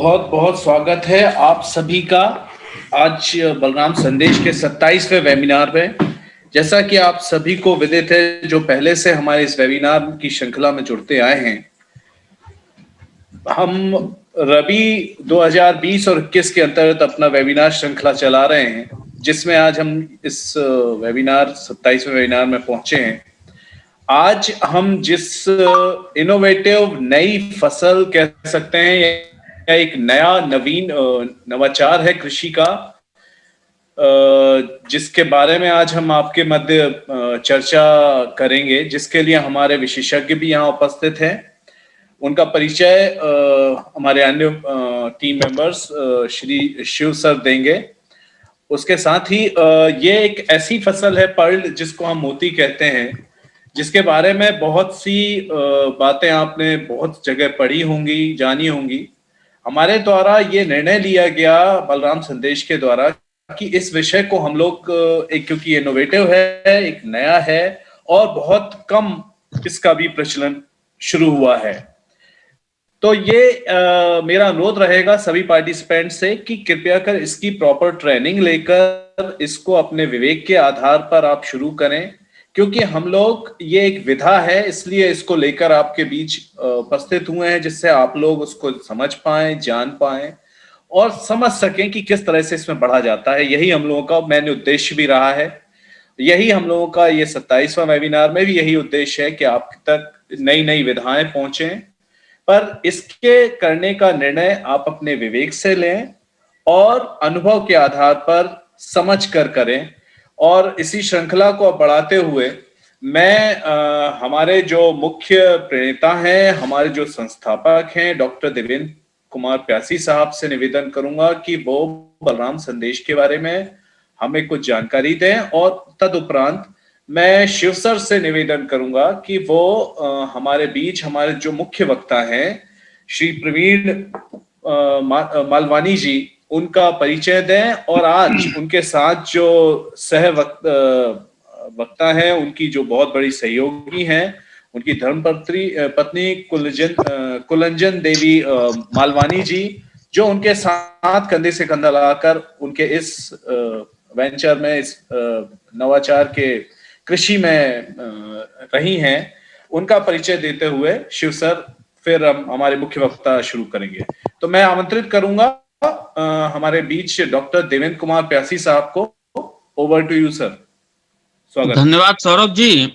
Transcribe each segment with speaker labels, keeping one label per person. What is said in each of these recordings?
Speaker 1: बहुत बहुत स्वागत है आप सभी का आज बलराम संदेश के 27वें वेबिनार में। जैसा कि आप सभी को विदित है, जो पहले से हमारे इस वेबिनार की श्रृंखला में जुड़ते आए हैं, हम रबी 2020 और 21 के अंतर्गत अपना वेबिनार श्रृंखला चला रहे हैं, जिसमें आज हम इस वेबिनार 27वें वेबिनार में पहुंचे हैं। आज हम जिस इनोवेटिव नई फसल कह सकते हैं या एक नया नवीन नवाचार है कृषि का, जिसके बारे में आज हम आपके मध्य चर्चा करेंगे, जिसके लिए हमारे विशेषज्ञ भी यहाँ उपस्थित हैं। उनका परिचय हमारे अन्य team members Shri Shiv sir देंगे। उसके साथ ही ये एक ऐसी फसल है पर्ल, जिसको हम मोती कहते हैं, जिसके बारे में बहुत सी बातें आपने बहुत जगह पढ़ी होंगी, जानी होंगी। हमारे द्वारा ये निर्णय लिया गया बलराम संदेश के द्वारा कि इस विषय को हम लोग एक, क्योंकि इनोवेटिव है, एक नया है और बहुत कम इसका भी प्रचलन शुरू हुआ है, तो ये मेरा अनुरोध रहेगा सभी पार्टिसिपेंट से कि कृपया कर इसकी प्रॉपर ट्रेनिंग लेकर इसको अपने विवेक के आधार पर आप शुरू करें, क्योंकि हम लोग ये एक विधा है, इसलिए इसको लेकर आपके बीच उपस्थित हुए हैं, जिससे आप लोग उसको समझ पाएं, जान पाएं और समझ सकें कि किस तरह से इसमें बढ़ा जाता है। यही हम लोगों का मैंने उद्देश्य भी रहा है। यही हम लोगों का ये 27वां वेबिनार में भी यही उद्देश्य है कि आप तक नई नई विधाएं पहुंचें, पर इसके करने का निर्णय आप अपने विवेक से लें और अनुभव के आधार पर समझ कर करें। और इसी श्रृंखला को बढ़ाते हुए मैं हमारे जो मुख्य प्रेरणा हैं, हमारे जो संस्थापक हैं, डॉक्टर देवेंद्र कुमार प्यासी साहब से निवेदन करूंगा कि वो बलराम संदेश के बारे में हमें कुछ जानकारी दें, और तदुपरांत मैं शिव सर से निवेदन करूंगा कि वो हमारे बीच हमारे जो मुख्य वक्ता हैं श्री प्रवीण मालवानी जी, उनका परिचय दें, और आज उनके साथ जो सह वक्ता हैं, उनकी जो बहुत बड़ी सहयोगी हैं, उनकी पत्नी कुलंजन देवी मालवानी जी, जो उनके साथ कंधे से कंधा लगाकर उनके इस वेंचर में, इस नवाचार के कृषि में रही हैं, उनका परिचय देते हुए शिव सर फिर हम हमारे मुख्य वक्ता शुरू करेंगे। तो मैं आमंत्रित करूंगा हमारे बीच डॉक्टर देवेंद्र कुमार प्यासी साहब को। Over to you sir. स्वागत।
Speaker 2: धन्यवाद सौरभ जी।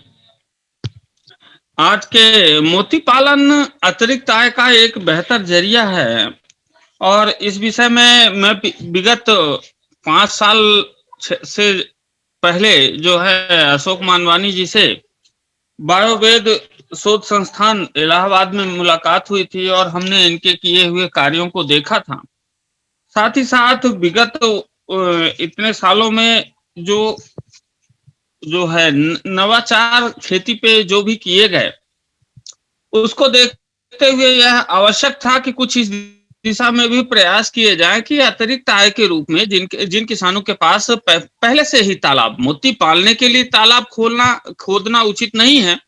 Speaker 2: आज के मोती पालन अतिरिक्त आय का एक बेहतर जरिया है, और इस विषय में मैं विगत 5 साल से पहले जो है अशोक मानवानी जी से बायोवेद शोध संस्थान इलाहाबाद में मुलाकात हुई थी, और हमने इनके किए हुए कार्यों को देखा था। साथ ही साथ विगत इतने सालों में जो है नवाचार खेती पे जो भी किए गए, उसको देखते हुए यह आवश्यक था कि कुछ इस दिशा में भी प्रयास किए जाए कि अतिरिक्त आय के रूप में जिन किसानों के पास पहले से ही तालाब, मोती पालने के लिए तालाब खोदना उचित नहीं है,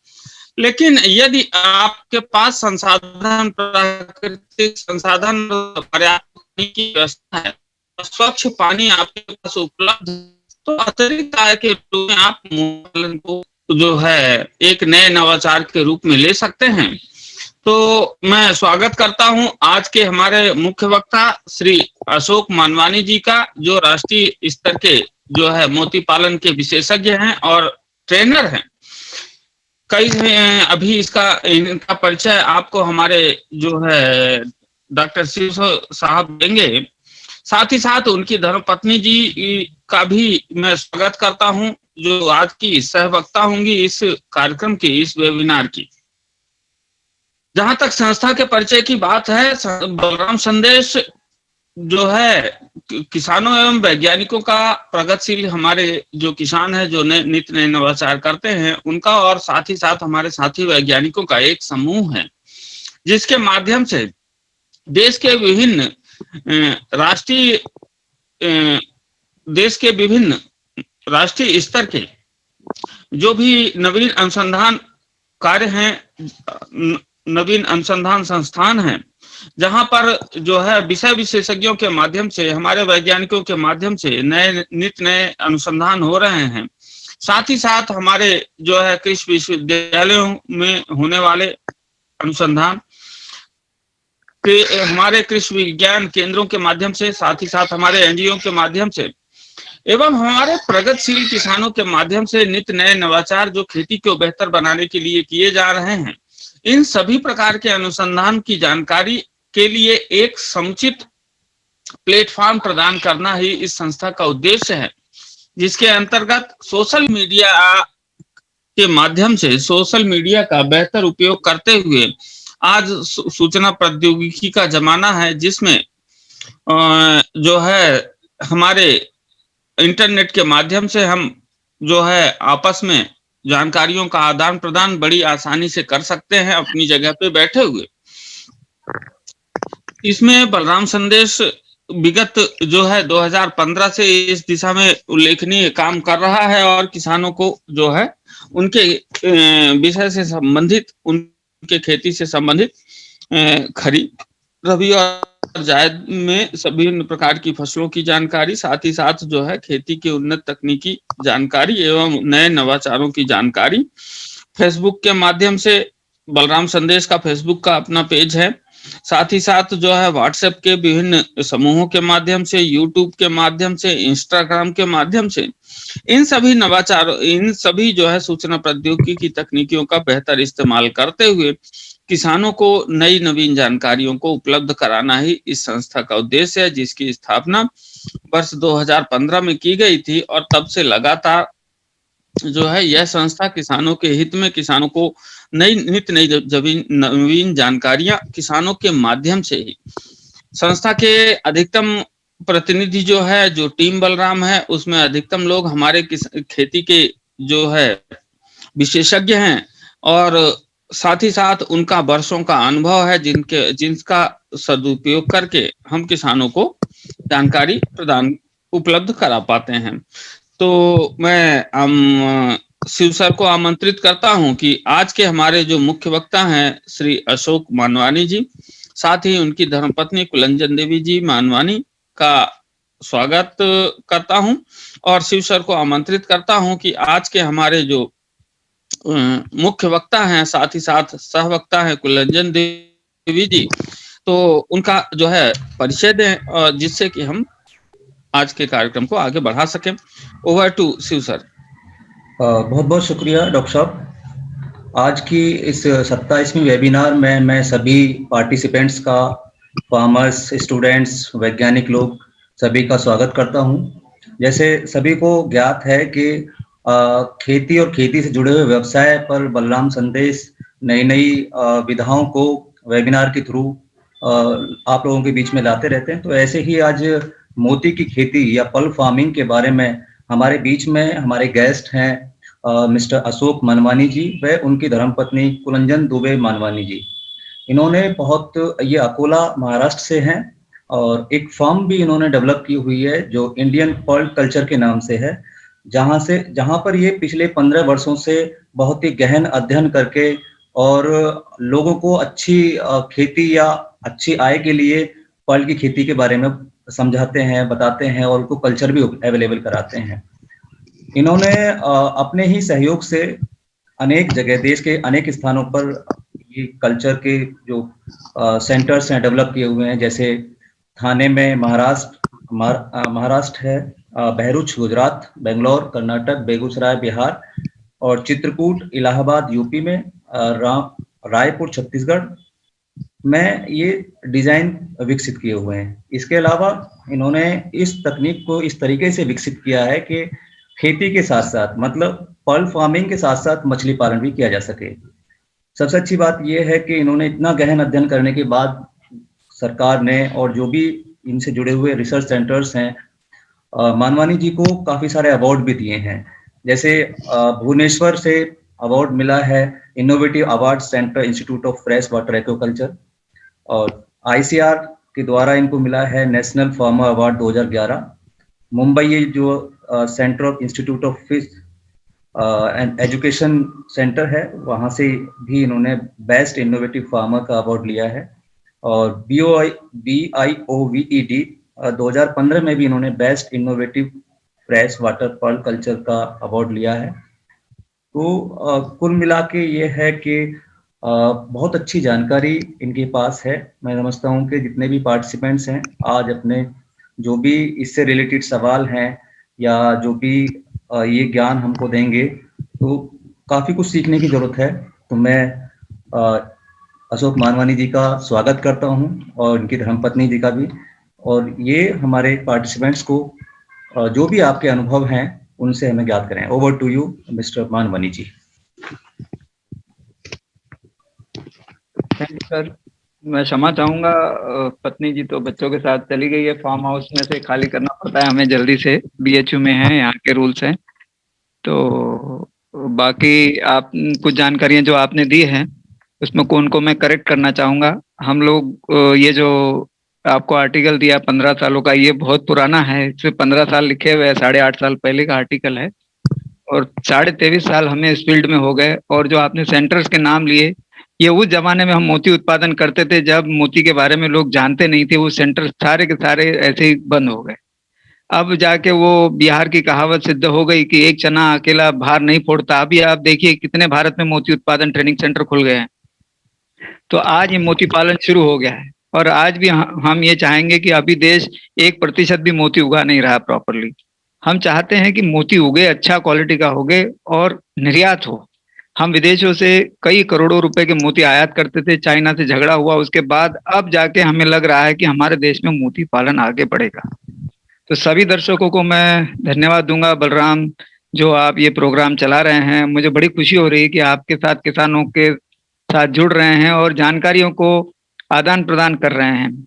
Speaker 2: लेकिन यदि आपके पास संसाधन, प्राकृतिक संसाधन, पर्याप्त पानी की व्यवस्था है, स्वच्छ पानी आपके पास उपलब्ध, तो अतिरिक्त आय के रूप में आप पालन को जो है एक नए नवाचार के रूप में ले सकते हैं। तो मैं स्वागत करता हूं आज के हमारे मुख्य वक्ता श्री अशोक मानवानी जी का, जो राष्ट्रीय स्तर के जो है मोती पालन के विशेषज्ञ हैं और ट्रेनर हैं। कई अभी इनका परिचय आपको हमारे जो है डॉक्टर शिव साहब देंगे। साथ ही साथ उनकी धर्मपत्नी जी का भी मैं स्वागत करता हूं, जो आज की सहवक्ता होंगी इस कार्यक्रम की, इस वेबिनार की। जहां तक संस्था के परिचय की बात है, बलराम संदेश जो है किसानों एवं वैज्ञानिकों का प्रगतिशील, हमारे जो किसान है जो नित्य नए नवाचार करते हैं उनका, और साथ ही साथ हमारे साथी वैज्ञानिकों का एक समूह है, जिसके माध्यम से देश के विभिन्न राष्ट्रीय स्तर के जो भी नवीन अनुसंधान कार्य हैं, नवीन अनुसंधान संस्थान हैं, जहां पर जो है विषय विशेषज्ञों के माध्यम से, हमारे वैज्ञानिकों के माध्यम से नित्य नए अनुसंधान हो रहे हैं। साथ ही साथ हमारे जो है कृषि विश्वविद्यालयों में होने वाले अनुसंधान हमारे कृषि विज्ञान केंद्रों के माध्यम से, साथ ही साथ हमारे एनजीओ के माध्यम से एवं हमारे प्रगतिशील किसानों के माध्यम से नित्य नए नवाचार जो खेती को बेहतर बनाने के लिए किए जा रहे हैं, इन सभी प्रकार के अनुसंधान की जानकारी के लिए एक समुचित प्लेटफॉर्म प्रदान करना ही इस संस्था का उद्देश्य है, जिसके अंतर्गत सोशल मीडिया के माध्यम से, सोशल मीडिया का बेहतर उपयोग करते हुए, आज सूचना प्रौद्योगिकी का जमाना है जिसमें जो है हमारे इंटरनेट के माध्यम से हम जो है आपस में जानकारियों का आदान प्रदान बड़ी आसानी से कर सकते हैं अपनी जगह पे बैठे हुए। इसमें बलराम संदेश विगत जो है 2015 से इस दिशा में उल्लेखनीय काम कर रहा है और किसानों को जो है उनके विषय से संबंधित, उनके खेती से संबंधित खरीफ, रबी और जायद में सभी प्रकार की फसलों की जानकारी, साथ ही साथ जो है खेती की उन्नत तकनीकी जानकारी एवं नए नवाचारों की जानकारी फेसबुक के माध्यम से, बलराम संदेश का फेसबुक का अपना पेज है, साथ ही साथ जो है व्हाट्सएप के विभिन्न समूहों के माध्यम से, यूट्यूब के माध्यम से, इंस्टाग्राम के माध्यम से, इन सभी नवाचार, इन सभी जो है सूचना प्रौद्योगिकी की तकनीकियों का बेहतर इस्तेमाल करते हुए किसानों को नई नवीन जानकारियों को उपलब्ध कराना ही इस संस्था का उद्देश्य है, जिसकी स्थापना वर्ष 2015 में की गई थी और तब से लगातार जो है यह संस्था किसानों के हित में, किसानों को नित्य नई नवीन जानकारियां किसानों के माध्यम से ही, संस्था के अधिकतम प्रतिनिधि जो है, जो टीम बलराम है, उसमें अधिकतम लोग हमारे खेती के जो है विशेषज्ञ हैं और साथ ही साथ उनका वर्षों का अनुभव है, जिनका सदुपयोग करके हम किसानों को जानकारी प्रदान उपलब्ध करा पाते हैं। तो मैं शिव सर को आमंत्रित करता हूं कि आज के हमारे जो मुख्य वक्ता हैं श्री अशोक मानवानी जी, साथ ही उनकी धर्मपत्नी कुलंजन देवी जी मानवानी का स्वागत करता हूं और शिव सर को आमंत्रित करता हूं कि आज के हमारे जो मुख्य वक्ता हैं, साथ ही साथ सहवक्ता हैं कुलंजन देवी जी, तो उनका जो है परिचय दें जिससे कि हम आज के कार्यक्रम को आगे बढ़ा सकें। Over to Shiv sir.
Speaker 3: बहुत बहुत शुक्रिया डॉक्टर साहब। आज की इस 27वीं वेबिनार में मैं सभी पार्टिसिपेंट्स का, फार्मर्स, स्टूडेंट्स, वैज्ञानिक लोग सभी का स्वागत करता हूं। जैसे सभी को ज्ञात है कि खेती और खेती से जुड़े हुए व्यवसाय पर बलराम संदेश नई नई विधाओं को वेबिनार के थ्रू आप लोगों के बीच में लाते रहते हैं। तो ऐसे ही आज मोती की खेती या पल्प फार्मिंग के बारे में हमारे बीच में हमारे गेस्ट हैं मिस्टर अशोक मानवानी जी व उनकी धर्मपत्नी कुलंजन दुबे मानवानी जी। इन्होंने ये अकोला महाराष्ट्र से हैं और एक फार्म भी इन्होंने डेवलप की हुई है जो इंडियन पल्प कल्चर के नाम से है, जहां पर ये पिछले 15 वर्षों से बहुत ही गहन अध्ययन करके और लोगों को अच्छी खेती या अच्छी आय के लिए पल्प की खेती के बारे में समझाते हैं, बताते हैं और उनको कल्चर भी अवेलेबल कराते हैं। इन्होंने अपने ही सहयोग से अनेक जगह, देश के अनेक स्थानों पर ये कल्चर के जो सेंटर्स हैं डेवलप किए हुए हैं। जैसे थाने में महाराष्ट्र है, बहरूच गुजरात, बेंगलोर कर्नाटक, बेगूसराय बिहार और चित्रकूट इलाहाबाद यूपी में, रायपुर छत्तीसगढ़ में ये डिजाइन विकसित किए हुए हैं। इसके अलावा इन्होंने इस तकनीक को इस तरीके से विकसित किया है कि खेती के साथ साथ, मतलब पल्प फार्मिंग के साथ साथ मछली पालन भी किया जा सके। सबसे अच्छी बात यह है कि इन्होंने इतना गहन अध्ययन करने के बाद सरकार ने और जो भी इनसे जुड़े हुए रिसर्च सेंटर्स हैं, मानवानी जी को काफी सारे अवार्ड भी दिए हैं। जैसे भुवनेश्वर से अवार्ड मिला है innovative award centre institute of fresh water aquaculture, और ICR के द्वारा इनको मिला है नेशनल फार्मर अवार्ड 2011। मुंबई ये जो centre of institute of fish and education centre है, वहाँ से भी इन्होंने बेस्ट इनोवेटिव फार्मर का अवार्ड लिया है। और BIOVED 2015 में भी इन्होंने best innovative fresh water pearl culture का अवार्ड लिया है। तो कुल मिला के ये है कि बहुत अच्छी जानकारी इनके पास है। मैं समझता हूँ कि जितने भी पार्टिसिपेंट्स हैं आज अपने जो भी इससे रिलेटेड सवाल हैं या जो भी ये ज्ञान हमको देंगे, तो काफ़ी कुछ सीखने की ज़रूरत है। तो मैं अशोक मानवानी जी का स्वागत करता हूँ और इनकी धर्मपत्नी जी का भी। और ये हमारे पार्टिसिपेंट्स को जो भी आपके अनुभव हैं उनसे हमें ज्ञात करें। Over to you mister Manwani ji.
Speaker 4: Thank you sir. मैं क्षमा चाहूंगा, पत्नी जी तो बच्चों के साथ चली गई है, फार्म हाउस में से खाली करना पड़ता है हमें जल्दी से, BHU में है, यहाँ के रूल्स हैं। तो बाकी आप कुछ जानकारियां जो आपने दी हैं उसमें को मैं करेक्ट करना चाहूंगा। हम लोग ये जो आपको आर्टिकल दिया 15 सालों का, ये बहुत पुराना है, इसमें 15 साल लिखे हुए हैं, 8.5 साल पहले का आर्टिकल है और 23.5 साल हमें इस फील्ड में हो गए। और जो आपने सेंटर्स के नाम लिए, ये उस जमाने में हम मोती उत्पादन करते थे जब मोती के बारे में लोग जानते नहीं थे। वो सेंटर सारे के सारे ऐसे ही बंद हो गए। अब जाके वो बिहार की कहावत सिद्ध हो गई कि एक चना अकेला भार नहीं फोड़ता। अभी आप देखिए कितने भारत में मोती उत्पादन ट्रेनिंग सेंटर खुल गए हैं। तो आज ये मोती पालन शुरू हो गया है और आज भी हम ये चाहेंगे कि अभी देश 1% भी मोती उगा नहीं रहा प्रॉपरली। हम चाहते हैं कि मोती उगे, अच्छा क्वालिटी का होगे और निर्यात हो। हम विदेशों से कई करोड़ों रुपए के मोती आयात करते थे, चाइना से झगड़ा हुआ उसके बाद अब जाके हमें लग रहा है कि हमारे देश में मोती पालन आगे बढ़ेगा। तो सभी दर्शकों को मैं धन्यवाद दूंगा। बलराम, जो आप ये प्रोग्राम चला रहे हैं, मुझे बड़ी खुशी हो रही है कि आपके साथ किसानों के साथ जुड़ रहे हैं और जानकारियों को आदान प्रदान कर रहे हैं।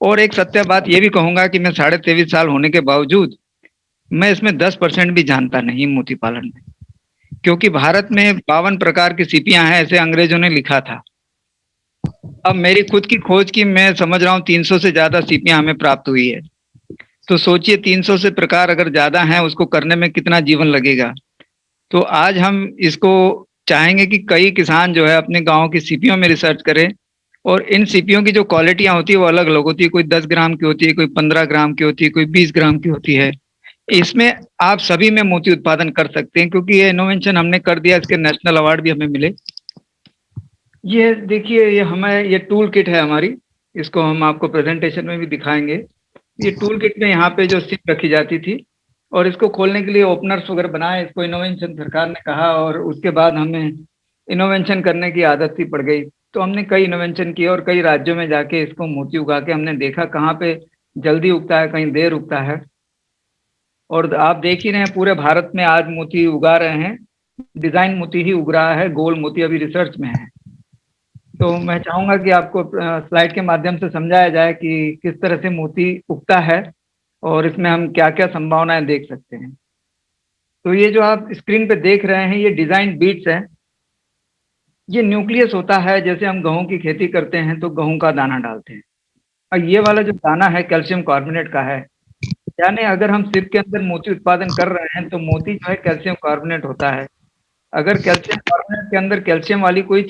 Speaker 4: और एक सत्य बात ये भी कहूंगा कि मैं 23.5 साल होने के बावजूद मैं इसमें 10% भी जानता नहीं मोती पालन में, क्योंकि भारत में 52 प्रकार की सीपियां हैं, ऐसे अंग्रेजों ने लिखा था। अब मेरी खुद की खोज की मैं समझ रहा हूँ 300 से ज्यादा सीपियां हमें प्राप्त हुई है। तो सोचिए 300 से प्रकार अगर ज्यादा हैं, उसको करने में कितना जीवन लगेगा। तो आज हम इसको चाहेंगे कि कई किसान जो है अपने गांव की सीपियों में रिसर्च करें और इन सीपियों की जो क्वालिटियां होती है वो अलग अलग होती है। कोई 10 ग्राम की होती है, कोई 15 ग्राम की होती है, कोई 20 ग्राम की होती है। इसमें आप सभी में मोती उत्पादन कर सकते हैं, क्योंकि ये इनोवेशन हमने कर दिया, इसके नेशनल अवार्ड भी हमें मिले। ये देखिए, ये टूल किट है हमारी, इसको हम आपको प्रेजेंटेशन में भी दिखाएंगे। ये टूल किट में यहाँ पे जो सिप रखी जाती थी और इसको खोलने के लिए ओपनर्स वगैरह बनाए, इसको इनोवेशन सरकार ने कहा और उसके बाद हमें इनोवेशन करने की आदत सी पड़ गई। तो हमने कई इनोवेशन किए और कई राज्यों में जाके इसको मोती उगा के हमने देखा कहाँ पे जल्दी उगता है, कहीं देर उगता है। और आप देख ही रहे हैं पूरे भारत में आज मोती उगा रहे हैं। डिजाइन मोती ही उग रहा है, गोल मोती अभी रिसर्च में है। तो मैं चाहूंगा कि आपको स्लाइड के माध्यम से समझाया जाए कि किस तरह से मोती उगता है और इसमें हम क्या क्या संभावनाएं देख सकते हैं। तो ये जो आप स्क्रीन पे देख रहे हैं ये डिजाइन बीट्स है। ये न्यूक्लियस होता है, जैसे हम गेहूं की खेती करते हैं तो गेहूं का दाना डालते हैं और ये वाला जो दाना है कैल्शियम कार्बोनेट का है। यानी अगर हम सिप के अंदर मोती उत्पादन कर रहे हैं तो मोती जो है कैल्शियम कार्बोनेट होता है। अगर कैल्शियम कार्बोनेट के अंदर कैल्शियम वाली कोई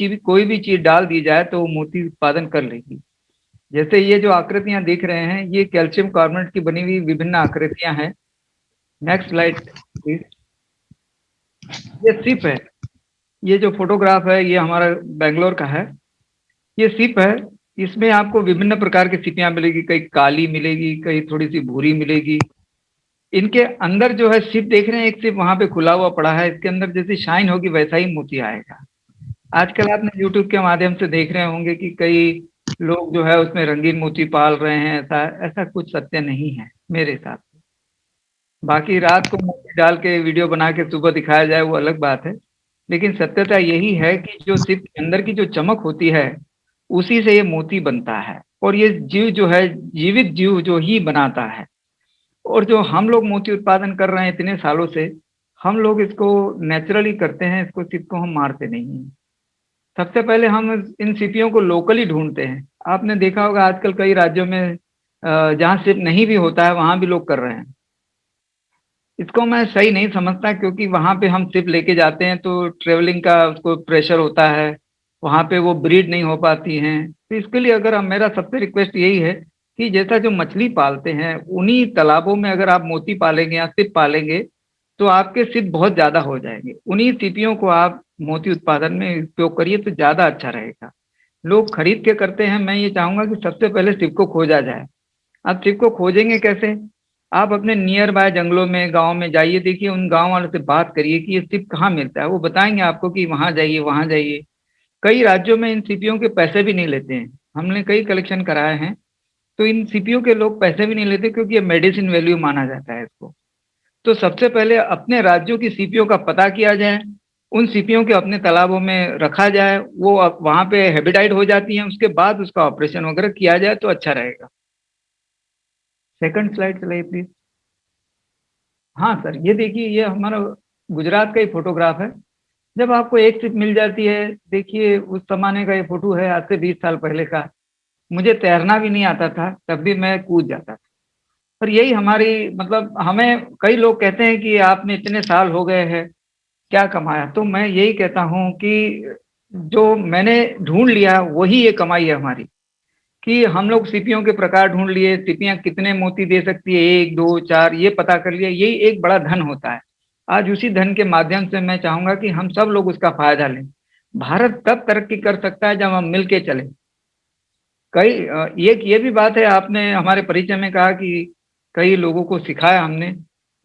Speaker 4: भी चीज डाल दी जाए तो वो मोती उत्पादन कर लेगी। जैसे ये जो आकृतियां दिख रहे हैं ये कैल्शियम कार्बोनेट की बनी हुई विभिन्न आकृतियां हैं। Next slide please. ये सिप है, ये जो फोटोग्राफ है ये हमारा बेंगलोर का है। ये सिप है, इसमें आपको विभिन्न प्रकार की सिपियां मिलेगी, कई काली मिलेगी, कई थोड़ी सी भूरी मिलेगी। इनके अंदर जो है सिप देख रहे हैं, एक सिप वहां पे खुला हुआ पड़ा है, इसके अंदर जैसी शाइन होगी वैसा ही मोती आएगा। आजकल आपने यूट्यूब के माध्यम से देख रहे होंगे कि कई लोग जो है उसमें रंगीन मोती पाल रहे हैं। ऐसा ऐसा कुछ सत्य नहीं है मेरे हिसाब से। बाकी रात को मोती डाल के वीडियो बना के सुबह दिखाया जाए वो अलग बात है, लेकिन सत्यता यही है कि जो सिप के अंदर की जो चमक होती है उसी से ये मोती बनता है। और ये जीव जो है जीवित जीव जो ही बनाता है। और जो हम लोग मोती उत्पादन कर रहे हैं इतने सालों से, हम लोग इसको नेचुरली करते हैं, इसको सिप को हम मारते नहीं हैं। सबसे पहले हम इन सीपियों को लोकली ढूंढते हैं। आपने देखा होगा आजकल कई राज्यों में जहाँ सिप नहीं भी होता है वहां भी लोग कर रहे हैं। इसको मैं सही नहीं समझता, क्योंकि वहां पे हम सिर्फ लेके जाते हैं तो ट्रेवलिंग का उसको प्रेशर होता है, वहां पे वो ब्रीड नहीं हो पाती हैं। तो इसके लिए अगर मेरा सबसे रिक्वेस्ट यही है कि जैसा जो मछली पालते हैं उन्हीं तालाबों में अगर आप मोती पालेंगे या सिप पालेंगे तो आपके सिप बहुत ज्यादा हो जाएंगे। उन्हीं सीपियों को आप मोती उत्पादन में उपयोग करिए तो ज्यादा अच्छा रहेगा। लोग खरीद के करते हैं, मैं ये चाहूंगा कि सबसे पहले सिप को खोजा जाए। आप सिप को खोजेंगे कैसे? आप अपने नियर बाय जंगलों में, गांव में जाइए, देखिए उन गांव वालों से बात करिए कि ये सिप कहाँ मिलता है। वो बताएंगे आपको कि वहां जाइए, वहां जाइए। कई राज्यों में इन सीपियों के पैसे भी नहीं लेते हैं, हमने कई कलेक्शन कराए हैं। तो इन सीपियों के लोग पैसे भी नहीं लेते, क्योंकि ये मेडिसिन वैल्यू माना जाता है इसको। तो सबसे पहले अपने राज्यों की सीपियों का पता किया जाए, उन सीपियों के अपने तालाबों में रखा जाए, वो अब वहां पे हेबिटाइट हो जाती हैं, उसके बाद उसका ऑपरेशन वगैरह किया जाए तो अच्छा रहेगा। सेकंड स्लाइड चलाइए प्लीज। हाँ सर, ये देखिए, ये हमारा गुजरात का ही फोटोग्राफ है। जब आपको एक सिप मिल जाती है, देखिए उस जमाने का ये फोटो है, आज से 20 साल पहले का। मुझे तैरना भी नहीं आता था, तब भी मैं कूद जाता था। पर यही हमारी, मतलब हमें कई लोग कहते हैं कि आपने इतने साल हो गए हैं, क्या कमाया? तो मैं यही कहता हूँ कि जो मैंने ढूंढ लिया वही ये कमाई है हमारी, कि हम लोग सीपियों के प्रकार ढूंढ लिए, सीपियां कितने मोती दे सकती है, 1 2 4, ये पता कर लिया, यही एक बड़ा धन होता है। आज उसी धन के माध्यम से मैं चाहूंगा कि हम सब लोग उसका फायदा लें। भारत तब तरक्की कर सकता है जब हम मिलके चले। कई एक ये भी बात है, आपने हमारे परिचय में कहा कि कई लोगों को सिखाया हमने।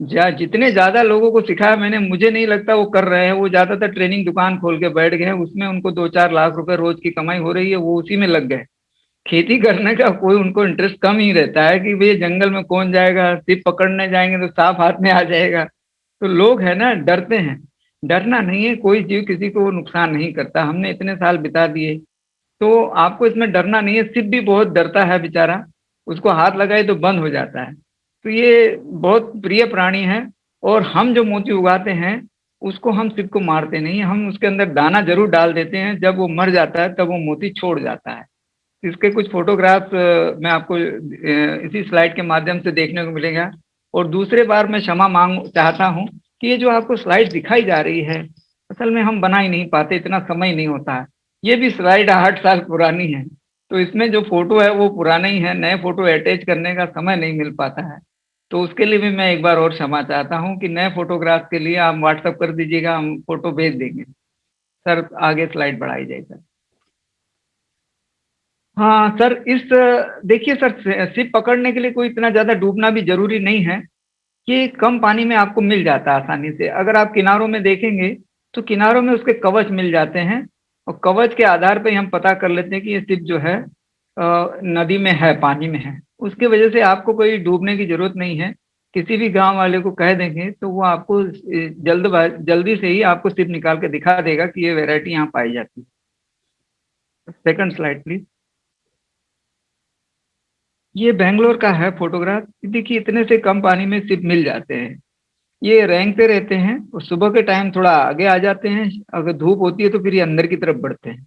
Speaker 4: जितने ज्यादा लोगों को सिखाया मैंने, मुझे नहीं लगता वो कर रहे हैं। वो ज्यादातर ट्रेनिंग दुकान खोल के बैठ गए हैं, उसमें उनको 2 4 लाख रुपए रोज की कमाई हो रही है, वो उसी में लग गए। खेती करने का कोई उनको इंटरेस्ट कम ही रहता है कि भैया जंगल में कौन जाएगा, सिर्फ पकड़ने जाएंगे तो सांप हाथ में आ जाएगा। तो लोग है ना, डरते हैं। डरना नहीं है, कोई जीव किसी को नुकसान नहीं करता, हमने इतने साल बिता दिए। तो आपको इसमें डरना नहीं है। सिप भी बहुत डरता है बेचारा, उसको हाथ लगाए तो बंद हो जाता है। तो ये बहुत प्रिय प्राणी है। और हम जो मोती उगाते हैं उसको हम सिप को मारते नहीं हैं, हम उसके अंदर दाना जरूर डाल देते हैं। जब वो मर जाता है तब वो मोती छोड़ जाता है। इसके कुछ फोटोग्राफ्स मैं आपको इसी स्लाइड के माध्यम से देखने को मिलेगा। और दूसरे बार मैं क्षमा मांग चाहता हूँ कि ये जो आपको स्लाइड दिखाई जा रही है, असल में हम बना ही नहीं पाते, इतना समय नहीं होता है। ये भी स्लाइड 8 साल पुरानी है, तो इसमें जो फोटो है वो पुराना ही है, नए फोटो अटैच करने का समय नहीं मिल पाता है। तो उसके लिए भी मैं एक बार और क्षमा चाहता हूँ कि नए फोटोग्राफ के लिए आप व्हाट्सअप कर दीजिएगा, हम फोटो भेज देंगे। सर आगे स्लाइड बढ़ाई जाए सर। हाँ सर, इस देखिए सर, सिप पकड़ने के लिए कोई इतना ज्यादा डूबना भी जरूरी नहीं है। ये कम पानी में आपको मिल जाता है आसानी से। अगर आप किनारों में देखेंगे तो किनारों में उसके कवच मिल जाते हैं, और कवच के आधार पर हम पता कर लेते हैं कि ये सिप जो है नदी में है, पानी में है। उसकी वजह से आपको कोई डूबने की जरूरत नहीं है। किसी भी गांव वाले को कह देंगे तो वो आपको जल्दी से ही आपको सिप निकाल के दिखा देगा कि ये वैरायटी यहाँ पाई जाती है। Second slide please. ये बेंगलोर का है फोटोग्राफ। देखिए इतने से कम पानी में सिप मिल जाते हैं। ये रेंगते रहते हैं और सुबह के टाइम थोड़ा आगे आ जाते हैं, अगर धूप होती है तो फिर ये अंदर की तरफ बढ़ते हैं।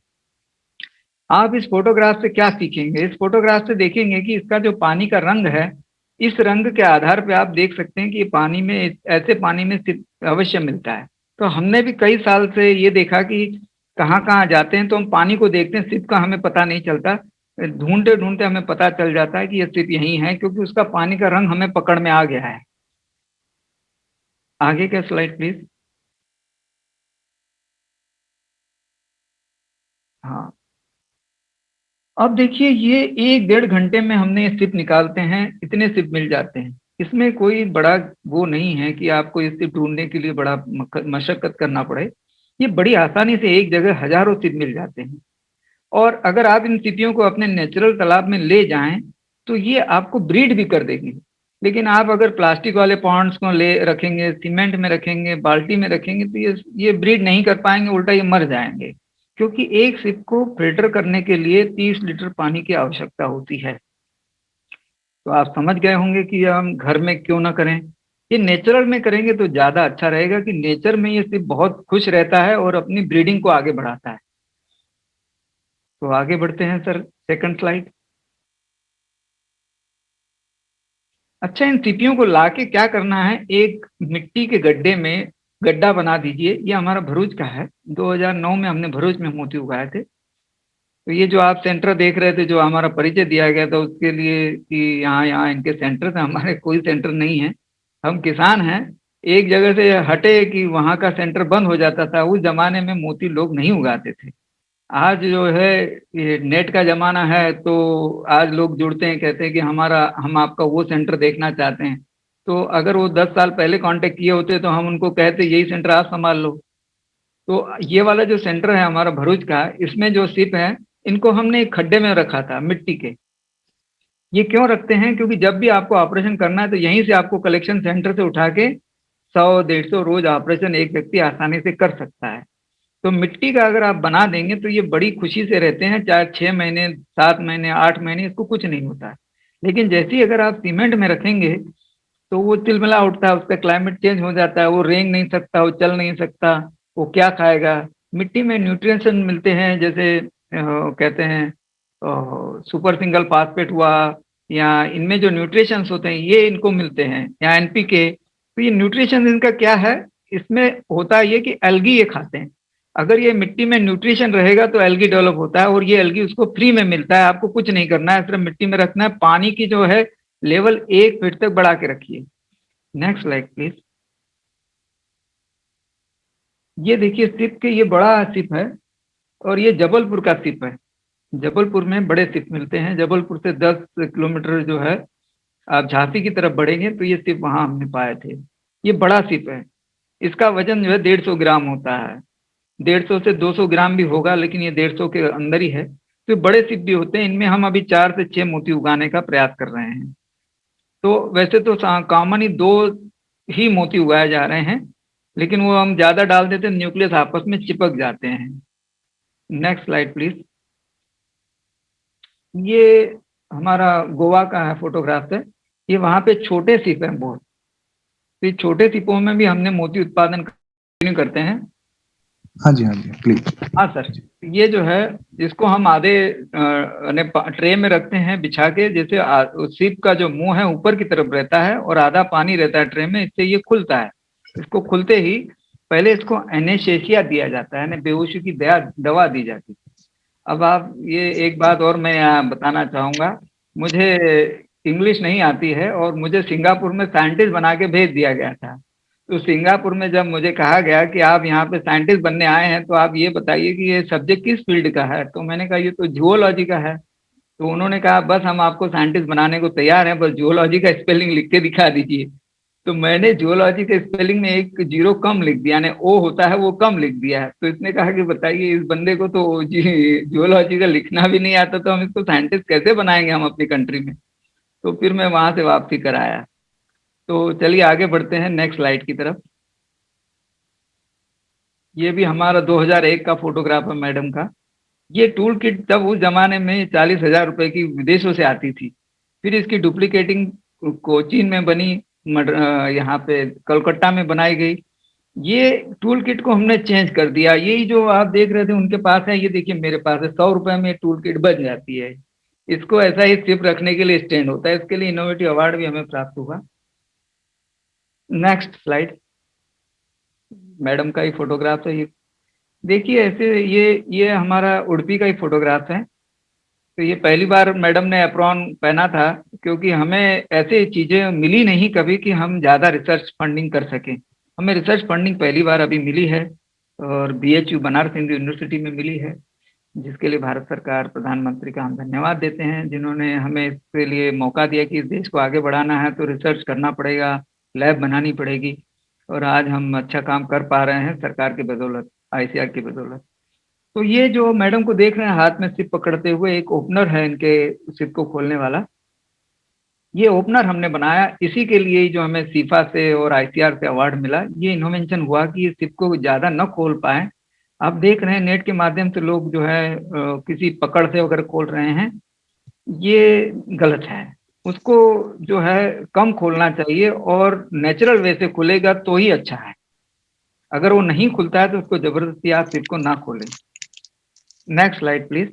Speaker 4: आप इस फोटोग्राफ से क्या सीखेंगे? इस फोटोग्राफ से देखेंगे कि इसका जो पानी का रंग है, इस रंग के आधार पे आप देख सकते हैं कि ये पानी में, ऐसे पानी में सिप अवश्य मिलता है। तो हमने भी कई साल से ये देखा कि कहाँ कहाँ जाते हैं तो हम पानी को देखते हैं, सिप का हमें पता नहीं चलता। ढूंढते ढूंढते हमें पता चल जाता है कि ये सिप यही है, क्योंकि उसका पानी का रंग हमें पकड़ में आ गया है। आगे का स्लाइड प्लीज। हाँ, अब देखिए ये 1 1.5 घंटे में हमने ये सिप निकालते हैं, इतने सिप मिल जाते हैं। इसमें कोई बड़ा वो नहीं है कि आपको ये सिप ढूंढने के लिए बड़ा मशक्कत करना पड़े। ये बड़ी आसानी से एक जगह हजारों सिप मिल जाते हैं। और अगर आप इन सीपियों को अपने नेचुरल तालाब में ले जाएं तो ये आपको ब्रीड भी कर देंगे। लेकिन आप अगर प्लास्टिक वाले पॉन्ड्स को ले रखेंगे, सीमेंट में रखेंगे, बाल्टी में रखेंगे तो ये ब्रीड नहीं कर पाएंगे, उल्टा ये मर जाएंगे। क्योंकि एक सिप को फिल्टर करने के लिए 30 लीटर पानी की आवश्यकता होती है। तो आप समझ गए होंगे कि हम घर में क्यों ना करें। ये नेचुरल में करेंगे तो ज्यादा अच्छा रहेगा, कि नेचर में ये सिप बहुत खुश रहता है और अपनी ब्रीडिंग को आगे बढ़ाता है। तो आगे बढ़ते हैं सर, सेकंड स्लाइड। अच्छा, इन सीपियों को लाके क्या करना है, एक मिट्टी के गड्ढे में गड्ढा बना दीजिए। ये हमारा भरूच का है, 2009 में हमने भरूच में मोती उगाए थे। तो ये जो आप सेंटर देख रहे थे, जो हमारा परिचय दिया गया था उसके लिए कि यहाँ यहाँ इनके सेंटर थे, हमारे कोई सेंटर नहीं है। हम किसान हैं, एक जगह से हटे कि वहाँ का सेंटर बंद हो जाता था। उस जमाने में मोती लोग नहीं उगाते थे। आज जो है ये नेट का जमाना है, तो आज लोग जुड़ते हैं, कहते हैं कि हम आपका वो सेंटर देखना चाहते हैं। तो अगर वो 10 साल पहले कांटेक्ट किए होते तो हम उनको कहते यही सेंटर आप संभाल लो। तो ये वाला जो सेंटर है हमारा भरूच का, इसमें जो सिप है, इनको हमने एक खड्डे में रखा था मिट्टी के। ये क्यों रखते हैं, क्योंकि जब भी आपको ऑपरेशन करना है तो यहीं से आपको कलेक्शन सेंटर से उठा के 100-150 रोज ऑपरेशन एक व्यक्ति आसानी से कर सकता है। तो मिट्टी का अगर आप बना देंगे तो ये बड़ी खुशी से रहते हैं, चाहे 6 महीने, 7 महीने, 8 महीने, इसको कुछ नहीं होता है। लेकिन जैसे ही अगर आप सीमेंट में रखेंगे तो वो तिलमिला उठता है, उसका क्लाइमेट चेंज हो जाता है, वो रेंग नहीं सकता, वो चल नहीं सकता, वो क्या खाएगा। मिट्टी में न्यूट्रिएंट्स मिलते हैं, जैसे कहते हैं सुपर सिंगल फास्फेट हुआ, या इनमें जो न्यूट्रिशंस होते हैं ये इनको मिलते हैं, या एनपीके। तो ये न्यूट्रिशन इनका क्या है, इसमें होता है ये कि एल्गी ये खाते हैं। अगर ये मिट्टी में न्यूट्रिशन रहेगा तो एल्गी डेवलप होता है, और ये एल्गी उसको फ्री में मिलता है। आपको कुछ नहीं करना है, सिर्फ मिट्टी में रखना है। पानी की जो है लेवल 1 फीट तक बढ़ा के रखिए। Next slide please. ये देखिए सिप के, ये बड़ा सिप है और ये जबलपुर का सिप है। जबलपुर में बड़े सिप मिलते हैं। जबलपुर से 10 किलोमीटर जो है आप झांसी की तरफ बढ़ेंगे तो ये सिप वहां हमने पाए थे। ये बड़ा सिप है, इसका वजन जो है 150 ग्राम होता है। 150 से 200 ग्राम भी होगा, लेकिन ये 150 के अंदर ही है। तो बड़े सिप भी होते हैं, इनमें हम अभी 4 से 6 मोती उगाने का प्रयास कर रहे हैं। तो वैसे तो कॉमन ही 2 ही मोती उगाए जा रहे हैं, लेकिन वो हम ज्यादा डाल देते हैं, न्यूक्लियस आपस में चिपक जाते हैं। Next slide please. ये हमारा गोवा का है फोटोग्राफ है। ये वहां पे छोटे सिप हैं बहुत। तो ये छोटे सिपों में भी हमने मोती उत्पादन कंटिन्यू करते हैं।
Speaker 5: हाँ जी, हाँ जी, प्लीज।
Speaker 4: हाँ सर, ये जो है इसको हम आधे ट्रे में रखते हैं बिछा के। जैसे सिप का जो मुंह है ऊपर की तरफ रहता है और आधा पानी रहता है ट्रे में, इससे ये खुलता है। इसको खुलते ही पहले इसको एनेस्थेसिया दिया जाता है, यानी बेहोशी की दवा दी जाती है। अब आप ये एक बात और मैं यहाँ बताना चाहूंगा, मुझे इंग्लिश नहीं आती है और मुझे सिंगापुर में साइंटिस्ट बना के भेज दिया गया था। तो सिंगापुर में जब मुझे कहा गया कि आप यहाँ पे साइंटिस्ट बनने आए हैं तो आप ये बताइए कि ये सब्जेक्ट किस फील्ड का है, तो मैंने कहा ये तो जूलॉजी का है। तो उन्होंने कहा बस हम आपको साइंटिस्ट बनाने को तैयार हैं, बस जूलॉजी का स्पेलिंग लिख के दिखा दीजिए। तो मैंने जूलॉजी के स्पेलिंग में एक 0 कम लिख दिया, यानी ओ होता है वो कम लिख दिया है। तो इसने कहा कि बताइए इस बंदे को तो जूलॉजी का लिखना भी नहीं आता, तो हम इसको साइंटिस्ट कैसे बनाएंगे हम अपनी कंट्री में। तो फिर मैं वहां से वापसी कराया। तो चलिए आगे बढ़ते हैं नेक्स्ट स्लाइड की तरफ। ये भी हमारा 2001 का फोटोग्राफ है मैडम का। ये टूल किट तब उस जमाने में 40,000 रुपए की विदेशों से आती थी। फिर इसकी डुप्लीकेटिंग कोचीन में बनी, यहाँ पे कलकत्ता में बनाई गई। ये टूल किट को हमने चेंज कर दिया। यही जो आप देख रहे थे उनके पास है, ये देखिए मेरे पास है। 100 रुपए में टूल किट बन जाती है। इसको ऐसा ही सिर्फ रखने के लिए स्टैंड होता है। इसके लिए इनोवेटिव अवार्ड भी हमें प्राप्त हुआ। Next slide. मैडम का ही फोटोग्राफ है ये। देखिए ऐसे ये हमारा उडुपी का ही फोटोग्राफ है। तो ये पहली बार मैडम ने एप्रॉन पहना था, क्योंकि हमें ऐसी चीजें मिली नहीं कभी कि हम ज्यादा रिसर्च फंडिंग कर सकें। हमें रिसर्च फंडिंग पहली बार अभी मिली है, और बीएचयू बनारस हिंदू यूनिवर्सिटी में मिली है, जिसके लिए भारत सरकार, प्रधानमंत्री का हम धन्यवाद देते हैं, जिन्होंने हमें इसके लिए मौका दिया कि इस देश को आगे बढ़ाना है तो रिसर्च करना पड़ेगा, लैब बनानी पड़ेगी। और आज हम अच्छा काम कर पा रहे हैं सरकार की बदौलत, आईसीआर की बदौलत। तो ये जो मैडम को देख रहे हैं हाथ में सिप पकड़ते हुए, एक ओपनर है इनके सिप को खोलने वाला। ये ओपनर हमने बनाया इसी के लिए ही जो हमें सीफा से और आईसीआर से अवार्ड मिला। ये इनोवेशन हुआ कि ये सिप को ज्यादा न खोल पाए। आप देख रहे हैं नेट के माध्यम से लोग जो है किसी पकड़ से अगर खोल रहे हैं, ये गलत है। उसको जो है कम खोलना चाहिए और नेचुरल वे से खुलेगा तो ही अच्छा है। अगर वो नहीं खुलता है तो उसको जबरदस्ती आप सिप को ना खोलें। Next slide please.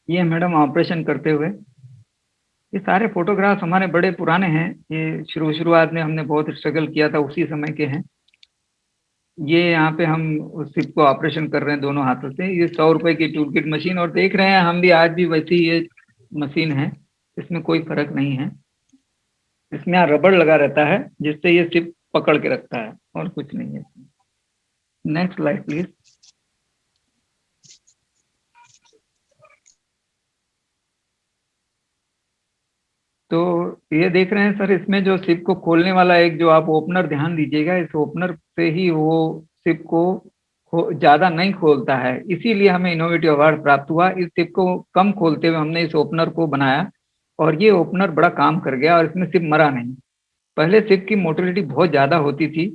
Speaker 4: ये मैडम ऑपरेशन करते हुए, ये सारे फोटोग्राफ्स हमारे बड़े पुराने हैं, ये शुरुआत में हमने बहुत स्ट्रगल किया था उसी समय के हैं। ये यहाँ पे हम उस शिप को ऑपरेशन कर रहे हैं दोनों हाथों से। ये 100 रुपए की टूल किट मशीन, और देख रहे हैं हम भी आज भी वैसी ये मशीन है, इसमें कोई फर्क नहीं है। इसमें यहाँ रबड़ लगा रहता है जिससे ये शिप पकड़ के रखता है, और कुछ नहीं है। Next slide please. तो ये देख रहे हैं सर, इसमें जो शिप को खोलने वाला एक जो आप ओपनर ध्यान दीजिएगा, इस ओपनर से ही वो शिप को ज्यादा नहीं खोलता है, इसीलिए हमें इनोवेटिव अवार्ड प्राप्त हुआ। इस शिप को कम खोलते हुए हमने इस ओपनर को बनाया, और ये ओपनर बड़ा काम कर गया, और इसमें शिप मरा नहीं। पहले शिप की मोटिलिटी बहुत ज्यादा होती थी,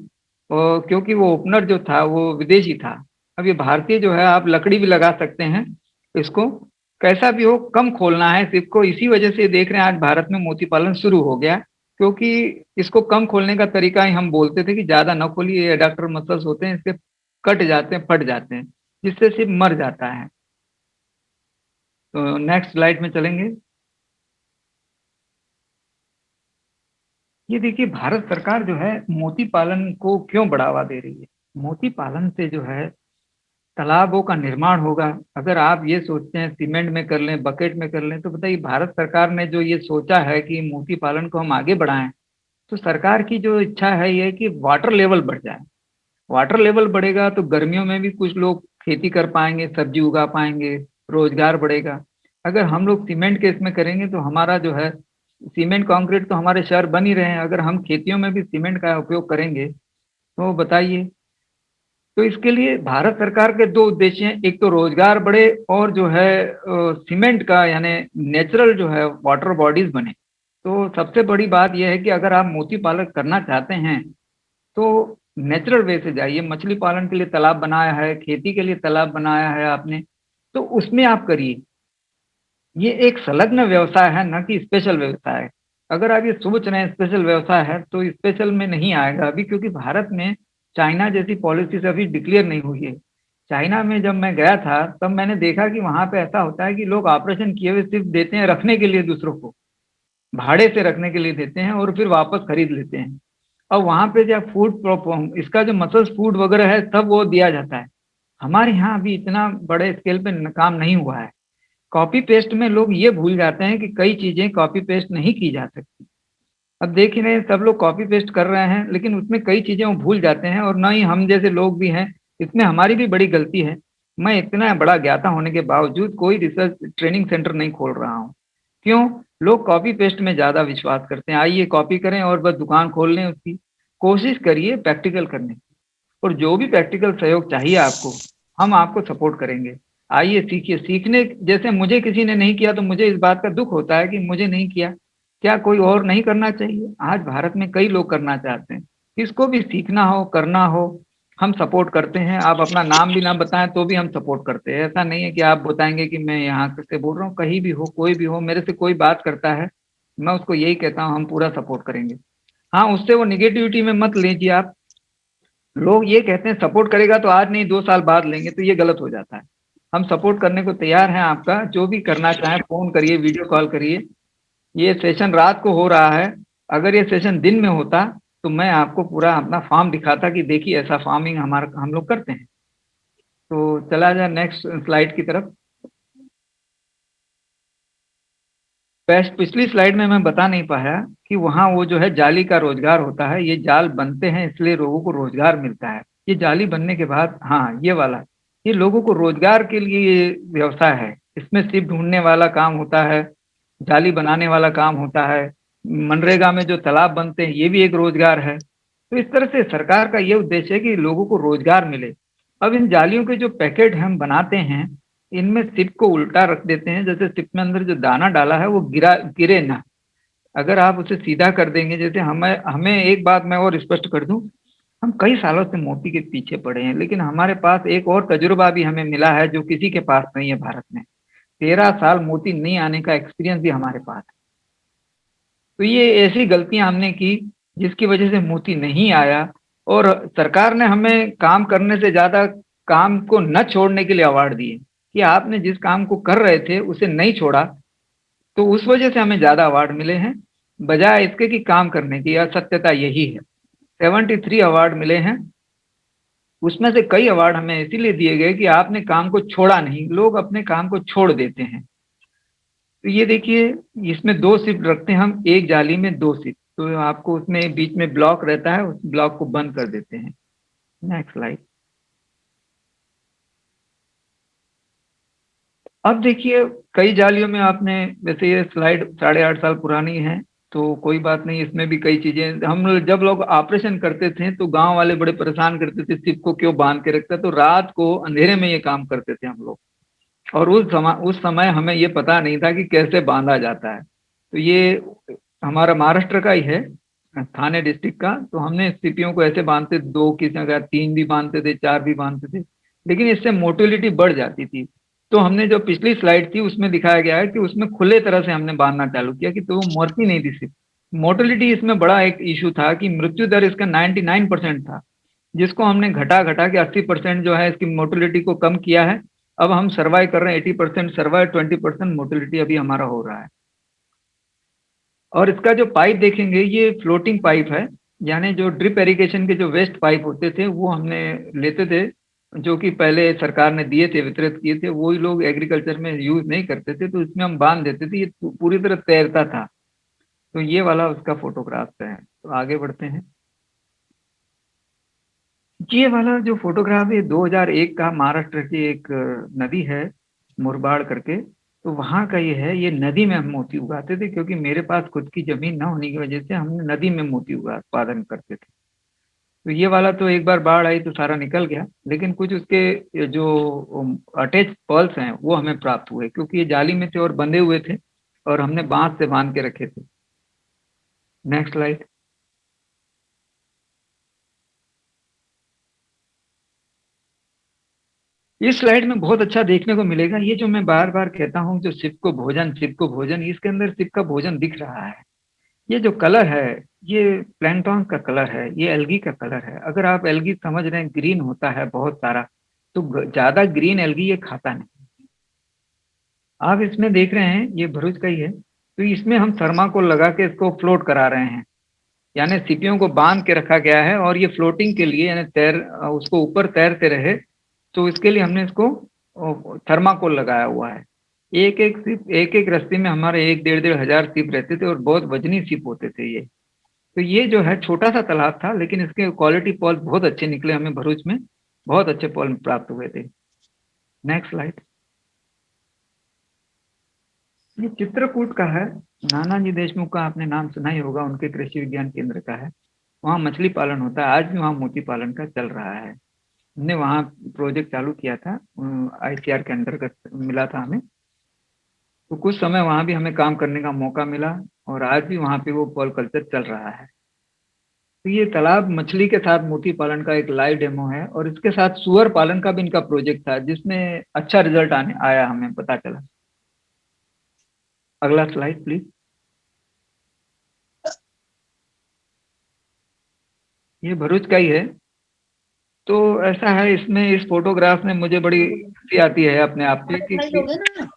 Speaker 4: और क्योंकि वो ओपनर जो था वो विदेशी था। अब ये भारतीय जो है, आप लकड़ी भी लगा सकते हैं, इसको कैसा भी हो कम खोलना है शिप को। इसी वजह से देख रहे हैं आज भारत में मोती पालन शुरू हो गया, क्योंकि इसको कम खोलने का तरीका ही हम बोलते थे कि ज्यादा न खोलिए, ये एडक्टर मसल्स होते हैं, इसके कट जाते हैं, फट जाते हैं, जिससे शिप मर जाता है। तो नेक्स्ट स्लाइड में चलेंगे। ये देखिए, भारत सरकार जो है मोती पालन को क्यों बढ़ावा दे रही है। मोती पालन से जो है तालाबों का निर्माण होगा। अगर आप ये सोचते हैं सीमेंट में कर लें, बकेट में कर लें, तो बताइए भारत सरकार ने जो ये सोचा है कि मोती पालन को हम आगे बढ़ाएं, तो सरकार की जो इच्छा है ये कि वाटर लेवल बढ़ जाए। वाटर लेवल बढ़ेगा तो गर्मियों में भी कुछ लोग खेती कर पाएंगे, सब्जी उगा पाएंगे, रोजगार बढ़ेगा। अगर हम लोग सीमेंट के इसमें करेंगे तो हमारा जो है सीमेंट कंक्रीट तो हमारे शहर बन ही रहे हैं, अगर हम खेतियों में भी सीमेंट का उपयोग करेंगे तो बताइए। तो इसके लिए भारत सरकार के दो उद्देश्य हैं, एक तो रोजगार बढ़े, और जो है सीमेंट का यानी नेचुरल जो है वाटर बॉडीज बने। तो सबसे बड़ी बात यह है कि अगर आप मोती पालन करना चाहते हैं तो नेचुरल वे से जाइए। मछली पालन के लिए तालाब बनाया है, खेती के लिए तालाब बनाया है आपने, तो उसमें आप करिए। ये एक संलग्न व्यवसाय है, न कि स्पेशल व्यवसाय। अगर आप ये सोच रहे हैं स्पेशल व्यवसाय है, तो स्पेशल में नहीं आएगा अभी, क्योंकि भारत में चाइना जैसी पॉलिसी अभी डिक्लेयर नहीं हुई है। चाइना में जब मैं गया था तब मैंने देखा कि वहां पे ऐसा होता है कि लोग ऑपरेशन किए हुए सिर्फ देते हैं रखने के लिए, दूसरों को भाड़े से रखने के लिए देते हैं, और फिर वापस खरीद लेते हैं। और वहां पे जब फूड इसका जो मसल्स फूड वगैरह है सब वो दिया जाता है। हमारे यहाँ अभी इतना बड़े स्केल पे काम नहीं हुआ है। कॉपी पेस्ट में लोग ये भूल जाते हैं कि कई चीजें कॉपी पेस्ट नहीं की जा सकती। अब देख ही रहे सब लोग कॉपी पेस्ट कर रहे हैं, लेकिन उसमें कई चीजें वो भूल जाते हैं, और ना ही हम जैसे लोग भी हैं, इसमें हमारी भी बड़ी गलती है। मैं इतना बड़ा ज्ञाता होने के बावजूद कोई रिसर्च ट्रेनिंग सेंटर नहीं खोल रहा हूँ। क्यों? लोग कॉपी पेस्ट में ज्यादा विश्वास करते हैं। आइए कॉपी करें और बस दुकान खोल लें उसकी। कोशिश करिए प्रैक्टिकल करने की, और जो भी प्रैक्टिकल सहयोग चाहिए आपको, हम आपको सपोर्ट करेंगे। आइए सीखिए। सीखने जैसे मुझे किसी ने नहीं किया तो मुझे इस बात का दुख होता है कि मुझे नहीं किया, क्या कोई और नहीं करना चाहिए? आज भारत में कई लोग करना चाहते हैं। किसको भी सीखना हो, करना हो, हम सपोर्ट करते हैं। आप अपना नाम भी ना बताएं तो भी हम सपोर्ट करते हैं। ऐसा नहीं है कि आप बताएंगे कि मैं यहाँ से बोल रहा हूँ। कहीं भी हो, कोई भी हो, मेरे से कोई बात करता है, मैं उसको यही कहता हूँ हम पूरा सपोर्ट करेंगे। हाँ, उससे वो निगेटिविटी में मत लीजिए आप। लोग ये कहते हैं सपोर्ट करेगा तो आज नहीं 2 साल बाद लेंगे, तो ये गलत हो जाता है। हम सपोर्ट करने को तैयार हैं आपका। जो भी करना चाहें फोन करिए, वीडियो कॉल करिए। ये सेशन रात को हो रहा है, अगर ये सेशन दिन में होता तो मैं आपको पूरा अपना फार्म दिखाता कि देखिए ऐसा फार्मिंग हमारा हम लोग करते हैं। तो चला जाए नेक्स्ट स्लाइड की तरफ। पिछली स्लाइड में मैं बता नहीं पाया कि वहाँ वो जो है जाली का रोजगार होता है। ये जाल बनते हैं इसलिए लोगों को रोजगार मिलता है। ये जाली बनने के बाद, हाँ ये वाला, ये लोगों को रोजगार के लिए व्यवसाय है। इसमें सिर्फ ढूंढने वाला काम होता है, जाली बनाने वाला काम होता है। मनरेगा में जो तालाब बनते हैं ये भी एक रोजगार है। तो इस तरह से सरकार का ये उद्देश्य है कि लोगों को रोजगार मिले। अब इन जालियों के जो पैकेट हम बनाते हैं, इनमें सिप को उल्टा रख देते हैं। जैसे सिप में अंदर जो दाना डाला है वो गिरे ना। अगर आप उसे सीधा कर देंगे, जैसे हमें एक बात मैं और स्पष्ट कर दूं, हम कई सालों से मोती के पीछे पड़े हैं, लेकिन हमारे पास एक और तजुर्बा भी हमें मिला है जो किसी के पास नहीं है भारत में। 13 साल मोती नहीं आने का एक्सपीरियंस भी हमारे पास है। तो ये ऐसी गलतियां हमने की जिसकी वजह से मोती नहीं आया, और सरकार ने हमें काम करने से ज्यादा काम को न छोड़ने के लिए अवार्ड दिए। कि आपने जिस काम को कर रहे थे उसे नहीं छोड़ा, तो उस वजह से हमें ज्यादा अवार्ड मिले हैं, बजाय इसके कि काम करने की। सत्यता यही है। 73 अवार्ड मिले हैं, उसमें से कई अवार्ड हमें इसीलिए दिए गए कि आपने काम को छोड़ा नहीं। लोग अपने काम को छोड़ देते हैं। तो ये देखिए, इसमें 2 शिफ्ट रखते हैं हम, एक जाली में 2 शिफ्ट, तो आपको उसमें बीच में ब्लॉक रहता है, उस ब्लॉक को बंद कर देते हैं। Next slide. अब देखिए, कई जालियों में आपने, वैसे ये स्लाइड 8.5 साल पुरानी है, तो कोई बात नहीं, इसमें भी कई चीजें, हम जब लोग ऑपरेशन करते थे तो गांव वाले बड़े परेशान करते थे, शिप को क्यों बांध के रखता, तो रात को अंधेरे में ये काम करते थे हम लोग। और उस समय हमें ये पता नहीं था कि कैसे बांधा जाता है। तो ये हमारा महाराष्ट्र का ही है, थाने डिस्ट्रिक्ट का। तो हमने सीपियों को ऐसे बांधते, 2 की जगह 3 भी बांधते थे, 4 भी बांधते थे, लेकिन इससे मोटिलिटी बढ़ जाती थी। तो हमने जो पिछली स्लाइड थी उसमें दिखाया गया है कि उसमें खुले तरह से हमने बांधना चालू किया कि तो वो मरती नहीं थी सिर्फ। मोटिलिटी इसमें बड़ा एक इशू था कि मृत्यु दर इसका 99% था, जिसको हमने घटा घटा के 80% जो है इसकी मोटिलिटी को कम किया है। अब हम सर्वाइव कर रहे हैं, 80% सर्वाइव, 20% मोटिलिटी अभी हमारा हो रहा है। और इसका जो पाइप देखेंगे, ये फ्लोटिंग पाइप है, यानी जो ड्रिप इरिगेशन के जो वेस्ट पाइप होते थे वो हमने लेते थे, जो कि पहले सरकार ने दिए थे, वितरित किए थे, वही लोग एग्रीकल्चर में यूज नहीं करते थे, तो इसमें हम बांध देते थे, ये पूरी तरह तैरता था। तो ये वाला उसका फोटोग्राफ है। तो आगे बढ़ते हैं। ये वाला जो फोटोग्राफ है 2001 का, महाराष्ट्र की एक नदी है मुरबाड़ करके, तो वहां का ये है। ये नदी में हम मोती उगाते थे, क्योंकि मेरे पास खुद की जमीन न होने की वजह से हम नदी में मोती उत्पादन करते थे। तो ये वाला तो एक बार बाढ़ आई तो सारा निकल गया, लेकिन कुछ उसके जो अटैच पर्ल्स हैं वो हमें प्राप्त हुए, क्योंकि ये जाली में थे और बंधे हुए थे और हमने बांस से बांध के रखे थे। Next slide. इस स्लाइड में बहुत अच्छा देखने को मिलेगा, ये जो मैं बार बार कहता हूँ, जो शिप को भोजन, शिप को भोजन, इसके अंदर शिप का भोजन दिख रहा है। ये जो कलर है, ये प्लैंक्टन का कलर है, ये एल्गी का कलर है। अगर आप एल्गी समझ रहे हैं, ग्रीन होता है बहुत सारा, तो ज्यादा ग्रीन एल्गी ये खाता नहीं। आप इसमें देख रहे हैं, ये भरूच का ही है, तो इसमें हम थर्माकोल लगा के इसको फ्लोट करा रहे हैं, यानी सीपियों को बांध के रखा गया है और ये फ्लोटिंग के लिए, यानी उसको ऊपर तैरते रहे, तो इसके लिए हमने इसको थर्माकोल लगाया हुआ है। एक एक रस्सी में हमारे 1-1.5 हजार सीप रहते थे और बहुत वजनी सीप होते थे ये। तो ये जो है छोटा सा तालाब था, लेकिन इसके क्वालिटी पॉल बहुत अच्छे निकले, हमें भरूच में बहुत अच्छे पॉल प्राप्त हुए थे। Next slide. ये चित्रकूट का है, नानाजी देशमुख का आपने नाम सुना ही होगा, उनके कृषि विज्ञान केंद्र का है। वहाँ मछली पालन होता है, आज भी वहाँ मोती पालन का चल रहा है। हमने वहाँ प्रोजेक्ट चालू किया था, ICR के अंतर्गत मिला था हमें, तो कुछ समय वहाँ भी हमें काम करने का मौका मिला और आज भी वहाँ पे वो पॉल कल्चर चल रहा है। तो ये तालाब मछली के साथ मोती पालन का एक लाइव डेमो है, और इसके साथ सुअर पालन का भी इनका प्रोजेक्ट था, जिसमें अच्छा रिजल्ट आया, हमें पता चला। अगला स्लाइड प्लीज। ये भरूच का ही है। तो ऐसा है, इसमें इस फोटोग्राफ में मुझे बड़ी खुशी आती है अपने आप पे कि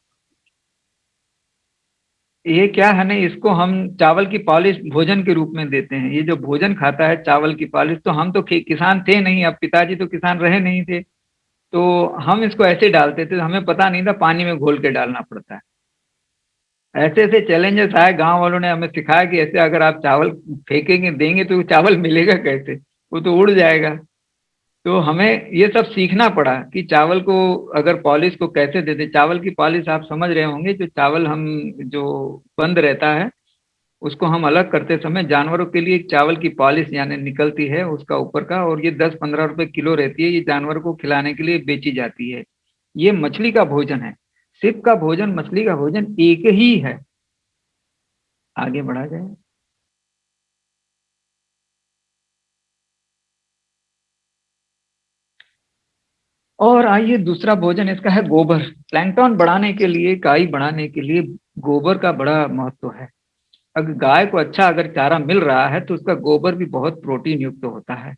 Speaker 4: ये क्या है ना, इसको हम चावल की पॉलिश भोजन के रूप में देते हैं। ये जो भोजन खाता है चावल की पॉलिश, तो हम तो किसान थे नहीं, अब पिताजी तो किसान रहे नहीं थे, तो हम इसको ऐसे डालते थे, हमें पता नहीं था पानी में घोल के डालना पड़ता है। ऐसे ऐसे चैलेंजेस आए, गांव वालों ने हमें सिखाया कि ऐसे अगर आप चावल फेंकेंगे देंगे तो चावल मिलेगा कैसे, वो तो उड़ जाएगा। तो हमें ये सब सीखना पड़ा कि चावल को अगर पॉलिश को कैसे देते। चावल की पॉलिश आप समझ रहे होंगे, जो चावल हम जो बंद रहता है उसको हम अलग करते समय जानवरों के लिए चावल की पॉलिश यानी निकलती है उसका ऊपर का, और ये 10-15 रुपए किलो रहती है, ये जानवर को खिलाने के लिए बेची जाती है। ये मछली का भोजन है, शिप का भोजन, मछली का भोजन एक ही है। आगे बढ़ा जाए। और आइए, दूसरा भोजन इसका है गोबर। प्लैंक्टन बढ़ाने के लिए, काई बढ़ाने के लिए गोबर का बड़ा महत्व है। अगर गाय को अच्छा अगर चारा मिल रहा है तो उसका गोबर भी बहुत प्रोटीन युक्त होता है।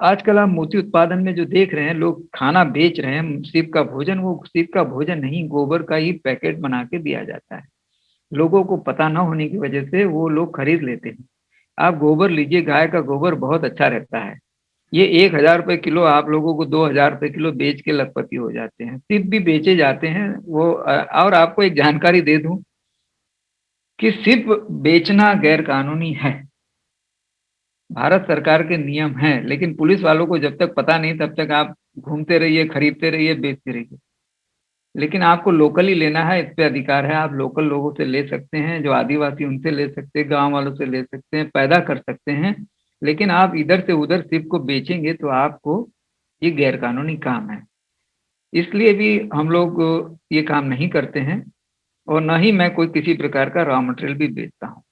Speaker 4: आजकल आप मोती उत्पादन में जो देख रहे हैं, लोग खाना बेच रहे हैं सीप का भोजन, वो सीप का भोजन नहीं, गोबर का ही पैकेट बना के दिया जाता है। लोगों को पता न होने की वजह से वो लोग खरीद लेते हैं। आप गोबर लीजिए, गाय का गोबर बहुत अच्छा रहता है। ये 1,000 रुपए किलो, आप लोगों को 2,000 रुपए किलो बेच के लखपति हो जाते हैं। सिर्फ भी बेचे जाते हैं वो। और आपको एक जानकारी दे दूं कि सिर्फ बेचना गैर कानूनी है, भारत सरकार के नियम हैं, लेकिन पुलिस वालों को जब तक पता नहीं तब तक आप घूमते रहिए, खरीदते रहिए, बेचते रहिए। लेकिन आपको लोकली लेना है, इस पे अधिकार है। आप लोकल लोगों से ले सकते हैं, जो आदिवासी उनसे ले सकते हैं, गांव वालों से ले सकते हैं, पैदा कर सकते हैं। लेकिन आप इधर से उधर सिर्फ को बेचेंगे तो आपको ये गैर कानूनी काम है। इसलिए भी हम लोग ये काम नहीं करते हैं, और न ही मैं कोई किसी प्रकार का रॉ मटेरियल भी बेचता हूँ।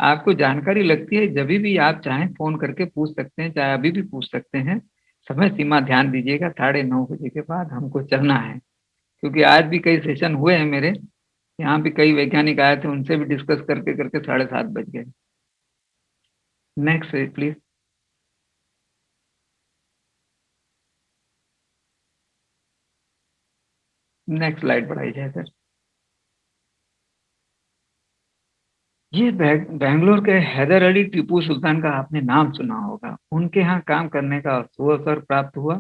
Speaker 4: आपको जानकारी लगती है, जब भी आप चाहें फोन करके पूछ सकते हैं, चाहे अभी भी पूछ सकते हैं। समय सीमा ध्यान दीजिएगा, 9:30 बजे के बाद हमको चलना है, क्योंकि आज भी कई सेशन हुए हैं मेरे यहाँ भी, कई वैज्ञानिक आए थे, उनसे भी डिस्कस करके करके 7:30 बज गए। Next please. नेक्स्ट स्लाइड बढ़ाई जाए सर। ये बेंगलोर के हैदर अली टीपू सुल्तान का आपने नाम सुना होगा। उनके यहाँ काम करने का अवसर प्राप्त हुआ।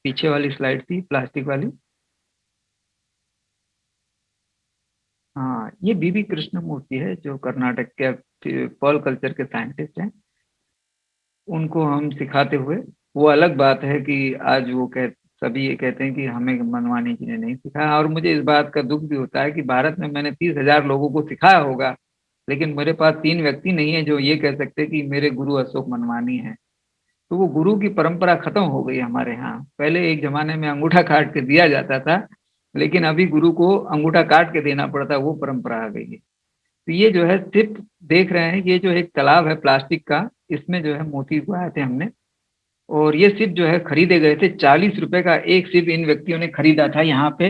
Speaker 4: पीछे वाली स्लाइड थी प्लास्टिक वाली। हाँ, ये बीबी कृष्णमूर्ति है, जो कर्नाटक के पर्ल कल्चर के साइंटिस्ट हैं। उनको हम सिखाते हुए, वो अलग बात है कि आज वो सभी ये कहते हैं कि हमें मनवानी जी ने नहीं सिखाया, और मुझे इस बात का दुख भी होता है कि भारत में मैंने 30,000 लोगों को सिखाया होगा, लेकिन मेरे पास 3 व्यक्ति नहीं है जो ये कह सकते कि मेरे गुरु अशोक मनवानी है। तो वो गुरु की परंपरा खत्म हो गई हमारे यहाँ। पहले एक जमाने में अंगूठा काट के दिया जाता था, लेकिन अभी गुरु को अंगूठा काट के देना पड़ता है, वो परंपरा आ गई है। तो ये जो है सिर्फ देख रहे हैं, ये जो एक तालाब है प्लास्टिक का, इसमें जो है मोती उगाए थे हमने, और ये सिर्फ जो है खरीदे गए थे। 40 रुपए का एक सिर्फ इन व्यक्तियों ने खरीदा था। यहाँ पे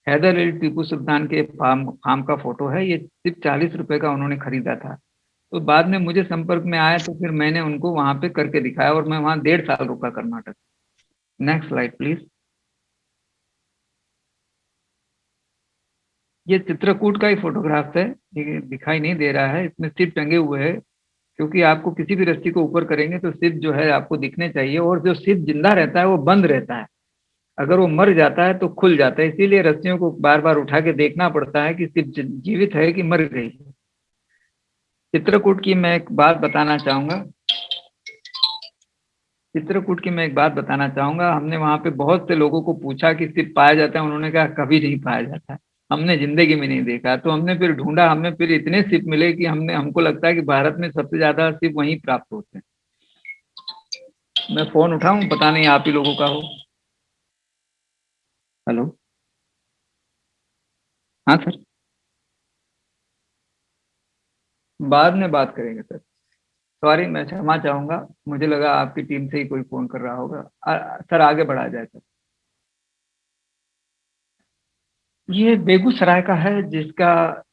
Speaker 4: हैदर अली टीपू सुल्तान के फार्म का फोटो है। ये सिर्फ 40 रुपए का उन्होंने खरीदा था। तो बाद में मुझे संपर्क में आया, तो फिर मैंने उनको वहां पे करके दिखाया, और मैं वहां 1.5 साल रुका कर्नाटक। Next slide please. ये चित्रकूट का ही फोटोग्राफ है, ये दिखाई नहीं दे रहा है, इसमें सिर्फ टंगे हुए है, क्योंकि आपको किसी भी रस्सी को ऊपर करेंगे तो सिर्फ जो है आपको दिखने चाहिए, और जो सिर्फ जिंदा रहता है वो बंद रहता है। अगर वो मर जाता है तो खुल जाता है, इसीलिए रस्सियों को बार बार उठा के देखना पड़ता है कि सिर्फ जीवित है कि मर गई है। चित्रकूट की मैं एक बात बताना चाहूंगा। हमने वहां पे बहुत से लोगों को पूछा कि सिर्फ पाया जाता है, उन्होंने कहा कभी नहीं पाया जाता है, हमने जिंदगी में नहीं देखा। तो हमने फिर ढूंढा, हमें फिर इतने सिप मिले कि हमको लगता है कि भारत में सबसे ज्यादा सिप वहीं प्राप्त होते हैं। मैं फोन उठाऊं, पता नहीं आप ही लोगों का हो। हेलो, हाँ सर, बाद में बात करेंगे सर। सॉरी, मैं क्षमा चाहूंगा, मुझे लगा आपकी टीम से ही कोई फोन कर रहा होगा। सर आगे बढ़ा जाए सर। ये बेगूसराय का है, जिसका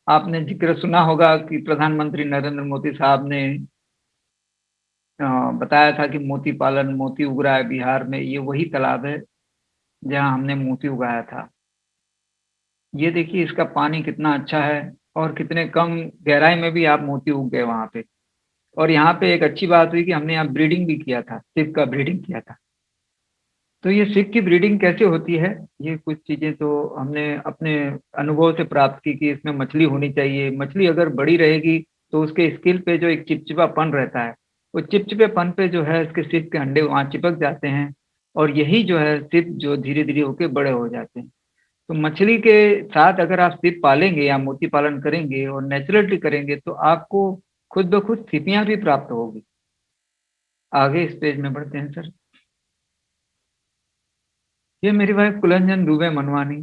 Speaker 4: आपने जिक्र सुना होगा कि प्रधानमंत्री नरेंद्र मोदी साहब ने बताया था कि मोती पालन, मोती उग रहा है बिहार में। ये वही तालाब है जहां हमने मोती उगाया था। ये देखिए इसका पानी कितना अच्छा है, और कितने कम गहराई में भी आप मोती उग गए वहां पे। और यहाँ पे एक अच्छी बात हुई कि हमने यहाँ ब्रीडिंग भी किया था, सिप का ब्रीडिंग किया था। तो ये सिप की ब्रीडिंग कैसे होती है, ये कुछ चीजें तो हमने अपने अनुभव से प्राप्त की कि इसमें मछली होनी चाहिए। मछली अगर बड़ी रहेगी तो उसके स्किल पे जो एक चिपचिपापन रहता है, वो चिपचिपेपन पे जो है इसके सिप के अंडे वहाँ चिपक जाते हैं, और यही जो है सिप जो धीरे धीरे होके बड़े हो जाते हैं। तो मछली के साथ अगर आप सिप पालेंगे या मोती पालन करेंगे और नेचुरली करेंगे, तो आपको खुद ब खुद सिपियां भी प्राप्त होगी। आगे इस पेज में बढ़ते हैं सर। ये मेरी वाइफ कुलंजन दुबे मनवानी।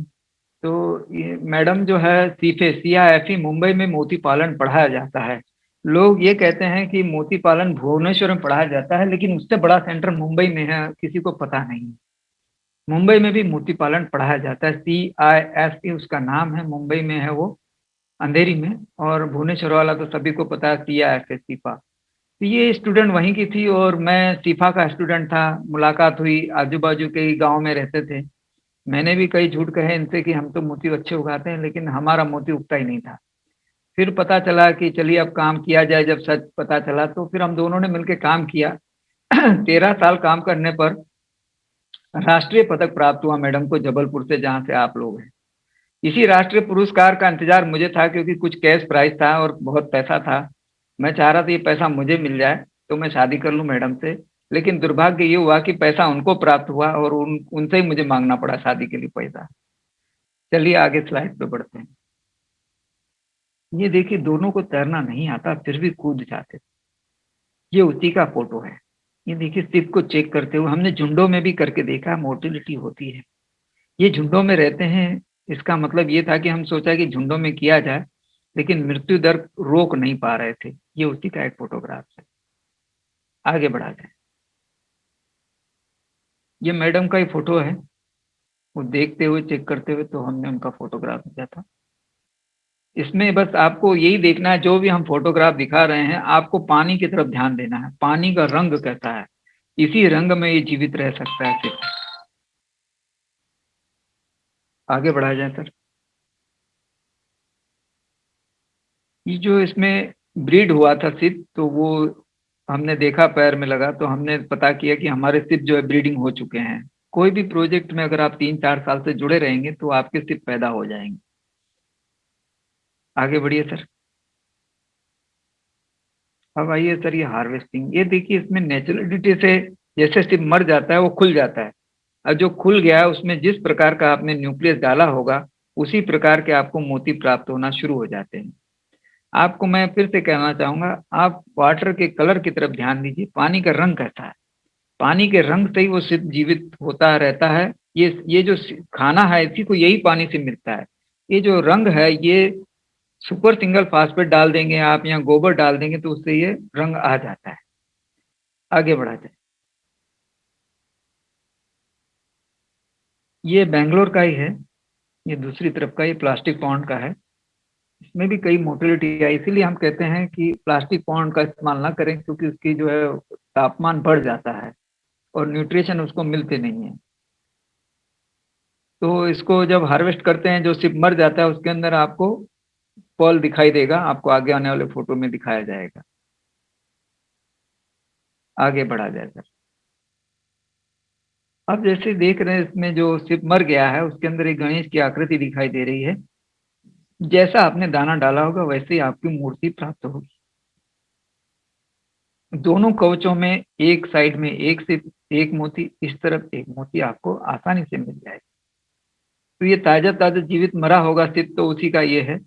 Speaker 4: तो ये मैडम जो है CIFE मुंबई में मोती पालन पढ़ाया जाता है। लोग ये कहते हैं कि मोती पालन भुवनेश्वर में पढ़ाया जाता है, लेकिन उससे बड़ा सेंटर मुंबई में है, किसी को पता नहीं। मुंबई में भी मोती पालन पढ़ाया जाता है। CIFE उसका नाम है, मुंबई में है वो, अंधेरी में। और भुवनेश्वर वाला तो सभी को पता है, CIFA। तो ये स्टूडेंट वहीं की थी और मैं सीफा का स्टूडेंट था। मुलाकात हुई, आजू बाजू के ही गांव में रहते थे। मैंने भी कई झूठ कहे इनसे कि हम तो मोती अच्छे उगाते हैं, लेकिन हमारा मोती उगता ही नहीं था। फिर पता चला कि चलिए अब काम किया जाए। जब सच पता चला तो फिर हम दोनों ने मिलकर काम किया। 13 साल काम करने पर राष्ट्रीय पदक प्राप्त हुआ मैडम को, जबलपुर से, जहाँ से आप लोग हैं। इसी राष्ट्रीय पुरस्कार का इंतजार मुझे था, क्योंकि कुछ कैश प्राइज था और बहुत पैसा था। मैं चाह रहा था ये पैसा मुझे मिल जाए तो मैं शादी कर लूं मैडम से। लेकिन दुर्भाग्य ये हुआ कि पैसा उनको प्राप्त हुआ और उनसे ही मुझे मांगना पड़ा शादी के लिए पैसा। चलिए आगे स्लाइड पे बढ़ते हैं। ये देखिए, दोनों को तैरना नहीं आता फिर भी कूद जाते। ये उसी का फोटो है। ये देखिए, शिप को चेक करते हुए, हमने झुंडों में भी करके देखा, मोटिलिटी होती है। ये झुंडों में रहते हैं। इसका मतलब ये था कि हम सोचा कि झुंडों में किया जाए, लेकिन मृत्यु दर रोक नहीं पा रहे थे। ये उसी का एक फोटोग्राफ है। आगे बढ़ा जाए। ये मैडम का ही फोटो है। वो देखते हुए, चेक करते हुए, तो हमने उनका फोटोग्राफ दिया था। इसमें बस आपको यही देखना है, जो भी हम फोटोग्राफ दिखा रहे हैं, आपको पानी की तरफ ध्यान देना है। पानी का रंग कैसा है, इसी रंग में ये जीवित रह सकता है सिर्फ। आगे बढ़ाया जाए सर। ये जो इसमें ब्रीड हुआ था सिप, तो वो हमने देखा पैर में लगा, तो हमने पता किया कि हमारे सिप जो है ब्रीडिंग हो चुके हैं। कोई भी प्रोजेक्ट में अगर आप 3-4 साल से जुड़े रहेंगे तो आपके सिप पैदा हो जाएंगे। आगे बढ़िए सर। अब आइए सर, ये हार्वेस्टिंग। ये देखिए, इसमें नेचुरलिटी से जैसे सिप मर जाता है वो खुल जाता है। और जो खुल गया है उसमें जिस प्रकार का आपने न्यूक्लियस डाला होगा, उसी प्रकार के आपको मोती प्राप्त होना शुरू हो जाते हैं। आपको मैं फिर से कहना चाहूंगा, आप वाटर के कलर की तरफ ध्यान दीजिए। पानी का रंग कैसा है, पानी के रंग से ही वो सिप जीवित होता रहता है। ये जो खाना है, इसी को यही पानी से मिलता है। ये जो रंग है, ये सुपर सिंगल फास्फेट डाल देंगे आप या गोबर डाल देंगे तो उससे ये रंग आ जाता है। आगे बढ़ा जाए। ये बेंगलोर का ही है। ये दूसरी तरफ का, ये प्लास्टिक पॉन्ड का है। इसमें भी कई मोटिलिटी है। इसीलिए हम कहते हैं कि प्लास्टिक पॉन्ड का इस्तेमाल ना करें, क्योंकि उसकी जो है तापमान बढ़ जाता है और न्यूट्रिशन उसको मिलते नहीं है। तो इसको जब हार्वेस्ट करते हैं, जो सिर्फ मर जाता है, उसके अंदर आपको पर्ल दिखाई देगा। आपको आगे आने वाले फोटो में दिखाया जाएगा। आगे बढ़ा जाए सर। अब जैसे देख रहे हैं, इसमें जो सिर्फ मर गया है उसके अंदर एक गणेश की आकृति दिखाई दे रही है। जैसा आपने दाना डाला होगा वैसे ही आपकी मूर्ति प्राप्त होगी। दोनों कवचों में एक साइड में एक सिर्फ एक मोती, इस तरफ एक मोती आपको आसानी से मिल जाएगा। तो ये ताजा ताजा जीवित मरा होगा सिर्फ, तो उसी का ये है।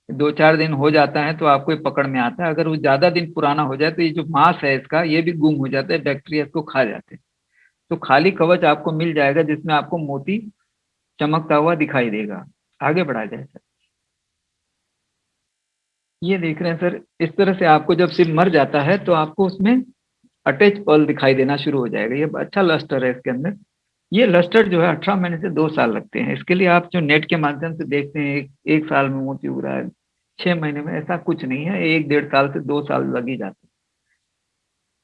Speaker 4: 2-4 दिन हो जाता है तो आपको ये पकड़ में आता है। अगर वो ज्यादा दिन पुराना हो जाए तो ये जो मांस है इसका, ये भी गुम हो जाता है, बैक्टीरिया इसको खा जाते हैं। तो खाली कवच आपको मिल जाएगा जिसमें आपको मोती चमकता हुआ दिखाई देगा। आगे बढ़ा जाए सर। ये देख रहे हैं सर, इस तरह से आपको जब सिर्फ मर जाता है तो आपको उसमें अटैच पर्ल दिखाई देना शुरू हो जाएगा। ये अच्छा लस्टर है इसके अंदर। ये लस्टर जो है 18 महीने से 2 साल लगते हैं। इसके लिए आप जो नेट के माध्यम से देखते हैं, एक साल में मोती उग रहा है, 6 महीने में, ऐसा कुछ नहीं है। 1-1.5 साल से 2 साल लग ही जाते हैं।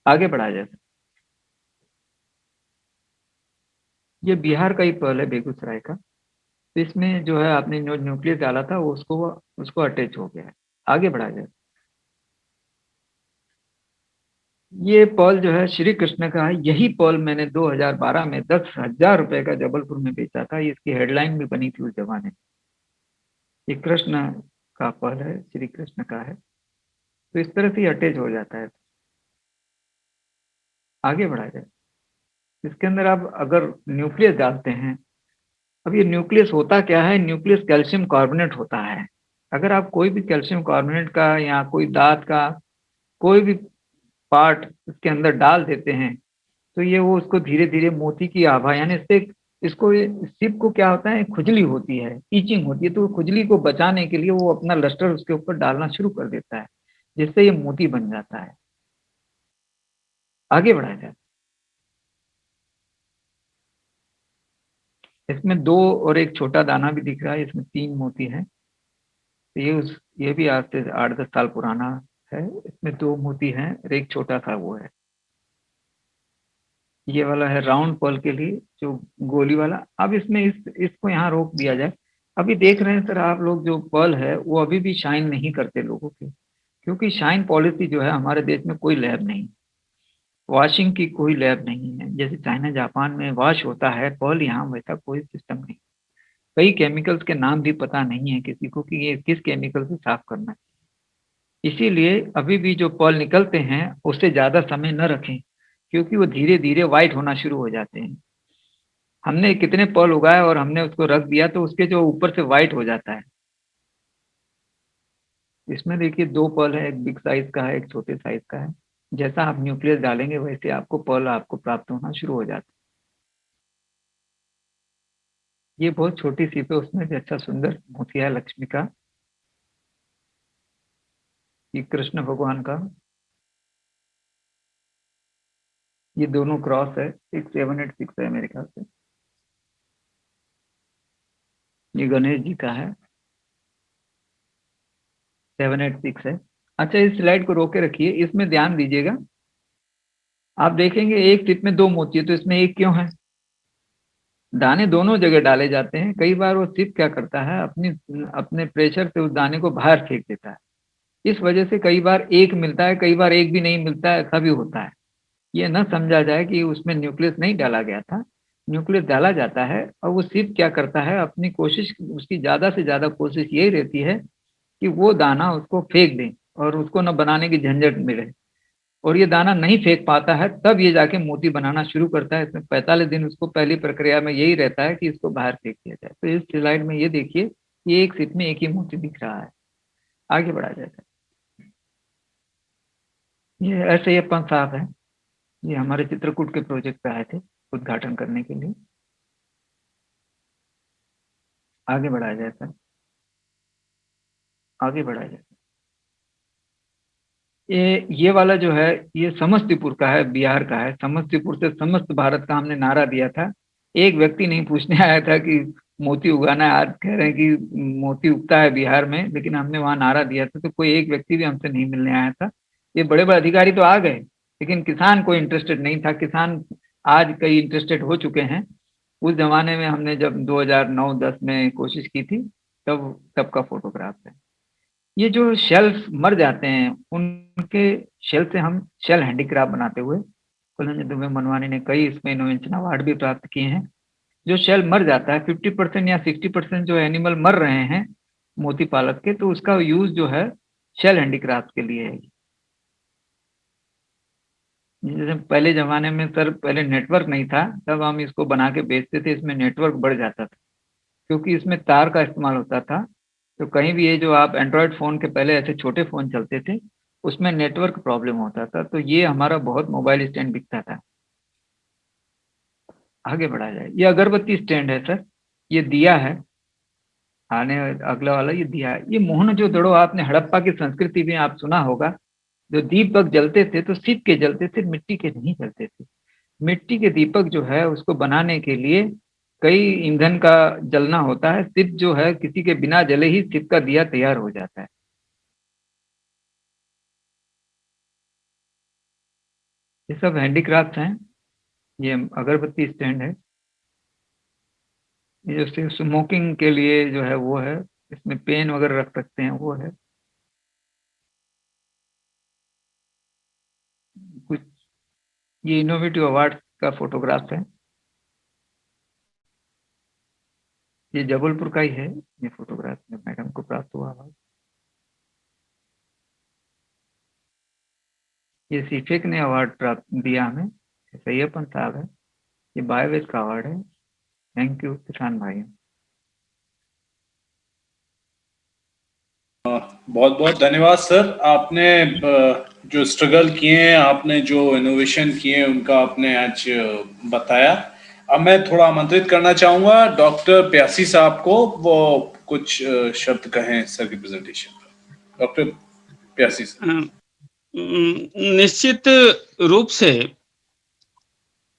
Speaker 4: आगे बढ़ा जाए सर। ये बिहार का ही पर्ल है, बेगूसराय का। तो इसमें जो है आपने जो न्यूक्लियस डाला था वो उसको अटैच हो गया है। आगे बढ़ा जाए। ये पर्ल जो है श्री कृष्ण का है। यही पर्ल मैंने 2012 में 10,000 रुपए का जबलपुर में बेचा था। इसकी हेडलाइन भी बनी थी उस जमाने में। ये कृष्ण का पर्ल है, श्री कृष्ण का है। तो इस तरह से अटैच हो जाता है। आगे बढ़ा जाए। इसके अंदर आप अगर न्यूक्लियस डालते हैं, अब ये न्यूक्लियस होता क्या है, न्यूक्लियस कैल्शियम कार्बोनेट होता है। अगर आप कोई भी कैल्शियम कार्बोनेट का या कोई दांत का कोई भी पार्ट इसके अंदर डाल देते हैं, तो ये वो उसको धीरे धीरे मोती की आभा, यानी इससे इसको सिप को क्या होता है, खुजली होती है, ईचिंग होती है। तो खुजली को बचाने के लिए वो अपना लस्टर उसके ऊपर डालना शुरू कर देता है, जिससे ये मोती बन जाता है। आगे बढ़ाया जाए। इसमें 2 और एक छोटा दाना भी दिख रहा है। इसमें 3 मोती है। तो ये भी आज से 8-10 साल पुराना है, इसमें 2 मोती हैं और एक छोटा सा वो है। ये वाला है राउंड पर्ल के लिए, जो गोली वाला। अब इसमें इसको यहाँ रोक दिया जाए। अभी देख रहे हैं सर आप लोग, जो पर्ल है वो अभी भी शाइन नहीं करते लोगों के, क्योंकि शाइन पॉलिसी जो है हमारे देश में कोई लैब नहीं, वॉशिंग की कोई लैब नहीं है। जैसे चाइना जापान में वॉश होता है पर्ल, यहाँ वैसा कोई सिस्टम नहीं। कई केमिकल्स के नाम भी पता नहीं है किसी को कि ये किस केमिकल से साफ करना है। इसीलिए अभी भी जो पर्ल निकलते हैं उससे ज्यादा समय न रखें, क्योंकि वो धीरे धीरे व्हाइट होना शुरू हो जाते हैं। हमने कितने पर्ल उगाए और हमने उसको रख दिया तो उसके जो ऊपर से व्हाइट हो जाता है। इसमें देखिए 2 पर्ल है, एक बिग साइज का है, एक छोटे साइज का है। जैसा आप न्यूक्लियस डालेंगे वैसे आपको पर्ल आपको प्राप्त होना शुरू हो जाता है। ये बहुत छोटी सी पे उसमें भी अच्छा सुंदर मोतिया है लक्ष्मी का, ये कृष्ण भगवान का। ये दोनों क्रॉस है, 6786 है मेरे ख्याल से। ये गणेश जी का है, 786 है। अच्छा, इस स्लाइड को रोके रखिए, इसमें ध्यान दीजिएगा। आप देखेंगे एक टिप में 2 मोती है, तो इसमें एक क्यों है? दाने दोनों जगह डाले जाते हैं। कई बार वो सिप क्या करता है, अपने प्रेशर से उस दाने को बाहर फेंक देता है। इस वजह से कई बार एक मिलता है, कई बार एक भी नहीं मिलता है, ऐसा भी होता है। ये न समझा जाए कि उसमें न्यूक्लियस नहीं डाला गया था, न्यूक्लियस डाला जाता है। और वो सिप क्या करता है, अपनी कोशिश, उसकी ज्यादा से ज्यादा कोशिश यही रहती है कि वो दाना उसको फेंक दें और उसको न बनाने की झंझट मिले। और ये दाना नहीं फेंक पाता है, तब ये जाके मोती बनाना शुरू करता है। इसमें 45 दिन उसको पहली प्रक्रिया में यही रहता है कि इसको बाहर फेंक दिया जाए। तो इस स्लाइड में ये देखिए, ये एक सिप में एक ही मोती दिख रहा है। आगे बढ़ा जाता है। ये ऐसे ही अपन साहब है, ये हमारे चित्रकूट के प्रोजेक्ट पे आए थे उद्घाटन करने के लिए। आगे बढ़ाया जाए सर, आगे बढ़ाया जाए। ये वाला जो है ये समस्तीपुर का है, बिहार का है। समस्तीपुर से समस्त भारत का हमने नारा दिया था। एक व्यक्ति नहीं पूछने आया था कि मोती उगाना है। आज कह रहे हैं कि मोती उगता है बिहार में, लेकिन हमने वहां नारा दिया था तो कोई एक व्यक्ति भी हमसे नहीं मिलने आया था। ये बड़े बड़े अधिकारी तो आ गए, लेकिन किसान कोई इंटरेस्टेड नहीं था। किसान आज कई इंटरेस्टेड हो चुके हैं। उस जमाने में हमने जब 2009-10 में कोशिश की थी, तब का फोटोग्राफ है। ये जो शेल्फ मर जाते हैं, उनके शेल से हम शेल हैंडीक्राफ्ट बनाते हुए कुलंज दुबे मनवानी ने कई इसमें इनोवेशन अवार्ड भी प्राप्त किए हैं। जो शेल मर जाता है, 50% या 60% जो एनिमल मर रहे हैं मोती पालक के, तो उसका यूज जो है शेल हैंडीक्राफ्ट के लिए है। जैसे पहले जमाने में सर, पहले नेटवर्क नहीं था, तब हम इसको बना के बेचते थे। इसमें नेटवर्क बढ़ जाता था क्योंकि इसमें तार का इस्तेमाल होता था। तो कहीं भी ये जो आप एंड्रॉयड फ़ोन के पहले ऐसे छोटे फ़ोन चलते थे, उसमें नेटवर्क प्रॉब्लम होता था। तो ये हमारा बहुत मोबाइल स्टैंड बिकता था। आगे बढ़ा जाए। ये अगरबत्ती स्टैंड है सर, ये दिया है। अगला वाला ये दिया है। ये मोहनजोदड़ो, आपने हड़प्पा की संस्कृति में आप सुना होगा, जो दीपक जलते थे तो सिक के जलते थे, मिट्टी के नहीं जलते थे। मिट्टी के दीपक जो है उसको बनाने के लिए कई ईंधन का जलना होता है। सिप जो है किसी के बिना जले ही सिप का दिया तैयार हो जाता है। ये सब हैंडीक्राफ्ट हैं। ये अगरबत्ती स्टैंड है। ये जो स्मोकिंग के लिए जो है वो है, इसमें पेन वगैरह रख सकते हैं, वो है। कुछ ये इनोवेटिव अवार्ड का फोटोग्राफ है। ये जबलपुर का ही है। ये फोटोग्राफ में मैडम को प्राप्त हुआ अवार्ड। ये सीफेक ने अवार्ड प्राप्त दिया हमें, सैयपन साहब है। ये बायोवेज का अवार्ड है। थैंक यू किसान भाई।
Speaker 1: बहुत बहुत धन्यवाद सर। आपने जो स्ट्रगल किए हैं, आपने जो इनोवेशन किए हैं, उनका आपने आज बताया। अब मैं थोड़ा आमंत्रित करना चाहूंगा डॉक्टर प्यासी साहब को, वो कुछ शब्द कहें सर की प्रेजेंटेशन पर। डॉक्टर प्यासी साहब।
Speaker 2: निश्चित रूप से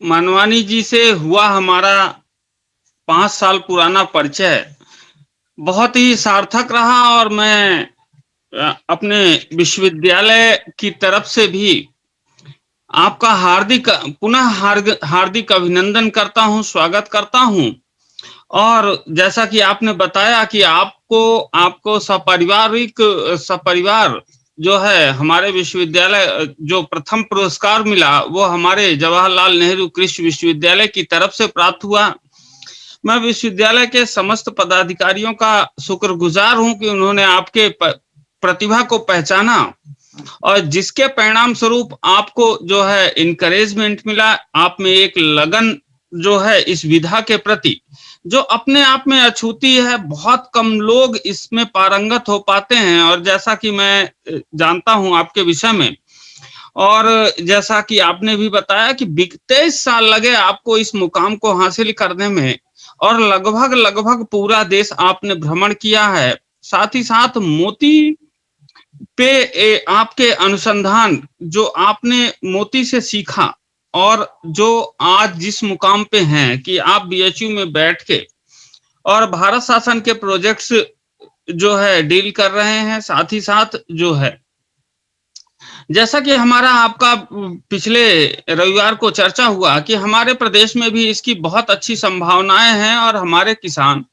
Speaker 2: मनवानी जी से हुआ हमारा 5 साल पुराना परिचय बहुत ही सार्थक रहा और मैं अपने विश्वविद्यालय की तरफ से भी आपका हार्दिक अभिनंदन करता हूं, स्वागत करता हूं। और जैसा कि आपने बताया कि आपको सपरिवार जो है हमारे विश्वविद्यालय जो प्रथम पुरस्कार मिला वो हमारे जवाहरलाल नेहरू कृषि विश्वविद्यालय की तरफ से प्राप्त हुआ। मैं विश्वविद्यालय के समस्त पदाधिकारियों का शुक्रगुजार हूं कि उन्होंने आपके प्रतिभा को पहचाना और जिसके परिणाम स्वरूप आपको जो है इनकरेजमेंट मिला। आप में एक लगन जो है इस विधा के प्रति जो अपने आप में अछूती है, बहुत कम लोग इसमें पारंगत हो पाते हैं। और जैसा कि मैं जानता हूं आपके विषय में, और जैसा कि आपने भी बताया कि 23 साल लगे आपको इस मुकाम को हासिल करने में, और लगभग पूरा देश आपने भ्रमण किया है। साथ ही साथ मोती पे आपके अनुसंधान जो आपने मोती से सीखा और जो आज जिस मुकाम पे हैं कि आप बीएचयू में बैठ के और भारत शासन के प्रोजेक्ट्स जो है डील कर रहे हैं। साथ ही साथ जो है जैसा कि हमारा आपका पिछले रविवार को चर्चा हुआ कि हमारे प्रदेश में भी इसकी बहुत अच्छी संभावनाएं हैं और हमारे किसान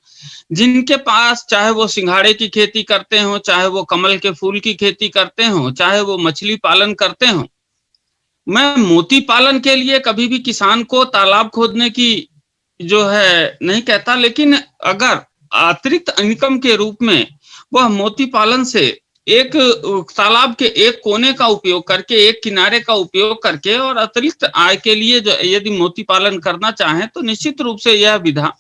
Speaker 2: जिनके पास चाहे वो सिंघाड़े की खेती करते हो, चाहे वो कमल के फूल की खेती करते हो, चाहे वो मछली पालन करते हो। मैं मोती पालन के लिए कभी भी किसान को तालाब खोदने की जो है नहीं कहता, लेकिन अगर अतिरिक्त इनकम के रूप में वह मोती पालन से एक तालाब के एक कोने का उपयोग करके, एक किनारे का उपयोग करके और अतिरिक्त आय के लिए जो यदि मोती पालन करना चाहें तो निश्चित रूप से यह विधा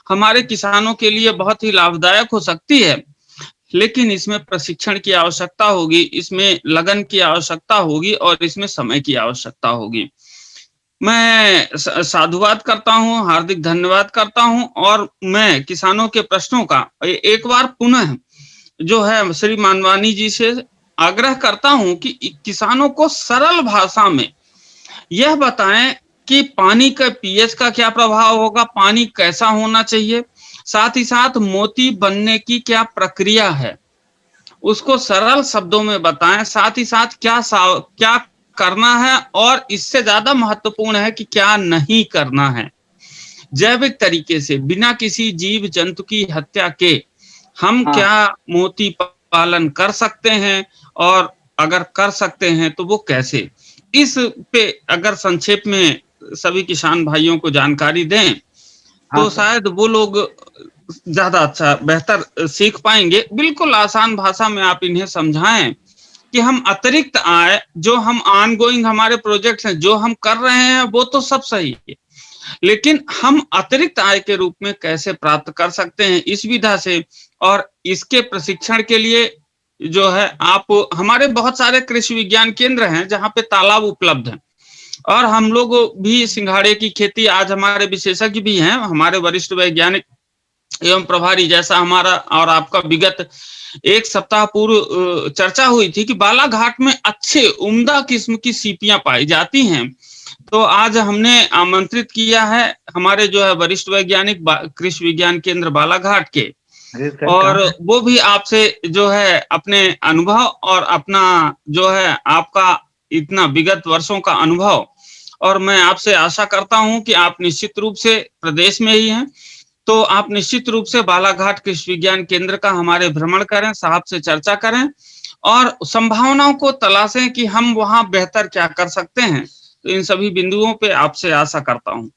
Speaker 2: हमारे किसानों के लिए बहुत ही लाभदायक हो सकती है। लेकिन इसमें प्रशिक्षण की आवश्यकता होगी, इसमें लगन की आवश्यकता होगी और इसमें समय की आवश्यकता होगी। मैं साधुवाद करता हूं, हार्दिक धन्यवाद करता हूं और मैं किसानों के प्रश्नों का एक बार पुनः जो है श्री मानवानी जी से आग्रह करता हूं कि किसानों को सरल भाषा में यह बताएं कि पानी का पीएच का क्या प्रभाव होगा, पानी कैसा होना चाहिए, साथ ही साथ मोती बनने की क्या प्रक्रिया है उसको सरल शब्दों में बताएं। साथ ही साथ क्या करना है और इससे ज्यादा महत्वपूर्ण है कि क्या नहीं करना है। जैविक तरीके से बिना किसी जीव जंतु की हत्या के हम क्या मोती पालन कर सकते हैं और अगर कर सकते हैं तो वो कैसे, इस पे अगर संक्षेप में सभी किसान भाइयों को जानकारी दें तो शायद वो लोग ज्यादा अच्छा बेहतर सीख पाएंगे। बिल्कुल आसान भाषा में आप इन्हें समझाएं कि हम अतिरिक्त आय जो हम ऑनगोइंग हमारे प्रोजेक्ट्स हैं जो हम कर रहे हैं वो तो सब सही है, लेकिन हम अतिरिक्त आय के रूप में कैसे प्राप्त कर सकते हैं इस विधा से। और इसके प्रशिक्षण के लिए जो है आप हमारे बहुत सारे कृषि विज्ञान केंद्र हैं जहां पे तालाब उपलब्ध हैं और हम लोग भी सिंघाड़े की खेती, आज हमारे विशेषज्ञ भी हैं, हमारे वरिष्ठ वैज्ञानिक एवं प्रभारी, जैसा हमारा और आपका विगत एक सप्ताह पूर्व चर्चा हुई थी कि बालाघाट में अच्छे उम्दा किस्म की सीपियां पाई जाती हैं। तो आज हमने आमंत्रित किया है हमारे जो है वरिष्ठ वैज्ञानिक कृषि विज्ञान केंद्र बालाघाट के, और वो भी आपसे जो है अपने अनुभव और अपना जो है आपका इतना विगत वर्षों का अनुभव, और मैं आपसे आशा करता हूं कि आप निश्चित रूप से प्रदेश में ही हैं तो आप निश्चित रूप से बालाघाट कृषि विज्ञान केंद्र का हमारे भ्रमण करें, साहब से चर्चा करें और संभावनाओं को तलाशें कि हम वहां बेहतर क्या कर सकते हैं। तो इन सभी बिंदुओं पे आपसे आशा करता हूँ।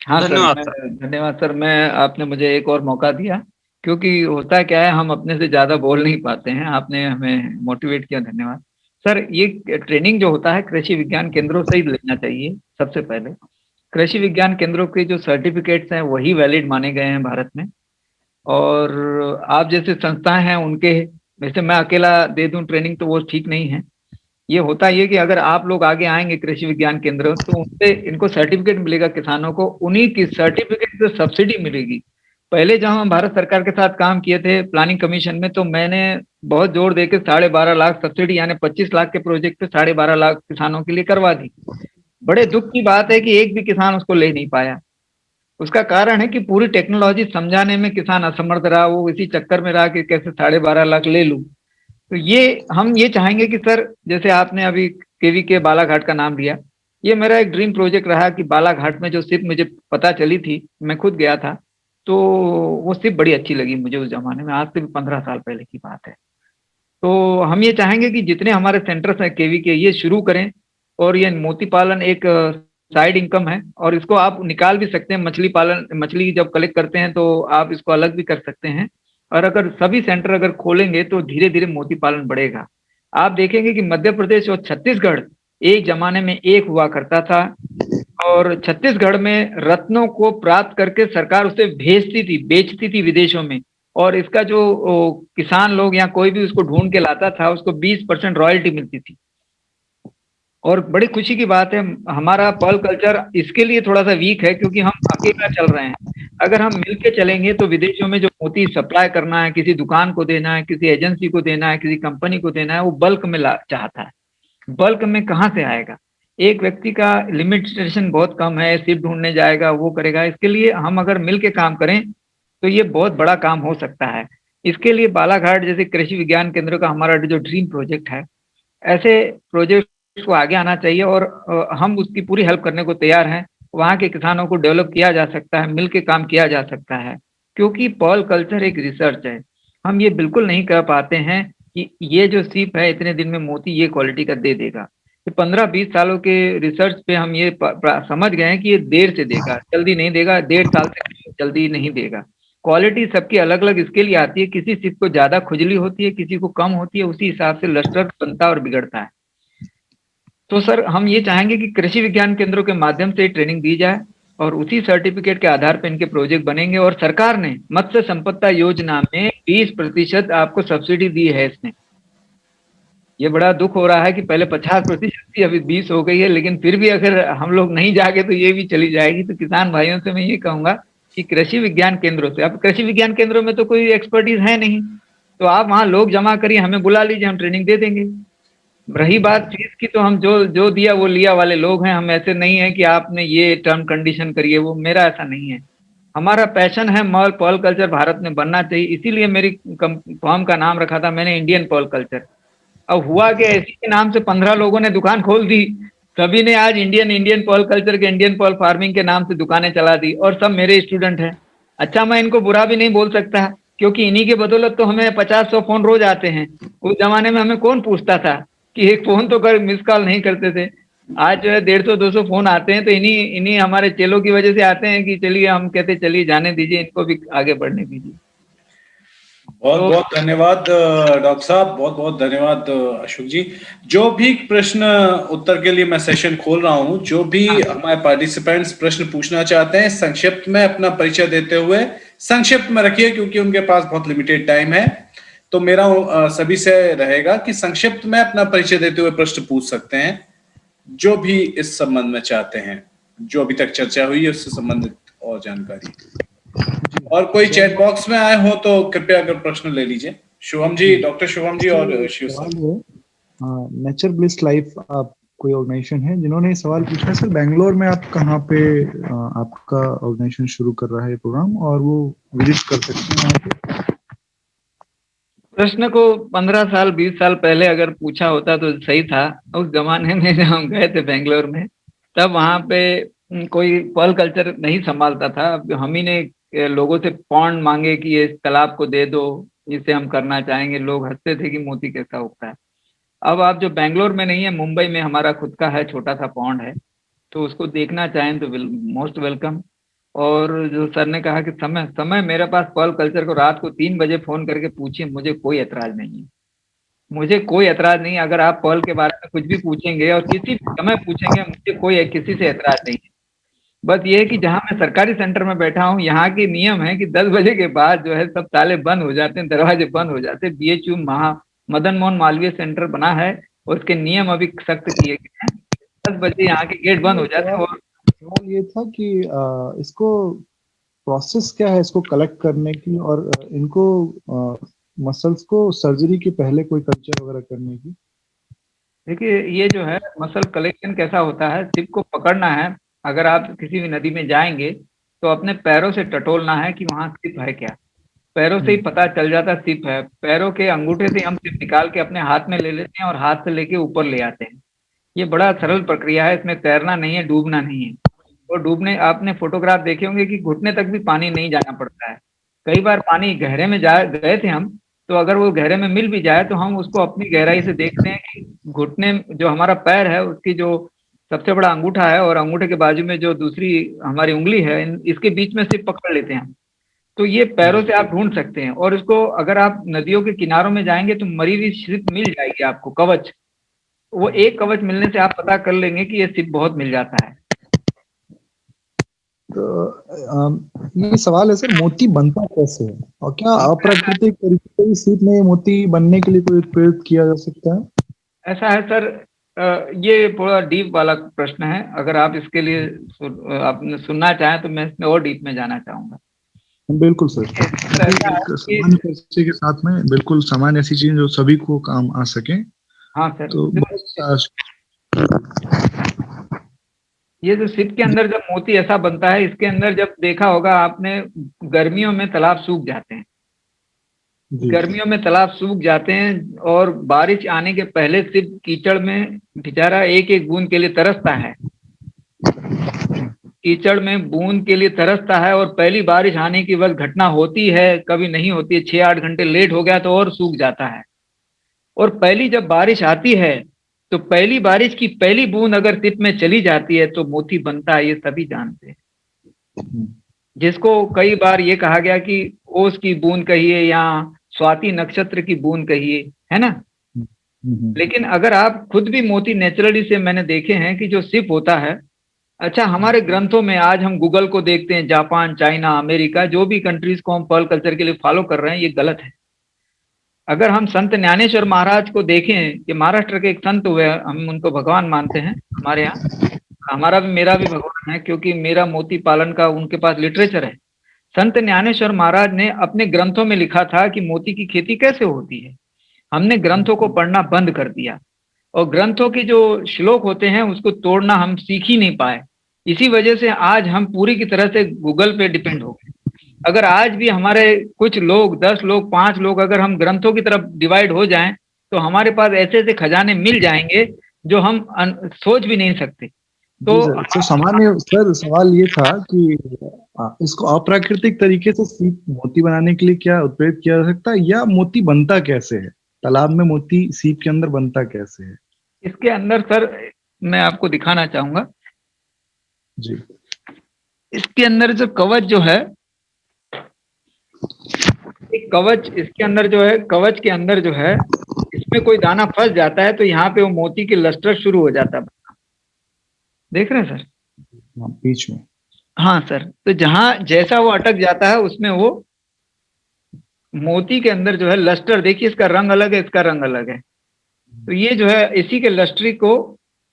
Speaker 2: धन्यवाद सर।
Speaker 4: धन्यवाद सर, मैं आपने मुझे एक और मौका दिया, क्योंकि होता क्या है हम अपने से ज्यादा बोल नहीं पाते हैं, आपने हमें मोटिवेट किया, धन्यवाद सर। ये ट्रेनिंग जो होता है कृषि विज्ञान केंद्रों से ही लेना चाहिए। सबसे पहले कृषि विज्ञान केंद्रों के जो सर्टिफिकेट्स हैं वही वैलिड माने गए हैं भारत में, और आप जैसे संस्थाएं हैं उनके वैसे मैं अकेला दे दूं ट्रेनिंग तो वो ठीक नहीं है। ये होता है कि अगर आप लोग आगे आएंगे कृषि विज्ञान केंद्र तो उनसे इनको सर्टिफिकेट मिलेगा, किसानों को उन्हीं की सर्टिफिकेट से सब्सिडी मिलेगी। पहले जब हम भारत सरकार के साथ काम किए थे प्लानिंग कमीशन में तो मैंने बहुत जोर देकर 12.5 लाख सब्सिडी यानी 25 लाख के प्रोजेक्ट पे 12.5 लाख किसानों के लिए करवा दी। बड़े दुख की बात है कि एक भी किसान उसको ले नहीं पाया। उसका कारण है कि पूरी टेक्नोलॉजी समझाने में किसान असमर्थ रहा, वो इसी चक्कर में रहा कि कैसे 12.5 लाख ले लूं। तो ये हम ये चाहेंगे कि सर, जैसे आपने अभी केवी के बालाघाट का नाम लिया, ये मेरा एक ड्रीम प्रोजेक्ट रहा कि बालाघाट में जो शिप मुझे पता चली थी, मैं खुद गया था, तो वो शिप बड़ी अच्छी लगी मुझे उस जमाने में, आज से भी 15 साल पहले की बात है। तो हम ये चाहेंगे कि जितने हमारे सेंटर्स हैं केवी के, ये शुरू करें। और ये मोती पालन एक साइड इनकम है, और इसको आप निकाल भी सकते हैं। मछली पालन, मछली जब कलेक्ट करते हैं तो आप इसको अलग भी कर सकते हैं। और अगर सभी सेंटर अगर खोलेंगे तो धीरे धीरे मोती पालन बढ़ेगा। आप देखेंगे कि मध्य प्रदेश और छत्तीसगढ़ एक जमाने में एक हुआ करता था, और छत्तीसगढ़ में रत्नों को प्राप्त करके सरकार उसे भेजती थी, बेचती थी विदेशों में। और इसका जो किसान लोग या कोई भी उसको ढूंढ के लाता था, उसको 20% रॉयल्टी मिलती थी। और बड़ी खुशी की बात है, हमारा पर्ल कल्चर इसके लिए थोड़ा सा वीक है, क्योंकि हम अकेला चल रहे हैं। अगर हम मिलके चलेंगे तो विदेशों में जो मोती सप्लाई करना है, किसी दुकान को देना है, किसी एजेंसी को देना है, किसी कंपनी को देना है, वो बल्क में ला चाहता है। बल्क में कहाँ से आएगा? एक व्यक्ति का लिमिटेशन बहुत कम है, सिर्फ ढूंढने जाएगा, वो करेगा। इसके लिए हम अगर मिल के काम करें तो ये बहुत बड़ा काम हो सकता है। इसके लिए बालाघाट जैसे कृषि विज्ञान केंद्र का हमारा जो ड्रीम प्रोजेक्ट है, ऐसे प्रोजेक्ट को आगे आना चाहिए, और हम उसकी पूरी हेल्प करने को तैयार हैं। वहाँ के किसानों को डेवलप किया जा सकता है, मिल के काम किया जा सकता है, क्योंकि पर्ल कल्चर एक रिसर्च है। हम ये बिल्कुल नहीं कह पाते हैं कि ये जो सीप है इतने दिन में मोती ये क्वालिटी का दे देगा। ये 15-20 सालों के रिसर्च पे हम ये समझ गए हैं कि ये देर से देगा, जल्दी नहीं देगा, 1.5 साल से जल्दी नहीं देगा। क्वालिटी सबकी अलग अलग इसके लिए आती है, किसी सीप को ज्यादा खुजली होती है, किसी को कम होती है, उसी हिसाब से लस्टर बनता और बिगड़ता है। तो सर, हम ये चाहेंगे कि कृषि विज्ञान केंद्रों के माध्यम से ट्रेनिंग दी जाए, और उसी सर्टिफिकेट के आधार पर इनके प्रोजेक्ट बनेंगे। और सरकार ने मत्स्य संपदा योजना में 20% आपको सब्सिडी दी है इसमें। ये बड़ा दुख हो रहा है कि पहले 50% थी, अभी 20 हो गई है, लेकिन फिर भी अगर हम लोग नहीं जागे तो ये भी चली जाएगी। तो किसान भाइयों से मैं ये कहूंगा कि कृषि विज्ञान केंद्रों से, अब कृषि विज्ञान केंद्रों में तो कोई एक्सपर्टीज है नहीं, तो आप वहाँ लोग जमा करिए, हमें बुला लीजिए, हम ट्रेनिंग दे देंगे। रही बात फीस की, तो हम जो जो दिया वो लिया वाले लोग हैं। हम ऐसे नहीं है कि आपने ये टर्म कंडीशन करिए, वो मेरा ऐसा नहीं है। हमारा पैशन है मॉल पर्ल कल्चर भारत में बनना चाहिए, इसीलिए मेरी फॉर्म का नाम रखा था मैंने इंडियन पर्ल कल्चर। अब हुआ कि ऐसी के नाम से 15 लोगों ने दुकान खोल दी, सभी ने आज इंडियन इंडियन पर्ल कल्चर के, इंडियन पर्ल फार्मिंग के नाम से दुकानें चला दी, और सब मेरे स्टूडेंट हैं। अच्छा, मैं इनको बुरा भी नहीं बोल सकता, क्योंकि इन्हीं के बदौलत तो हमें 50-100 फोन रोज आते हैं। उस जमाने में हमें कौन पूछता था कि एक फोन तो कर, मिस कॉल नहीं करते थे। आज जो है 150-200 फोन आते हैं, तो इन्हीं इन्हीं हमारे चेलों की वजह से आते हैं कि चलिए, हम कहते चलिए जाने दीजिए, इनको भी आगे बढ़ने दीजिए।
Speaker 1: बहुत बहुत धन्यवाद डॉक्टर साहब, बहुत बहुत धन्यवाद अशोक जी। जो भी प्रश्न उत्तर के लिए मैं सेशन खोल रहा हूं, जो भी हमारे पार्टिसिपेंट्स प्रश्न पूछना चाहते हैं, संक्षिप्त में अपना परिचय देते हुए संक्षिप्त में रखिए, क्योंकि उनके पास बहुत लिमिटेड टाइम है। तो मेरा सभी से रहेगा कि संक्षिप्त में अपना परिचय देते हुए प्रश्न पूछ सकते हैं, जो भी इस संबंध में चाहते हैं, जो अभी तक चर्चा हुई है उससे संबंधित और जानकारी। और कोई चैट बॉक्स में आए हो तो कृपया अगर प्रश्न ले लीजिए। शुभम जी, डॉक्टर शुभम जी और Shiv sir.
Speaker 5: Nature bliss life आप कोई ऑर्गेनाइजेशन है जिन्होंने सवाल पूछा है, सर बेंगलोर में आप कहाँ पे आपका ऑर्गेनाइजेशन शुरू कर रहा है प्रोग्राम, और वो विजिट कर सकते हैं वहाँ पे।
Speaker 4: प्रश्न को 15 साल 20 साल पहले अगर पूछा होता तो सही था। उस जमाने में जब हम गए थे बेंगलोर में, तब वहाँ पे कोई पर्ल कल्चर नहीं संभालता था। हम ही ने लोगों से पॉन्ड मांगे कि ये तालाब को दे दो, जिसे हम करना चाहेंगे। लोग हंसते थे कि मोती कैसा उगता है। अब आप जो बेंगलोर में नहीं है, मुंबई में हमारा खुद का है, छोटा सा पॉन्ड है, तो उसको देखना चाहें तो मोस्ट वेलकम। और जो सर ने कहा कि समय समय मेरे पास पर्ल कल्चर को रात को 3 बजे फोन करके पूछिए, मुझे कोई ऐतराज नहीं है। मुझे कोई ऐतराज नहीं है, अगर आप पर्ल के बारे में कुछ भी पूछेंगे और किसी भी समय पूछेंगे, मुझे कोई किसी से ऐतराज नहीं है। बस ये है कि जहां मैं सरकारी सेंटर में बैठा हूँ, यहाँ के नियम है कि 10 बजे के बाद जो है सब ताले बंद हो जाते हैं, दरवाजे बंद हो जाते हैं। बीएचयू मदन मोहन मालवीय सेंटर बना है और उसके नियम अभी सख्त किए गए हैं। 10 बजे यहाँ के गेट बंद हो जाते हैं। और
Speaker 5: सवाल ये था कि इसको प्रोसेस क्या है इसको कलेक्ट करने की, और इनको मसल्स को सर्जरी के पहले कोई कल्चर वगैरह करने की।
Speaker 4: देखिए, ये जो है मसल कलेक्शन कैसा होता है, सिप को पकड़ना है। अगर आप किसी भी नदी में जाएंगे तो अपने पैरों से टटोलना है कि वहां सिप है क्या। पैरों से ही पता चल जाता सिप है। पैरों के अंगूठे से हम सिप निकाल के अपने हाथ में ले लेते हैं और हाथ से लेके ऊपर ले आते हैं। ये बड़ा सरल प्रक्रिया है, इसमें तैरना नहीं है, डूबना नहीं है। और डूबने, आपने फोटोग्राफ देखे होंगे कि घुटने तक भी पानी नहीं जाना पड़ता है। कई बार पानी गहरे में जा गए थे हम, तो अगर वो गहरे में मिल भी जाए तो हम उसको अपनी गहराई से देखते हैं कि घुटने, जो हमारा पैर है उसकी जो सबसे बड़ा अंगूठा है और अंगूठे के बाजू में जो दूसरी हमारी उंगली है, इसके बीच में से पकड़ लेते हैं हम। तो ये पैरों से आप ढूंढ सकते हैं। और इसको अगर आप नदियों के किनारों में जाएंगे तो मरी हुई सिप मिल जाएगी आपको, कवच। वो एक कवच मिलने से आप पता कर लेंगे कि ये सिप बहुत मिल जाता है।
Speaker 5: तो ये सवाल है सर, मोती बनता कैसे है और क्या अप्राकृतिक तरीके से इस सीप में मोती बनने के लिए कोई प्रयोग किया जा सकता है?
Speaker 4: ऐसा है सर, ये थोड़ा डीप वाला प्रश्न है। अगर आप इसके लिए आपने सुनना चाहें तो मैं इसमें और डीप में जाना चाहूंगा।
Speaker 5: बिल्कुल सर, सामान्य परिचय के साथ में बिल्कुल सामान्य ऐसी चीज जो सभी को काम आ सके।
Speaker 4: हाँ सर,
Speaker 5: तो
Speaker 4: ये जो सिप के अंदर जब मोती ऐसा बनता है, इसके अंदर जब देखा होगा आपने, गर्मियों में तालाब सूख जाते हैं। गर्मियों में तालाब सूख जाते हैं और बारिश आने के पहले सिप कीचड़ में बेचारा एक एक बूंद के लिए तरसता है। कीचड़ में बूंद के लिए तरसता है। और पहली बारिश आने की वक्त घटना होती है, कभी नहीं होती है, 6-8 घंटे लेट हो गया तो और सूख जाता है। और पहली जब बारिश आती है तो पहली बारिश की पहली बूंद अगर सिप में चली जाती है तो मोती बनता है, ये सभी जानते हैं। जिसको कई बार ये कहा गया कि ओस की बूंद कहिए या स्वाति नक्षत्र की बूंद कहिए, है ना। लेकिन अगर आप खुद भी मोती नेचुरली से मैंने देखे हैं कि जो सिप होता है, अच्छा हमारे ग्रंथों में आज हम गूगल को देखते हैं, जापान, चाइना, अमेरिका, जो भी कंट्रीज को हम पर्ल कल्चर के लिए फॉलो कर रहे हैं, ये गलत है। अगर हम संत ज्ञानेश्वर महाराज को देखें कि महाराष्ट्र के एक संत हुए, हम उनको भगवान मानते हैं हमारे यहाँ, हमारा भी, मेरा भी भगवान है, क्योंकि मेरा मोती पालन का उनके पास लिटरेचर है। संत ज्ञानेश्वर महाराज ने अपने ग्रंथों में लिखा था कि मोती की खेती कैसे होती है। हमने ग्रंथों को पढ़ना बंद कर दिया और ग्रंथों के जो श्लोक होते हैं उसको तोड़ना हम सीख ही नहीं पाए। इसी वजह से आज हम पूरी की तरह से गूगल पे डिपेंड हो गए। अगर आज भी हमारे कुछ लोग, 10 लोग, 5 लोग, अगर हम ग्रंथों की तरफ डिवाइड हो जाएं तो हमारे पास ऐसे ऐसे खजाने मिल जाएंगे जो हम सोच भी नहीं सकते। तो
Speaker 5: सामान्य सर सवाल ये था कि इसको अप्राकृतिक तरीके से सीप मोती बनाने के लिए क्या उत्प्रेरित किया जा सकता है, या मोती बनता कैसे है? तालाब में मोती सीप के अंदर बनता कैसे है?
Speaker 4: इसके अंदर सर मैं आपको दिखाना चाहूंगा
Speaker 5: जी।
Speaker 4: इसके अंदर जो कवच जो है, एक कवच इसके अंदर जो है, कवच के अंदर जो है, इसमें कोई दाना फंस जाता है तो यहाँ पे वो मोती के लस्टर शुरू हो जाता है। देख रहे हैं सर?
Speaker 5: बीच में।
Speaker 4: हाँ सर, तो जहां जैसा वो अटक जाता है उसमें वो मोती के अंदर जो है लस्टर, देखिए इसका रंग अलग है, इसका रंग अलग है। तो ये जो है इसी के लस्टरी को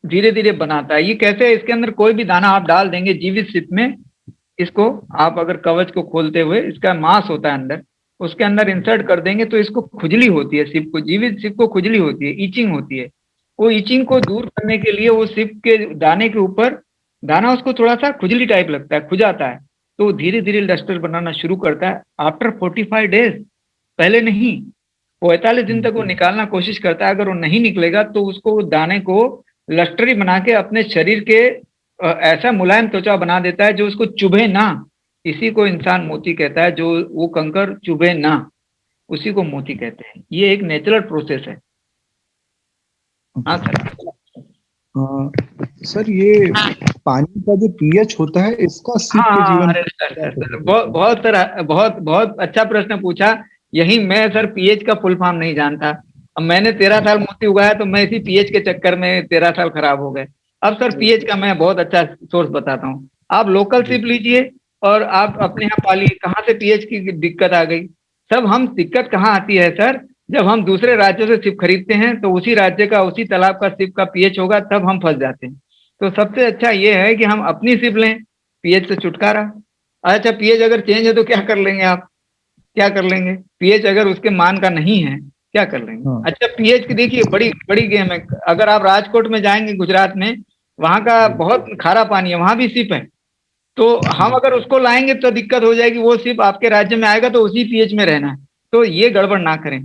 Speaker 4: धीरे धीरे बनाता है। ये कैसे है? इसके अंदर कोई भी दाना आप डाल देंगे जीवित सिप में, इसको आप अगर कवच को खोलते हुए, इसका मांस होता है अंदर, उसके अंदर इंसर्ट कर देंगे तो इसको खुजली होती है, सिप को, जीवित सिप को खुजली होती है, ईचिंग होती है। वो ईचिंग को दूर करने के लिए वो सिप के दाने के ऊपर, दाना उसको थोड़ा सा खुजली टाइप लगता है, खुजाता है, तो धीरे धीरे लस्टर बनाना शुरू करता है आफ्टर 45 डेज। पहले नहीं, 45 दिन तक वो निकालना कोशिश करता है। अगर वो नहीं निकलेगा तो उसको दाने को लस्टरी बना के अपने शरीर के ऐसा मुलायम त्वचा बना देता है जो उसको चुभे ना। इसी को इंसान मोती कहता है, जो वो कंकर चुभे ना, उसी को मोती कहते हैं। ये एक नेचुरल प्रोसेस है। हाँ
Speaker 5: सर ये पानी का जो पीएच होता है, इसका सीप के जीवन
Speaker 4: बहुत अच्छा प्रश्न पूछा। यही मैं सर पीएच का फुल फॉर्म नहीं जानता। अब मैंने 13 साल मोती उगाया तो मैं इसी पीएच के चक्कर में 13 साल खराब हो गए। अब सर पीएच का मैं बहुत अच्छा सोर्स बताता हूँ। आप लोकल सिप लीजिए और आप अपने यहाँ पालिए। कहाँ से पीएच की दिक्कत आ गई? सब हम दिक्कत कहाँ आती है सर, जब हम दूसरे राज्यों से सिप खरीदते हैं तो उसी राज्य का, उसी तालाब का सिप का पीएच होगा, तब हम फंस जाते हैं। तो सबसे अच्छा ये है कि हम अपनी सिप लें, पीएच से छुटकारा। अच्छा पीएच अगर चेंज है तो क्या कर लेंगे आप? क्या कर लेंगे? पीएच अगर उसके मान का नहीं है क्या कर लेंगे? अच्छा पीएच की देखिए बड़ी बड़ी गेम है। अगर आप राजकोट में जाएंगे गुजरात में, वहां का बहुत खारा पानी है, वहां भी सिप है। तो हम अगर उसको लाएंगे तो दिक्कत हो जाएगी, वो सिर्फ आपके राज्य में आएगा तो उसी पीएच में रहना है, तो ये गड़बड़ ना करें।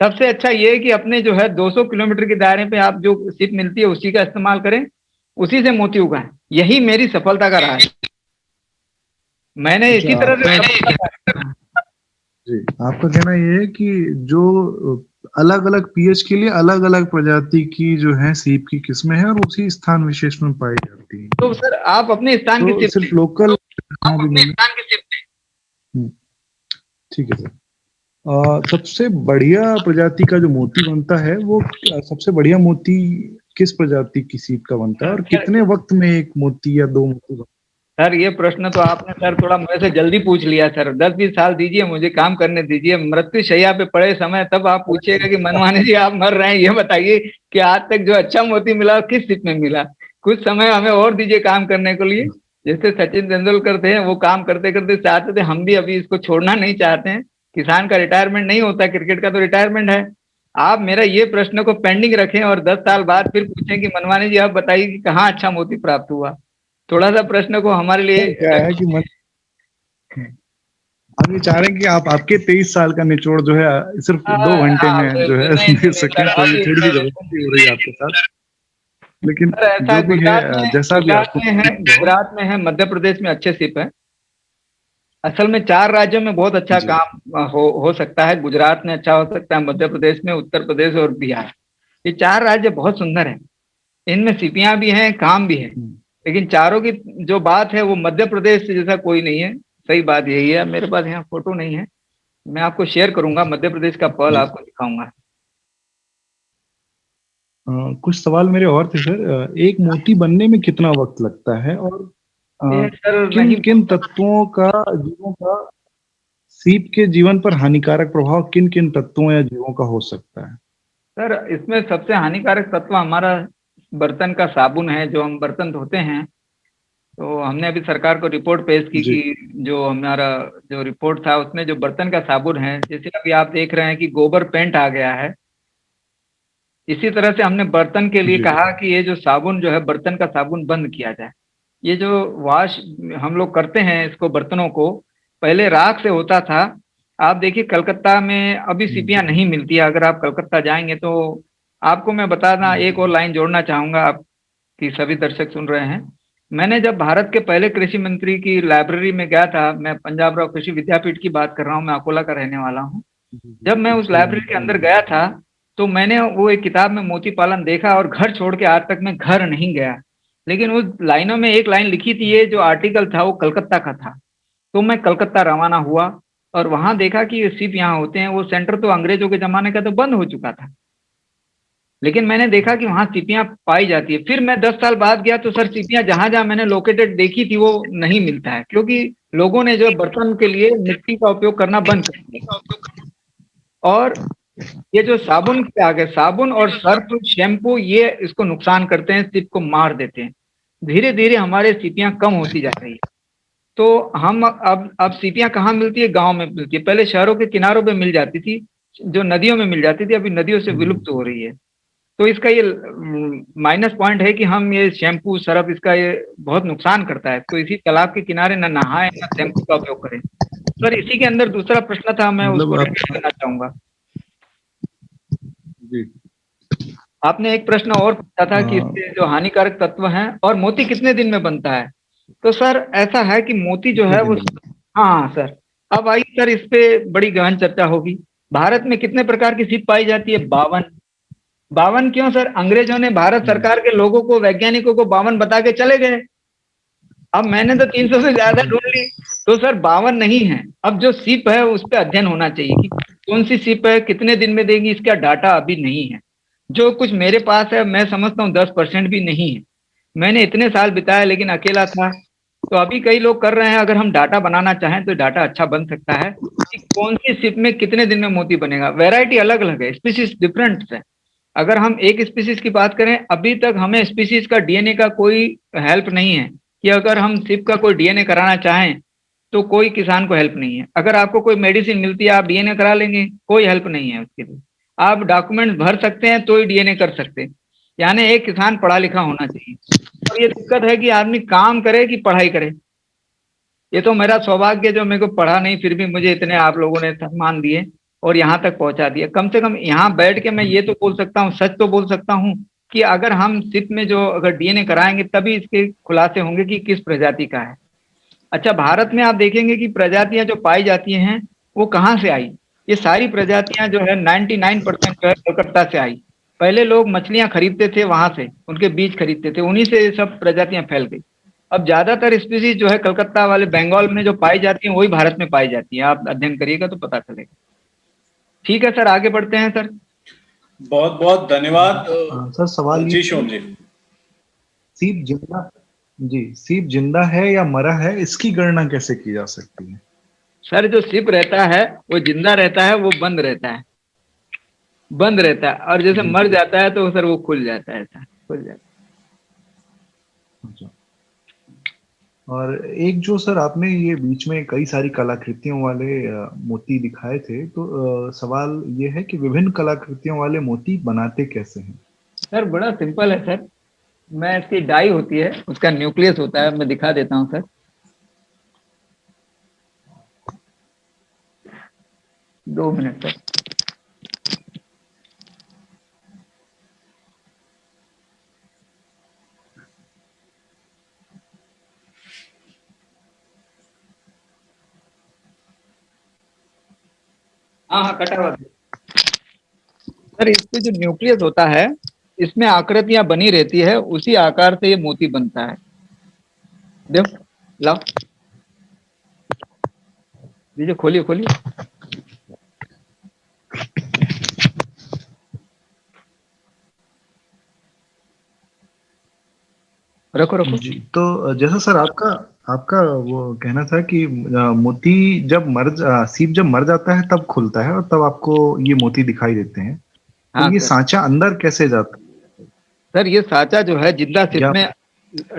Speaker 4: सबसे अच्छा ये है कि अपने जो है 200 किलोमीटर के दायरे पे आप जो सिप मिलती है उसी का इस्तेमाल करें, उसी से मोती उगाएं। यही मेरी सफलता का राज है। मैंने इसी तरह से
Speaker 5: जी, आपका कहना ये है कि जो अलग अलग पीएच के लिए अलग अलग प्रजाति की जो है सीप की किस्में हैं और उसी स्थान विशेष में पाई जाती हैं।
Speaker 4: तो सर आप अपने स्थान
Speaker 5: तो
Speaker 4: की
Speaker 5: सिर्फ लोकल
Speaker 4: सिप
Speaker 5: ठीक है सर। सबसे बढ़िया प्रजाति का जो मोती बनता है वो सबसे बढ़िया मोती किस प्रजाति की सीप का बनता है और कितने वक्त में एक मोती या दो मोती बनता है?
Speaker 4: सर ये प्रश्न तो आपने सर थोड़ा मेरे से जल्दी पूछ लिया सर। 10-20 साल दीजिए, मुझे काम करने दीजिए। मृत्यु शैया पे पड़े समय तब आप पूछिएगा कि मनमानी जी आप मर रहे हैं, ये बताइए कि आज तक जो अच्छा मोती मिला किस सिप में मिला। कुछ समय हमें और दीजिए काम करने के लिए। जैसे सचिन तेंदुलकर थे, वो काम करते करते चाहते थे, हम भी अभी इसको छोड़ना नहीं चाहते हैं। किसान का रिटायरमेंट नहीं होता, क्रिकेट का तो रिटायरमेंट है। आप मेरा ये प्रश्न को पेंडिंग रखें और 10 साल बाद फिर पूछें कि मनमानी जी आप बताइए कि कहाँ अच्छा मोती प्राप्त हुआ। थोड़ा सा प्रश्न को हमारे लिए
Speaker 5: क्या है कि हम ये चाह रहे हैं कि आप आपके 23 साल का निचोड़ जो है सिर्फ 2 घंटे में जो है दे सकें, तो ये थोड़ी सी जबरदस्ती हो रही है आपके साथ। लेकिन
Speaker 4: ऐसा
Speaker 5: जो भी है, जैसा भी आपको
Speaker 4: गुजरात में है, मध्य प्रदेश में अच्छे सिप है। असल में 4 राज्यों में बहुत अच्छा काम हो सकता है। गुजरात में अच्छा हो सकता है, मध्य प्रदेश में, उत्तर प्रदेश और बिहार। ये 4 राज्य बहुत सुंदर हैं। इनमें सीपियां भी हैं, काम भी है। लेकिन चारों की जो बात है वो मध्य प्रदेश से जैसा कोई नहीं है। सही बात यही है। मेरे पास यहाँ फोटो नहीं है, मैं आपको शेयर करूंगा, मध्य प्रदेश का पर्ल आपको दिखाऊंगा।
Speaker 5: कुछ सवाल मेरे और थे सर। एक मोती बनने में कितना वक्त लगता है और किन किन तत्वों का जीवों का सीप के जीवन पर हानिकारक प्रभाव किन किन तत्वों या जीवों का हो सकता है?
Speaker 4: सर इसमें सबसे हानिकारक तत्व हमारा बर्तन का साबुन है, जो हम बर्तन धोते हैं। तो हमने अभी सरकार को रिपोर्ट पेश की कि जो हमारा जो रिपोर्ट था उसमें जो बर्तन का साबुन है, जैसे अभी आप देख रहे हैं कि गोबर पेंट आ गया है, इसी तरह से हमने बर्तन के लिए कहा कि ये जो साबुन जो है बर्तन का साबुन बंद किया जाए। ये जो वॉश हम लोग करते हैं इसको, बर्तनों को, पहले राख से होता था। आप देखिए कलकत्ता में अभी सीपियां नहीं मिलती है। अगर आप कलकत्ता जाएंगे तो आपको मैं बताना, एक और लाइन जोड़ना चाहूंगा, आपकी सभी दर्शक सुन रहे हैं। मैंने जब भारत के पहले कृषि मंत्री की लाइब्रेरी में गया था, मैं पंजाब राव कृषि विद्यापीठ की बात कर रहा हूँ, मैं अकोला का रहने वाला हूँ। जब मैं उस लाइब्रेरी के अंदर गया था तो मैंने वो एक किताब में मोती पालन देखा और घर छोड़ के आज तक मैं घर नहीं गया। लेकिन उस लाइनों में एक लाइन लिखी थी, ये जो आर्टिकल था वो कलकत्ता का था। तो मैं कलकत्ता रवाना हुआ और वहां देखा कि ये सिप यहाँ होते हैं। वो सेंटर तो अंग्रेजों के जमाने का तो बंद हो चुका था, लेकिन मैंने देखा कि वहां सीपियां पाई जाती है। फिर मैं 10 साल बाद गया तो सर सीपियां जहां जहां मैंने लोकेटेड देखी थी वो नहीं मिलता है, क्योंकि लोगों ने जो बर्तन के लिए मिट्टी का उपयोग करना बंद कर दिया। और ये जो साबुन पे आ गए, साबुन और सर्फ, शैम्पू, ये इसको नुकसान करते हैं, सिप को मार देते हैं। धीरे धीरे हमारे सीपियां कम होती जा रही है। तो हम अब सीपियां कहाँ मिलती है? गांव में मिलती है। पहले शहरों के किनारों पे मिल जाती थी, जो नदियों में मिल जाती थी, अभी नदियों से विलुप्त हो रही है। तो इसका ये माइनस पॉइंट है कि हम ये शैम्पू, सरफ, इसका ये बहुत नुकसान करता है। तो इसी तालाब के किनारे न नहाएं, न शैम्पू का उपयोग करें। सर इसी के अंदर दूसरा प्रश्न था, मैं उसको करना चाहूंगा। आपने एक प्रश्न और पूछा था कि इसके जो हानिकारक तत्व हैं और मोती कितने दिन में बनता है। तो सर ऐसा है कि मोती जो है वो, हाँ सर, अब आइए सर इस पे बड़ी गहन चर्चा होगी। भारत में कितने प्रकार की सीप पाई जाती है? 52। 52 क्यों सर? अंग्रेजों ने भारत सरकार के लोगों को, वैज्ञानिकों को 52 बता के चले गए। अब मैंने तो 300 से ज्यादा ढूंढ ली, तो सर 52 नहीं है। अब जो सीप है उस पर अध्ययन होना चाहिए कि कौन सी सीप है, कितने दिन में देगी, इसका डाटा अभी नहीं है। जो कुछ मेरे पास है मैं समझता हूँ 10% भी नहीं है। मैंने इतने साल बिताए लेकिन अकेला था। तो अभी कई लोग कर रहे हैं। अगर हम डाटा बनाना चाहें तो डाटा अच्छा बन सकता है कि कौन सी सिप में कितने दिन में मोती बनेगा। वैरायटी अलग अलग है, स्पीसीज डिफरेंट है। अगर हम एक स्पीसीज की बात करें, अभी तक हमें स्पीसीज का डीएनए का कोई हेल्प नहीं है कि अगर हम सिप का कोई डीएनए कराना चाहें तो कोई किसान को हेल्प नहीं है। अगर आपको कोई मेडिसिन मिलती है आप डीएनए करा लेंगे, कोई हेल्प नहीं है उसके लिए। आप डॉक्यूमेंट भर सकते हैं तो ही डीएनए कर सकते हैं। यानी एक किसान पढ़ा लिखा होना चाहिए। और ये दिक्कत है कि आदमी काम करे कि पढ़ाई करे। ये तो मेरा सौभाग्य जो मेरे को पढ़ा नहीं, फिर भी मुझे इतने आप लोगों ने सम्मान दिए और यहाँ तक पहुंचा दिया। कम से कम यहाँ बैठ के मैं ये तो बोल सकता हूँ, सच तो बोल सकता हूँ कि अगर हम सिप में जो अगर डीएनए कराएंगे तभी इसके खुलासे होंगे कि किस प्रजाति का है। अच्छा, भारत में आप देखेंगे कि प्रजातियां जो पाई जाती हैं वो कहाँ से आई। ये सारी प्रजातियां जो है 99% जो है कलकत्ता से आई। पहले लोग मछलियां खरीदते थे, वहां से उनके बीज खरीदते थे, उन्हीं से सब प्रजातियां फैल गई। अब ज्यादातर स्पीसीज जो है कलकत्ता वाले बंगाल में जो पाई जाती हैं वही भारत में पाई जाती है। आप अध्ययन करिएगा तो पता चलेगा। ठीक है सर, आगे बढ़ते हैं सर।
Speaker 1: बहुत बहुत धन्यवाद।
Speaker 5: सर सवाल
Speaker 1: जी
Speaker 5: ये
Speaker 1: शोम जी।
Speaker 5: सीप जिंदा, जी सीप जिंदा है या मरा है, इसकी गणना कैसे की जा सकती है?
Speaker 4: सर जो सिप रहता है वो जिंदा रहता है, वो बंद रहता है, बंद रहता है, और जैसे मर जाता है तो सर वो खुल जाता है, ऐसा खुल जाता है।
Speaker 5: अच्छा। और एक जो सर आपने ये बीच में कई सारी कलाकृतियों वाले मोती दिखाए थे, तो सवाल ये है कि विभिन्न कलाकृतियों वाले मोती बनाते कैसे हैं?
Speaker 4: सर बड़ा सिंपल है सर। मैं इसकी डाई होती है, उसका न्यूक्लियस होता है, मैं दिखा देता हूँ सर। 2 minute sir. हाँ हाँ, कटा हुआ सर। इसमें जो न्यूक्लियस होता है इसमें आकृतियां बनी रहती है, उसी आकार से ये मोती बनता है। देखो, लाओ दीजिए, खोलिए खोलिए। रखो रखो।
Speaker 5: जी, तो जैसा सर आपका आपका वो कहना था कि मोती जब सीप जब मर जाता है तब खुलता है और तब आपको ये मोती दिखाई देते हैं। तो
Speaker 4: हाँ
Speaker 5: ये
Speaker 4: सर।
Speaker 5: सांचा अंदर कैसे जाता है?
Speaker 4: सर ये साँचा जो है जिंदा सिप
Speaker 5: या
Speaker 4: में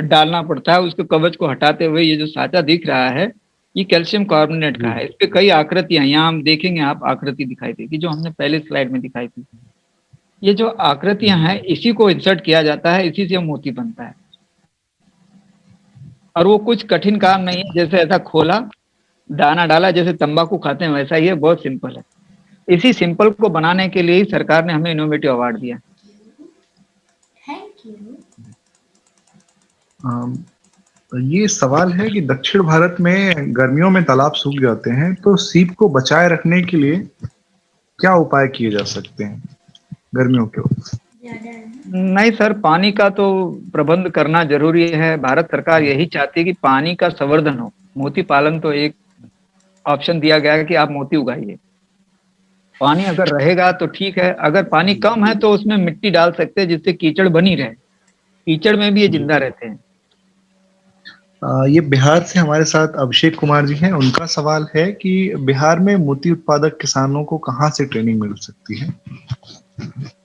Speaker 4: डालना पड़ता है, उसके कवच को हटाते हुए ये जो साँचा दिख रहा है ये कैल्शियम कार्बोनेट का है। इस पे कई आकृतियां, यहाँ हम देखेंगे, आप आकृति दिखाई देगी जो हमने पहले स्लाइड में दिखाई थी। ये जो आकृतियां हैं इसी को इंसर्ट किया जाता है, इसी से मोती बनता है। और वो कुछ कठिन काम नहीं है, जैसे ऐसा खोला, दाना डाला, जैसे तंबाकू खाते हैं वैसा ही है, बहुत सिंपल है। इसी सिंपल को बनाने के लिए ही सरकार ने हमें इनोवेटिव अवार्ड दिया।
Speaker 5: ये सवाल है कि दक्षिण भारत में गर्मियों में तालाब सूख जाते हैं, तो सीप को बचाए रखने के लिए क्या उपाय किए जा सकते हैं गर्मियों के वक्त?
Speaker 4: नहीं सर, पानी का तो प्रबंध करना जरूरी है। भारत सरकार यही चाहती है कि पानी का संवर्धन हो। मोती पालन तो एक ऑप्शन दिया गया है कि आप मोती उगाइए। पानी अगर रहेगा तो ठीक है, अगर पानी कम है तो उसमें मिट्टी डाल सकते हैं जिससे कीचड़ बनी रहे। कीचड़ में भी ये जिंदा रहते हैं।
Speaker 5: ये बिहार से हमारे साथ अभिषेक कुमार जी हैं। उनका सवाल है कि बिहार में मोती उत्पादक किसानों को कहाँ से ट्रेनिंग मिल सकती है?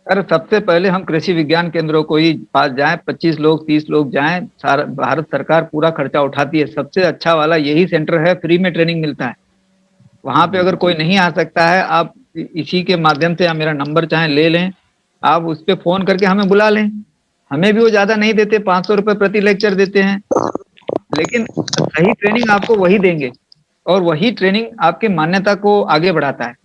Speaker 4: अरे सबसे पहले हम कृषि विज्ञान केंद्रों को ही पास जाएं, 25 लोग 30 लोग जाएं, सारा भारत सरकार पूरा खर्चा उठाती है। सबसे अच्छा वाला यही सेंटर है, फ्री में ट्रेनिंग मिलता है। वहां पे अगर कोई नहीं आ सकता है, आप इसी के माध्यम से, या मेरा नंबर चाहे ले लें, आप उस पर फोन करके हमें बुला लें। हमें भी वो ज्यादा नहीं देते, 500 रुपये प्रति लेक्चर देते हैं, लेकिन सही ट्रेनिंग आपको वही देंगे और वही ट्रेनिंग आपकी मान्यता को आगे बढ़ाता है।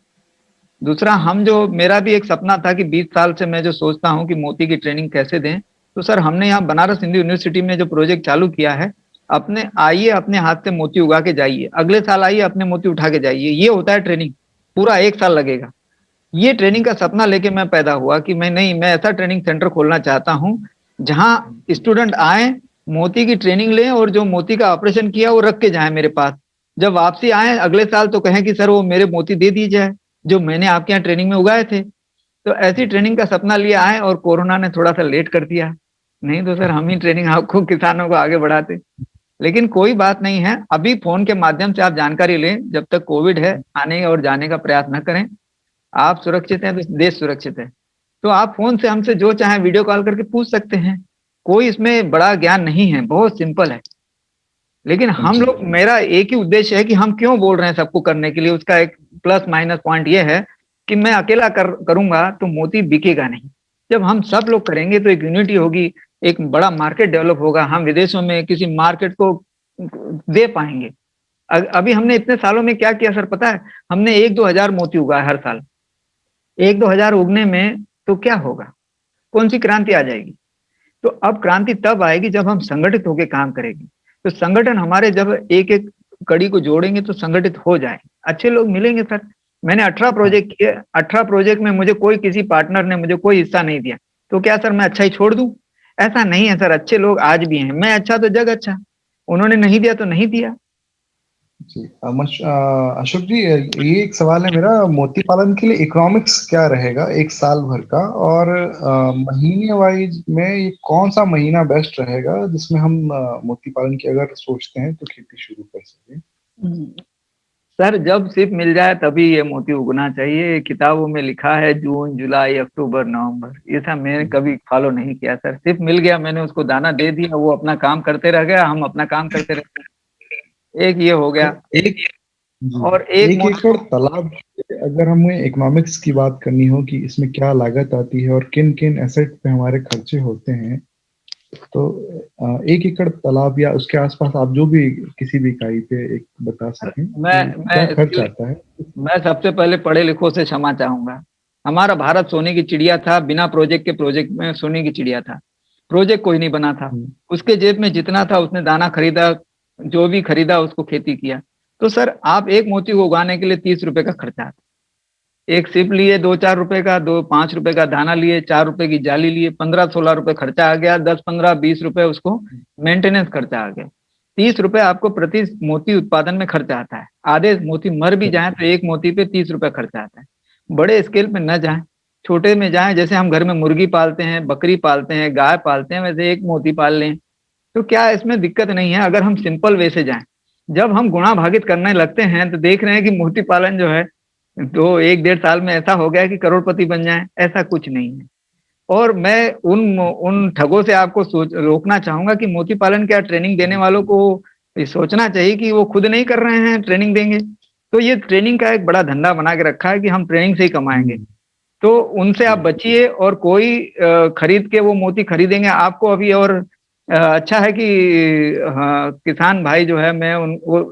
Speaker 4: दूसरा, हम जो, मेरा भी एक सपना था कि 20 साल से मैं जो सोचता हूँ कि मोती की ट्रेनिंग कैसे दें, तो सर हमने यहाँ बनारस हिंदू यूनिवर्सिटी में जो प्रोजेक्ट चालू किया है, अपने आइए, अपने हाथ से मोती उगा के जाइए, अगले साल आइए अपने मोती उठा के जाइए। ये होता है ट्रेनिंग, पूरा 1 साल लगेगा। ये ट्रेनिंग का सपना लेके मैं पैदा हुआ कि मैं ऐसा ट्रेनिंग सेंटर खोलना चाहता हूँ जहाँ स्टूडेंट आए, मोती की ट्रेनिंग लें और जो मोती का ऑपरेशन किया वो रख के जाए मेरे पास। जब वापसी आए अगले साल तो कहें कि सर वो मेरे मोती दे दीजिए जो मैंने आपके यहाँ ट्रेनिंग में उगाए थे। तो ऐसी ट्रेनिंग का सपना लिए आए और कोरोना ने थोड़ा सा लेट कर दिया, नहीं तो सर हम ही ट्रेनिंग आपको, किसानों को आगे बढ़ाते। लेकिन कोई बात नहीं है, अभी फोन के माध्यम से आप जानकारी लें। जब तक कोविड है, आने और जाने का प्रयास न करें। आप सुरक्षित हैं तो देश सुरक्षित है। तो आप फोन से हमसे जो चाहे वीडियो कॉल करके पूछ सकते हैं। कोई इसमें बड़ा ज्ञान नहीं है, बहुत सिंपल है। लेकिन हम लोग, मेरा एक ही उद्देश्य है कि हम क्यों बोल रहे हैं सबको करने के लिए। उसका एक प्लस माइनस पॉइंट ये है कि मैं अकेला करूंगा तो मोती बिकेगा नहीं। जब हम सब लोग करेंगे तो एक यूनिटी होगी, एक बड़ा मार्केट डेवलप होगा, हम विदेशों में किसी मार्केट को दे पाएंगे। अभी हमने इतने सालों में क्या किया सर पता है? हमने 1-2 हजार मोती उगाए हर साल। 1-2 हजार उगने में तो क्या होगा? कौन सी क्रांति आ जाएगी? तो अब क्रांति तब आएगी जब हम संगठित होकर काम करेंगे। तो संगठन हमारे जब एक एक कड़ी को जोड़ेंगे तो संगठित हो जाए, अच्छे लोग मिलेंगे सर। मैंने 18 प्रोजेक्ट किए, 18 प्रोजेक्ट में मुझे कोई किसी पार्टनर ने मुझे कोई हिस्सा नहीं दिया, तो क्या सर मैं अच्छा ही छोड़ दूं? ऐसा नहीं है सर, अच्छे लोग आज भी हैं। मैं अच्छा तो जग अच्छा, उन्होंने नहीं दिया तो नहीं दिया।
Speaker 5: जी अशोक जी, ये एक सवाल है मेरा, मोती पालन के लिए इकोनॉमिक्स क्या रहेगा एक साल भर का, और महीने वाइज में ये कौन सा महीना बेस्ट रहेगा जिसमें हम मोती पालन की अगर सोचते हैं तो खेती शुरू कर सकें?
Speaker 4: सर जब सिर्फ मिल जाए तभी ये मोती उगना चाहिए। किताबों में लिखा है जून, जुलाई, अक्टूबर, नवंबर, ये सब मैंने कभी फॉलो नहीं किया सर। सिर्फ मिल गया, मैंने उसको दाना दे दिया, वो अपना काम करते रह गया, हम अपना काम करते रह गए। एक ये हो गया। और एक
Speaker 5: एक एकड़ तालाब, अगर हमें इकोनॉमिक्स की बात करनी हो कि इसमें क्या लागत आती है और किन किन एसेट पे हमारे खर्चे होते हैं, तो 1 एकड़ तालाब या उसके आसपास आप जो भी किसी भी इकाई पे एक बता सकें क्या खर्च आता है?
Speaker 4: मैं सबसे पहले पढ़े लिखों से क्षमा चाहूंगा। हमारा भारत सोने की चिड़िया था, बिना प्रोजेक्ट के प्रोजेक्ट में सोने की चिड़िया था। प्रोजेक्ट कोई नहीं बना था, उसके जेब में जितना था उसने दाना खरीदा, जो भी खरीदा उसको खेती किया। तो सर आप एक मोती को उगाने के लिए 30 रुपए का खर्चा आता है। एक सिप लिए 2-4 रुपए का, 2-5 रुपए का दाना लिए, 4 रुपए की जाली लिए, 15-16 रुपए खर्चा आ गया, 10-15-20 रुपए उसको मेंटेनेंस खर्चा आ गया। 30 रुपए आपको प्रति मोती उत्पादन में खर्चा आता है। आधे मोती मर भी जाए तो एक मोती पे 30 रुपए खर्चा आता है। बड़े स्केल पे न जाए, छोटे में जाए। जैसे हम घर में मुर्गी पालते हैं, बकरी पालते हैं, गाय पालते हैं, वैसे एक मोती पाल लें तो क्या इसमें दिक्कत नहीं है अगर हम सिंपल वे से जाएं। जब हम गुणा भागित करने लगते हैं तो देख रहे हैं कि मोती पालन जो है तो 1-1.5 साल में ऐसा हो गया कि करोड़पति बन जाए, ऐसा कुछ नहीं है। और मैं उन ठगों से आपको रोकना चाहूंगा कि मोती पालन क्या ट्रेनिंग देने वालों को ये सोचना चाहिए कि वो खुद नहीं कर रहे हैं, ट्रेनिंग देंगे। तो ये ट्रेनिंग का एक बड़ा धंधा बना के रखा है कि हम ट्रेनिंग से ही कमाएंगे। तो उनसे आप बचिए, और कोई खरीद के वो मोती खरीदेंगे आपको अभी। और अच्छा है कि हाँ, किसान भाई जो है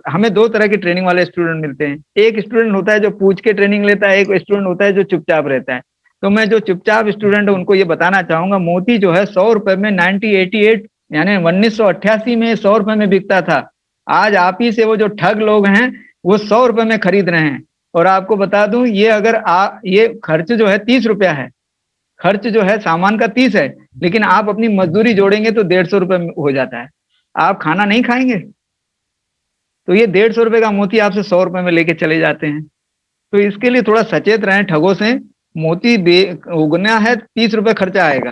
Speaker 4: हमें 2 तरह के ट्रेनिंग वाले स्टूडेंट मिलते हैं। एक स्टूडेंट होता है जो पूछ के ट्रेनिंग लेता है, एक स्टूडेंट होता है जो चुपचाप रहता है। तो मैं जो चुपचाप स्टूडेंट है उनको ये बताना चाहूंगा, मोती जो है 100 रुपए में 1988 यानी 1988 में 100 रुपए में बिकता था। आज आप ही से वो जो ठग लोग हैं वो 100 रुपए में खरीद रहे हैं। और आपको बता दूं, ये अगर ये खर्च जो है 30 रुपया है, खर्च जो है सामान का 30 है, लेकिन आप अपनी मजदूरी जोड़ेंगे तो 150 रुपए हो जाता है। आप खाना नहीं खाएंगे तो ये 150 रुपए का मोती आपसे 100 रुपए में लेके चले जाते हैं। तो इसके लिए थोड़ा सचेत रहें ठगों से। मोती उगना है 30 रुपए खर्चा आएगा,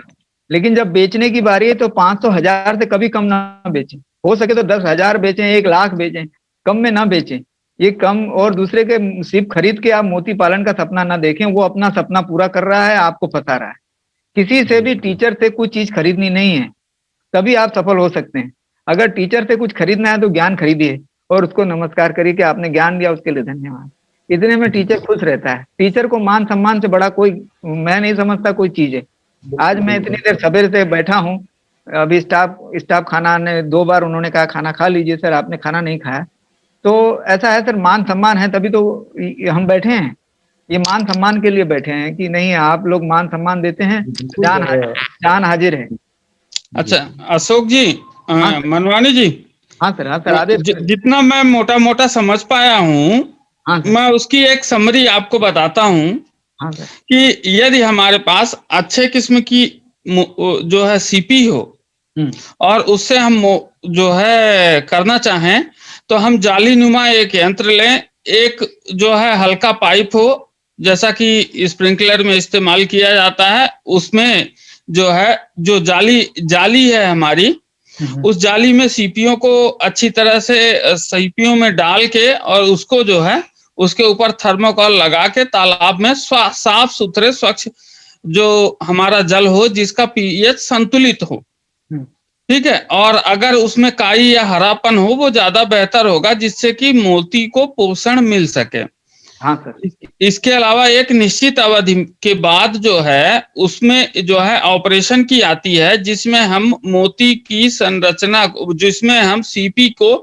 Speaker 4: लेकिन जब बेचने की बारी है तो 500-1000 से कभी कम ना बेचें। हो सके तो 10,000 बेचें, 1 लाख बेचें, कम में ना बेचें। ये कम, और दूसरे के सिप खरीद के आप मोती पालन का सपना ना देखें। वो अपना सपना पूरा कर रहा है, आपको फंसा रहा है। किसी से भी, टीचर से कुछ चीज खरीदनी नहीं है, तभी आप सफल हो सकते हैं। अगर टीचर से कुछ खरीदना है तो ज्ञान खरीदिए और उसको नमस्कार करिए कि आपने ज्ञान दिया, उसके लिए धन्यवाद। इतने में टीचर खुश रहता है। टीचर को मान सम्मान से बड़ा कोई, मैं नहीं समझता कोई चीज है। आज मैं इतनी देर सवेरे से बैठा हूँ, अभी स्टाफ खाना ने 2 बार उन्होंने कहा खाना खा लीजिए सर, आपने खाना नहीं खाया। तो ऐसा है सर, मान सम्मान है तभी तो हम बैठे हैं। ये मान सम्मान के लिए बैठे हैं कि नहीं, आप लोग मान सम्मान देते हैं, जान हाजिर है।
Speaker 2: अच्छा अशोक जी, मनवानी जी।
Speaker 4: हाँ सर, हाँ सर, आदेश।
Speaker 2: जितना मैं मोटा मोटा समझ पाया हूँ,
Speaker 4: हाँ
Speaker 2: मैं उसकी एक समरी आपको बताता हूँ।
Speaker 4: हाँ सर।
Speaker 2: कि यदि हमारे पास अच्छे किस्म की जो है सीपी हो और उससे हम जो है करना चाहें तो हम जाली नुमा एक यंत्र लें। एक जो है हल्का पाइप हो, जैसा कि स्प्रिंकलर में इस्तेमाल किया जाता है, उसमें जो है जो जाली है हमारी, उस जाली में सीपियों को अच्छी तरह से सीपियों में डाल के और उसको जो है उसके ऊपर थर्मोकोल लगा के तालाब में साफ सुथरे स्वच्छ जो हमारा जल हो, जिसका पीएच संतुलित हो, ठीक है। और अगर उसमें काई या हरापन हो वो ज्यादा बेहतर होगा, जिससे कि मोती को पोषण मिल सके।
Speaker 4: हाँ सर।
Speaker 2: इसके अलावा एक निश्चित अवधि के बाद जो है उसमें जो है ऑपरेशन की आती है, जिसमें हम मोती की संरचना, जिसमें हम सीपी को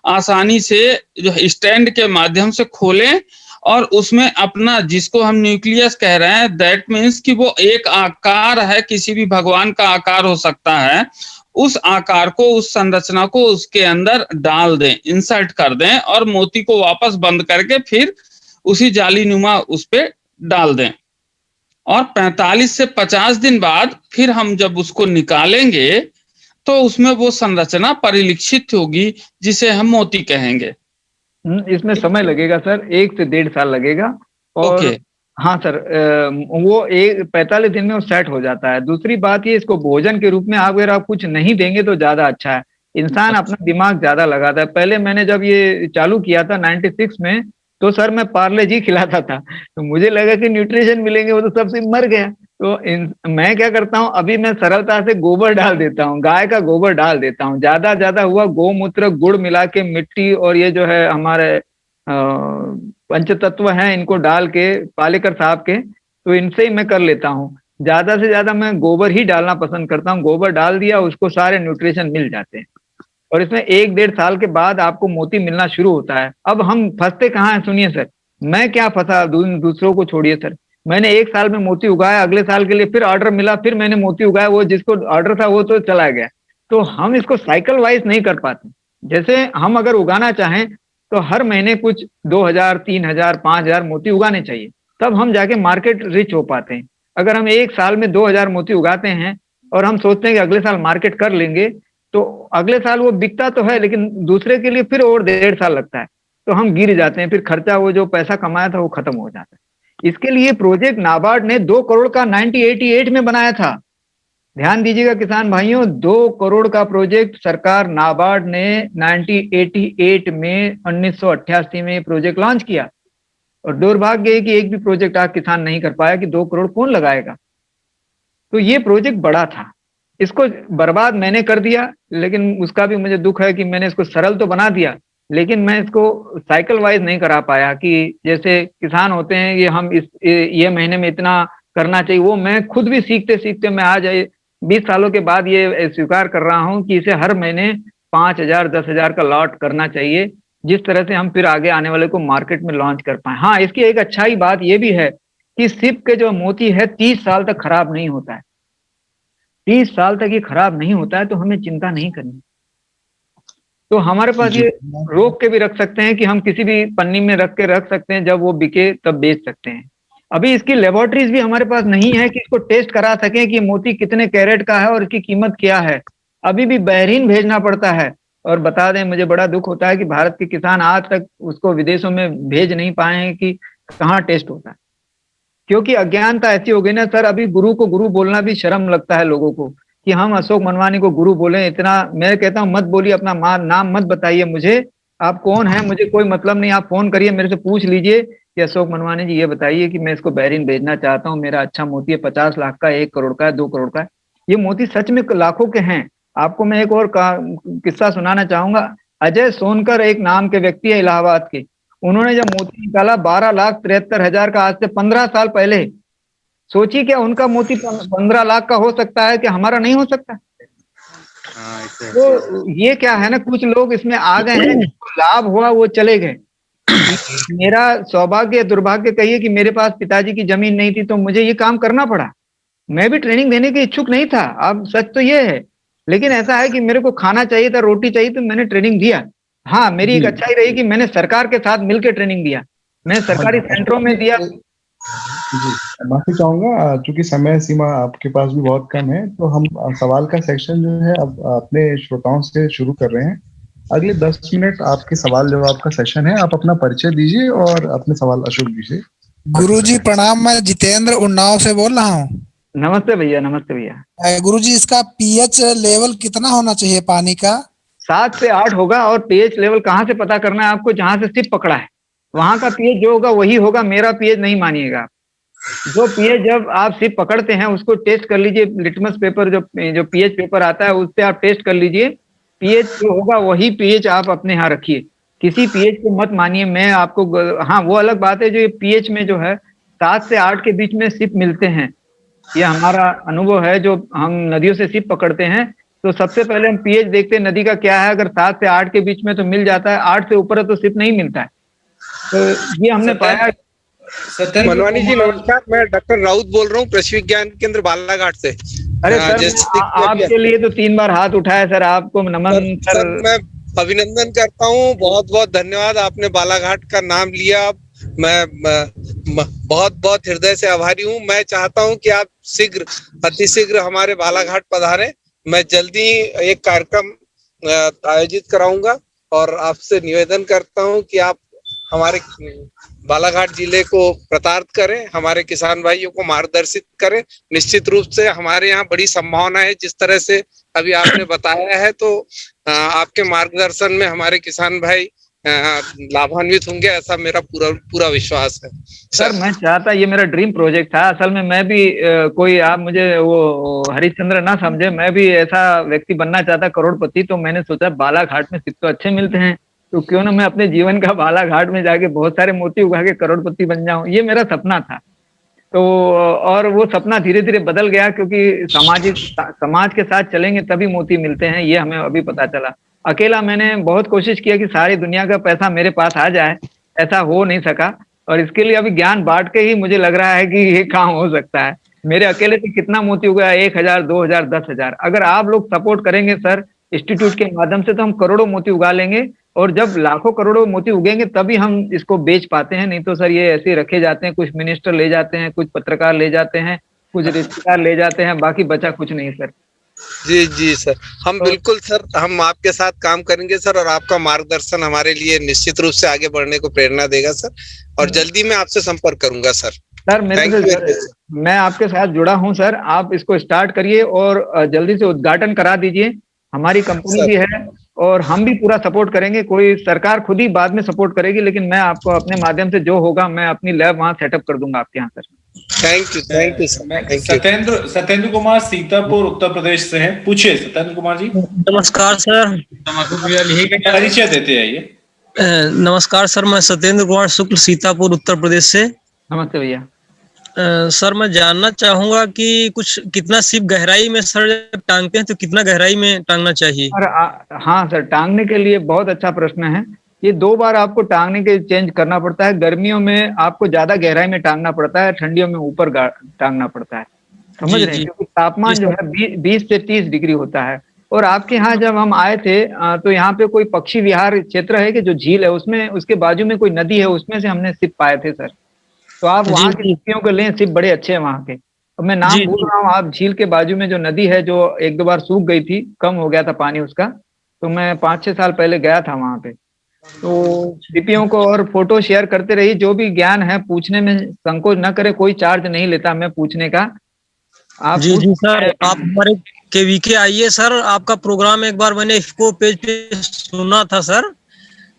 Speaker 2: आसानी से जो स्टैंड के माध्यम से खोलें और उसमें अपना, जिसको हम न्यूक्लियस कह रहे हैं, दैट मीन्स कि वो एक आकार है, किसी भी भगवान का आकार हो सकता है, उस आकार को, उस संरचना को उसके अंदर डाल दें, इंसर्ट कर दें और मोती को वापस बंद करके फिर उसी जाली नुमा उस पे डाल दें। और 45 से 50 दिन बाद फिर हम जब उसको निकालेंगे तो उसमें वो संरचना परिलक्षित होगी, जिसे हम मोती कहेंगे।
Speaker 4: इसमें समय लगेगा सर, 1 से 1.5 साल लगेगा। और
Speaker 2: ओके।
Speaker 4: हाँ सर, वो 45 दिन में वो सेट हो जाता है। दूसरी बात ये, इसको भोजन के रूप में आप अगर आप कुछ नहीं देंगे तो ज्यादा अच्छा है। इंसान अपना दिमाग ज्यादा लगाता है। पहले मैंने जब ये चालू किया था 96 में, तो सर मैं पार्ले जी खिलाता था, तो मुझे लगा कि न्यूट्रिशन मिलेंगे, वो तो सबसे मर गया। तो मैं क्या करता हूँ, अभी मैं सरलता से गोबर डाल देता हूँ, गाय का गोबर डाल देता हूँ, ज्यादा हुआ गोमूत्र गुड़ मिला के मिट्टी और ये जो है हमारे पंच तत्व हैं, इनको डाल के पालेकर साहब के, तो इनसे ही मैं कर लेता हूँ। ज्यादा से ज्यादा मैं गोबर ही डालना पसंद करता हूँ। गोबर डाल दिया, उसको सारे न्यूट्रिशन मिल जाते हैं और इसमें 1-1.5 साल के बाद आपको मोती मिलना शुरू होता है। अब हम फंसते कहाँ हैं, सुनिए सर, मैं क्या फंसा, दूसरों को छोड़िए सर। मैंने 1 साल में मोती उगाया, अगले साल के लिए फिर ऑर्डर मिला, फिर मैंने मोती उगाया, वो जिसको ऑर्डर था वो तो चला गया। तो हम इसको साइकिल वाइज नहीं कर पाते। जैसे हम अगर उगाना चाहें तो हर महीने कुछ 2000, 3000, 5000 मोती उगाने चाहिए, तब हम जाके मार्केट रिच हो पाते हैं। अगर हम 1 साल में 2000 मोती उगाते हैं और हम सोचते हैं कि अगले साल मार्केट कर लेंगे, तो अगले साल वो बिकता तो है लेकिन दूसरे के लिए फिर और 1.5 साल लगता है, तो हम गिर जाते हैं, फिर खर्चा, वो जो पैसा कमाया था वो खत्म हो जाता है। इसके लिए प्रोजेक्ट नाबार्ड ने 2 करोड़ का 1988 में बनाया था। ध्यान दीजिएगा किसान भाइयों, 2 करोड़ का प्रोजेक्ट सरकार नाबार्ड ने 1988 में 1988 में प्रोजेक्ट लॉन्च किया। और दुर्भाग्य है कि एक भी प्रोजेक्ट आज किसान नहीं कर पाया कि 2 करोड़ कौन लगाएगा। तो ये प्रोजेक्ट बड़ा था, इसको बर्बाद मैंने कर दिया, लेकिन उसका भी मुझे दुख है कि मैंने इसको सरल तो बना दिया, लेकिन मैं इसको साइकिल वाइज नहीं करा पाया कि जैसे किसान होते हैं ये हम ये महीने में इतना करना चाहिए, वो मैं खुद भी सीखते सीखते मैं आज 20 सालों के बाद ये स्वीकार कर रहा हूं कि इसे हर महीने 5000, 10,000 का लॉट करना चाहिए, जिस तरह से हम फिर आगे आने वाले को मार्केट में लॉन्च कर पाए। हाँ, इसकी एक अच्छाई बात ये भी है कि सिप के जो मोती है 30 साल तक खराब नहीं होता है। 30 साल तक ये खराब नहीं होता है, तो हमें चिंता नहीं करनी। तो हमारे पास ये रोक के भी रख सकते हैं कि हम किसी भी पन्नी में रख के रख सकते हैं, जब वो बिके तब बेच सकते हैं। अभी इसकी लेबोरेटरीज भी हमारे पास नहीं है कि इसको टेस्ट करा सकें कि मोती कितने कैरेट का है और इसकी कीमत क्या है। अभी भी बहरीन भेजना पड़ता है। और बता दें, मुझे बड़ा दुख होता है कि भारत के किसान आज तक उसको विदेशों में भेज नहीं पाए हैं कि कहाँ टेस्ट होता है, क्योंकि अज्ञानता ऐसी हो गई ना सर। अभी गुरु को गुरु बोलना भी शर्म लगता है लोगों को कि हम अशोक मनवानी को गुरु बोले। इतना मैं कहता हूँ मत बोलिए, अपना नाम मत बताइए मुझे, आप कौन है मुझे कोई मतलब नहीं। आप फोन करिए मेरे से, पूछ लीजिए कि अशोक मनवानी जी ये बताइए कि मैं इसको बहरीन भेजना चाहता हूँ, मेरा अच्छा मोती है, 50 लाख का, 1 करोड़ का है, 2 करोड़ का है। ये मोती सच में लाखों के हैं। आपको मैं एक और किस्सा सुनाना चाहूंगा। अजय सोनकर एक नाम के व्यक्ति है इलाहाबाद के, उन्होंने जब मोती निकाला 12,73,000 का, आज से 15 साल पहले। सोचिए क्या उनका मोती 15 लाख का हो सकता है कि हमारा नहीं हो सकता। तो ये क्या है ना, कुछ लोग इसमें आ गए हैं, जिसको लाभ हुआ वो चले गए। मेरा सौभाग्य दुर्भाग्य कहिए कि मेरे पास पिताजी की जमीन नहीं थी, तो मुझे ये काम करना पड़ा। मैं भी ट्रेनिंग देने के इच्छुक नहीं था, अब सच तो ये है, लेकिन ऐसा है कि मेरे को खाना चाहिए था, रोटी चाहिए, तो मैंने ट्रेनिंग दिया। हाँ, मेरी एक अच्छाई रही कि मैंने सरकार के साथ मिलकर ट्रेनिंग दिया, मैं सरकारी सेंटरों में दिया।
Speaker 5: जी, माफी चाहूंगा, चूंकि समय सीमा आपके पास भी बहुत कम है, तो हम सवाल का सेक्शन जो है अब अपने श्रोताओं से शुरू कर रहे हैं। अगले 10 मिनट आपके सवाल जवाब का सेशन है। आप अपना परिचय दीजिए और अपने सवाल अशोक जी से।
Speaker 6: गुरुजी प्रणाम, मैं जितेंद्र उन्नाव से बोल रहा हूँ।
Speaker 4: नमस्ते भैया, नमस्ते भैया।
Speaker 6: गुरुजी, इसका पीएच लेवल कितना होना चाहिए पानी का?
Speaker 4: 7 से 8 होगा। और पीएच लेवल कहाँ से पता करना है आपको? जहां से सिप पकड़ा है वहां का पीएच जो होगा वही होगा, मेरा पीएच नहीं मानिएगा। जो पीएच जब आप सिप पकड़ते हैं उसको टेस्ट कर लीजिए, लिटमस पेपर जो पीएच पेपर आता है उससे आप टेस्ट कर लीजिए, पीएच जो होगा वही पीएच आप अपने यहाँ रखिए। किसी पीएच को मत मानिए। मैं आपको हाँ, वो अलग बात है जो ये पीएच में जो है 7 से 8 के बीच में सिप मिलते हैं, ये हमारा अनुभव है। जो हम नदियों से सिप पकड़ते हैं तो सबसे पहले हम पीएच देखते हैं नदी का क्या है, अगर 7 से 8 के बीच में तो मिल जाता है, 8 से ऊपर है तो सिप नहीं मिलता है। तो ये हमने पाया।
Speaker 7: मनवानी जी नमस्कार, मैं डॉक्टर राउत बोल रहा हूँ कृषि विज्ञान केंद्र बालाघाट से।
Speaker 4: अरे सर, आपके लिए तो 3 बार हाथ उठाया सर, आपको नमन
Speaker 7: सर। मैं अभिनंदन करता हूँ, बहुत बहुत धन्यवाद, आपने बालाघाट का नाम लिया। मैं बहुत बहुत हृदय से आभारी हूँ। मैं चाहता हूँ कि आप शीघ्र, अतिशीघ्र हमारे बालाघाट पधारें। मैं जल्दी एक कार्यक्रम आयोजित कराऊंगा और आपसे निवेदन करता हूँ कि आप हमारे बालाघाट जिले को प्रताड़ित करें, हमारे किसान भाइयों को मार्गदर्शित करें। निश्चित रूप से हमारे यहाँ बड़ी संभावना है, जिस तरह से अभी आपने बताया है, तो आपके मार्गदर्शन में हमारे किसान भाई लाभान्वित होंगे, ऐसा मेरा पूरा विश्वास है
Speaker 4: सर। मैं चाहता, ये मेरा ड्रीम प्रोजेक्ट था असल में। मैं भी कोई, आप मुझे वो हरिश्चंद्र ना समझे, मैं भी ऐसा व्यक्ति बनना चाहता, करोड़पति। तो मैंने सोचा बालाघाट में सिप तो अच्छे मिलते हैं, तो क्यों ना मैं अपने जीवन का बालाघाट में जाके बहुत सारे मोती उगा के करोड़पति बन जाऊं। ये मेरा सपना था। तो और वो सपना धीरे धीरे बदल गया, क्योंकि समाज के साथ चलेंगे तभी मोती मिलते हैं, ये हमें अभी पता चला। अकेला मैंने बहुत कोशिश किया कि सारी दुनिया का पैसा मेरे पास आ जाए, ऐसा हो नहीं सका। और इसके लिए अभी ज्ञान बांट के ही मुझे लग रहा है कि ये काम हो सकता है। मेरे अकेले से कितना मोती उगा, 1000, 2000, 10,000। अगर आप लोग सपोर्ट करेंगे सर इंस्टीट्यूट के माध्यम से, तो हम करोड़ों मोती उगा लेंगे। और जब लाखों करोड़ों मोती उगेंगे तभी हम इसको बेच पाते हैं, नहीं तो सर ये ऐसे रखे जाते हैं, कुछ मिनिस्टर ले जाते हैं, कुछ पत्रकार ले जाते हैं, कुछ रिश्तेदार ले जाते हैं, बाकी बचा कुछ नहीं सर।
Speaker 7: जी जी सर, हम बिल्कुल सर, हम आपके साथ काम करेंगे सर, और आपका मार्गदर्शन हमारे लिए निश्चित रूप से आगे बढ़ने को प्रेरणा देगा सर। और जल्दी मैं आपसे संपर्क करूंगा सर।
Speaker 4: सर मैं आपके साथ जुड़ा हूं सर, आप इसको स्टार्ट करिए और जल्दी से उद्घाटन करा दीजिए। हमारी कंपनी भी है और हम भी पूरा सपोर्ट करेंगे। कोई सरकार खुद ही बाद में सपोर्ट करेगी, लेकिन मैं आपको अपने माध्यम से जो होगा, मैं अपनी लैब वहां सेटअप कर दूंगा आपके यहाँ sir.
Speaker 7: Thank you
Speaker 1: sir. Satyendra Kumar Sitapur Uttar Pradesh से हैं, पूछिए सत्येंद्र कुमार जी।
Speaker 8: नमस्कार सर।
Speaker 1: परिचय देते आइए।
Speaker 8: नमस्कार सर, मैं सत्येंद्र कुमार शुक्ल सीतापुर उत्तर प्रदेश से।
Speaker 4: नमस्ते भैया।
Speaker 8: सर मैं जानना चाहूंगा कि कितना सिप गहराई में सर जब टांगते हैं तो कितना गहराई में टांगना चाहिए?
Speaker 4: हाँ सर, टांगने के लिए बहुत अच्छा प्रश्न है। ये 2 बार आपको टांगने के चेंज करना पड़ता है। गर्मियों में आपको ज्यादा गहराई में टांगना पड़ता है, ठंडियों में ऊपर टांगना पड़ता है, समझ रहे हैं? क्योंकि तापमान जो है 20 से 30 डिग्री होता है। और आपके यहाँ जब हम आए थे तो यहाँ पे कोई पक्षी विहार क्षेत्र है कि जो झील है, उसमें उसके बाजू में कोई नदी है, उसमें से हमने सिप पाए थे सर। तो आप वहाँ की सिपियों को लें, सिप बड़े अच्छे हैं वहाँ के। अब मैं नाम भूल रहा हूँ, आप झील के बाजू में जो नदी है, जो 1-2 बार सूख गई थी, कम हो गया था पानी उसका, तो मैं 5-6 साल पहले गया था वहाँ पे। तो सिपियों को और फोटो शेयर करते रहिए, जो भी ज्ञान है पूछने में संकोच न करे, कोई चार्ज नहीं लेता मैं पूछने का। आप
Speaker 8: जी सर, आप हमारे केवीके आइए सर, आपका प्रोग्राम एक बार मैंने इसको पेज पे सुना था सर।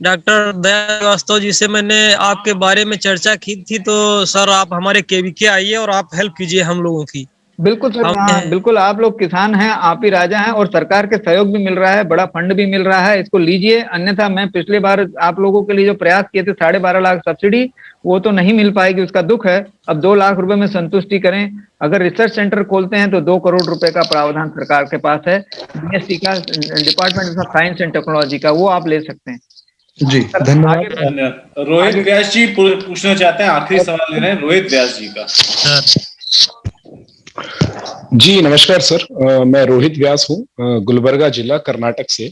Speaker 8: डॉक्टर दया श्रीवास्तव जी से मैंने आपके बारे में चर्चा की थी, तो सर आप हमारे केवीके आइए और आप हेल्प कीजिए हम लोगों की।
Speaker 4: बिल्कुल सर, बिल्कुल। आप लोग किसान हैं, आप ही राजा हैं, और सरकार के सहयोग भी मिल रहा है, बड़ा फंड भी मिल रहा है, इसको लीजिए। अन्यथा मैं पिछले बार आप लोगों के लिए जो प्रयास किए थे 12.5 लाख सब्सिडी, वो तो नहीं मिल पाएगी, उसका दुख है। अब 2 लाख रुपए में संतुष्टि करें। अगर रिसर्च सेंटर खोलते हैं तो 2 करोड़ रुपए का प्रावधान सरकार के पास है, बीएससी का, department of science and technology का, वो आप ले सकते हैं।
Speaker 5: जी धन्यवाद।
Speaker 1: रोहित व्यास जी पूछना चाहते हैं, आखिरी सवाल ले रहे हैं रोहित व्यास जी का।
Speaker 9: जी नमस्कार सर, मैं रोहित व्यास हूँ, गुलबर्गा जिला कर्नाटक से।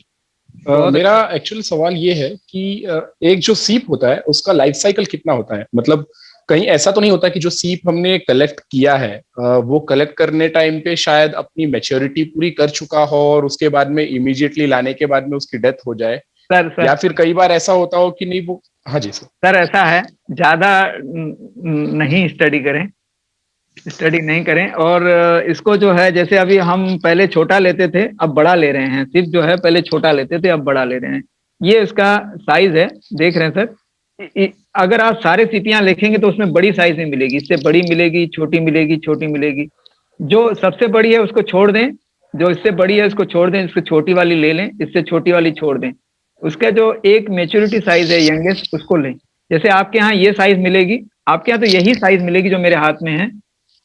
Speaker 9: मेरा एक्चुअल सवाल ये है कि एक जो सीप होता है उसका लाइफ साइकिल कितना होता है? मतलब कहीं ऐसा तो नहीं होता कि जो सीप हमने कलेक्ट किया है वो कलेक्ट करने टाइम पे शायद अपनी मैच्योरिटी पूरी कर चुका हो और उसके बाद में इमीडिएटली लाने के बाद में उसकी डेथ हो जाए,
Speaker 4: सर
Speaker 9: या फिर कई बार ऐसा होता हो कि नहीं वो? हाँ जी सर।
Speaker 4: ऐसा है, ज्यादा नहीं स्टडी नहीं करें। और इसको जो है, जैसे अभी हम पहले छोटा लेते थे, अब बड़ा ले रहे हैं। सिर्फ जो है पहले छोटा लेते थे, अब बड़ा ले रहे हैं। ये इसका साइज है, देख रहे हैं सर। अगर आप सारे सीपियां लिखेंगे तो उसमें बड़ी साइज में मिलेगी, इससे बड़ी मिलेगी, छोटी मिलेगी, छोटी मिलेगी। जो सबसे बड़ी है उसको छोड़ दें, जो इससे बड़ी है उसको छोड़ दें, इससे छोटी वाली ले लें, इससे छोटी वाली छोड़ दें। उसका जो एक मेच्योरिटी साइज है यंगेस्ट उसको लें। जैसे आपके यहाँ ये साइज मिलेगी, आपके यहाँ तो यही साइज मिलेगी जो मेरे हाथ में है,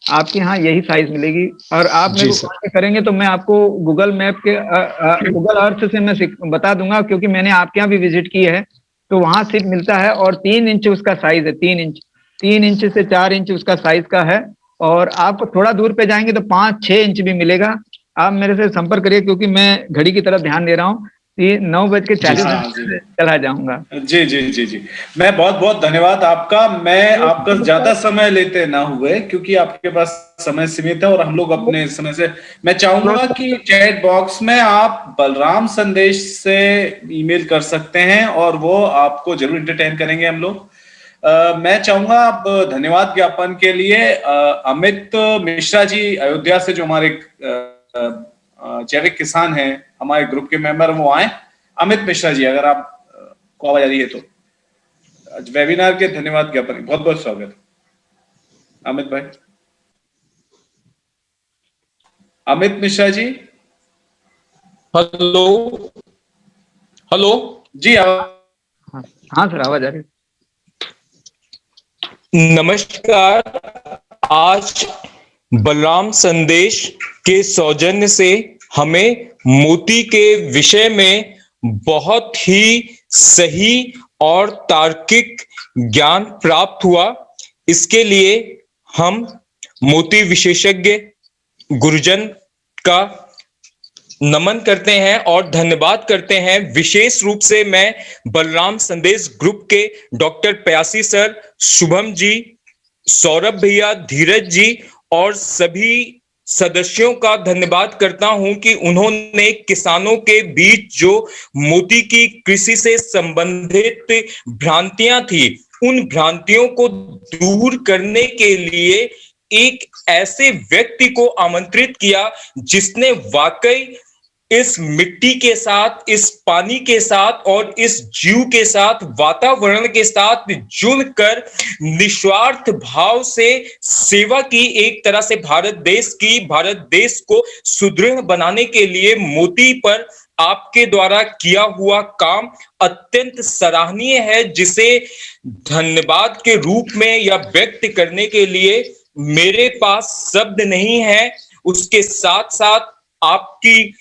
Speaker 4: आपके यहाँ यही साइज मिलेगी। और आप मेरे को कॉल करेंगे तो मैं आपको गूगल मैप के गूगल अर्थ से मैं बता दूंगा, क्योंकि मैंने आपके यहाँ भी विजिट की है, तो वहां सिर्फ मिलता है। और 3 इंच उसका साइज है, 3 इंच से 4 इंच उसका साइज का है। और आप थोड़ा दूर पे जाएंगे तो 5-6 इंच भी मिलेगा। आप मेरे से संपर्क करिए, क्योंकि मैं घड़ी की तरफ ध्यान दे रहा हूँ, 9:40 चला जाऊंगा।
Speaker 1: जी जी जी जी, मैं बहुत बहुत धन्यवाद आपका। मैं आपका ज्यादा समय लेते ना हुए, क्योंकि आपके पास समय सीमित है और हम लोग अपने समय से, मैं चाहूंगा कि चैट बॉक्स में आप बलराम संदेश से ईमेल कर सकते हैं और वो आपको जरूर एंटरटेन करेंगे हम लोग। मैं चाहूंगा अब धन्यवाद ज्ञापन के लिए अमित मिश्रा जी अयोध्या से, जो हमारे जैविक किसान हैं, हमारे ग्रुप के मेंबर, वो आए। अमित मिश्रा जी, अगर आप को आवाज आ रही है तो वेबिनार के धन्यवाद ज्ञापन, बहुत बहुत स्वागत अमित भाई। अमित मिश्रा जी,
Speaker 10: हेलो हेलो
Speaker 1: जी,
Speaker 4: हाँ सर, आवाज आ रही है।
Speaker 10: नमस्कार। आज बलराम संदेश के सौजन्य से हमें मोती के विषय में बहुत ही सही और तार्किक ज्ञान प्राप्त हुआ। इसके लिए हम मोती विशेषज्ञ गुरुजन का नमन करते हैं और धन्यवाद करते हैं। विशेष रूप से मैं बलराम संदेश ग्रुप के डॉक्टर प्यासी सर, शुभम जी, सौरभ भैया, धीरज जी और सभी सदस्यों का धन्यवाद करता हूं कि उन्होंने किसानों के बीच जो मोती की कृषि से संबंधित भ्रांतियां थी, उन भ्रांतियों को दूर करने के लिए एक ऐसे व्यक्ति को आमंत्रित किया जिसने वाकई इस मिट्टी के साथ, इस पानी के साथ और इस जीव के साथ, वातावरण के साथ जुड़कर निस्वार्थ भाव से सेवा की। एक तरह से भारत देश को सुदृढ़ बनाने के लिए मोती पर आपके द्वारा किया हुआ काम अत्यंत सराहनीय है, जिसे धन्यवाद के रूप में या व्यक्त करने के लिए मेरे पास शब्द नहीं है। उसके साथ साथ आपकी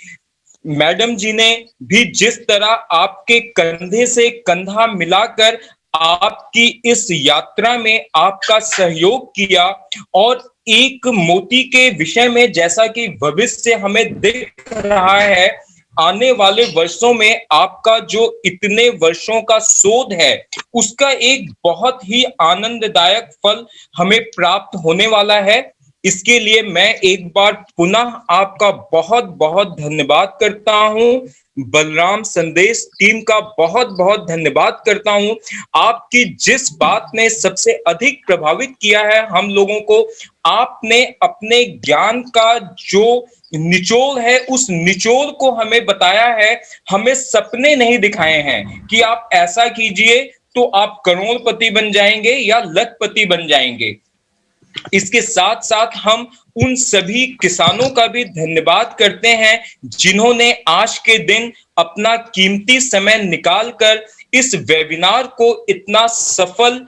Speaker 10: मैडम जी ने भी जिस तरह आपके कंधे से कंधा मिलाकर आपकी इस यात्रा में आपका सहयोग किया, और एक मोती के विषय में जैसा कि भविष्य हमें दिख रहा है, आने वाले वर्षों में आपका जो इतने वर्षों का शोध है उसका एक बहुत ही आनंददायक फल हमें प्राप्त होने वाला है। इसके लिए मैं एक बार पुनः आपका बहुत बहुत धन्यवाद करता हूं। बलराम संदेश टीम का बहुत बहुत धन्यवाद करता हूं। आपकी जिस बात ने सबसे अधिक प्रभावित किया है हम लोगों को, आपने अपने ज्ञान का जो निचोड़ है उस निचोड़ को हमें बताया है। हमें सपने नहीं दिखाए हैं कि आप ऐसा कीजिए तो आप करोड़पति बन जाएंगे या लखपति बन जाएंगे। इसके साथ साथ हम उन सभी किसानों का भी धन्यवाद करते हैं जिन्होंने आज के दिन अपना कीमती समय निकालकर इस वेबिनार को इतना सफल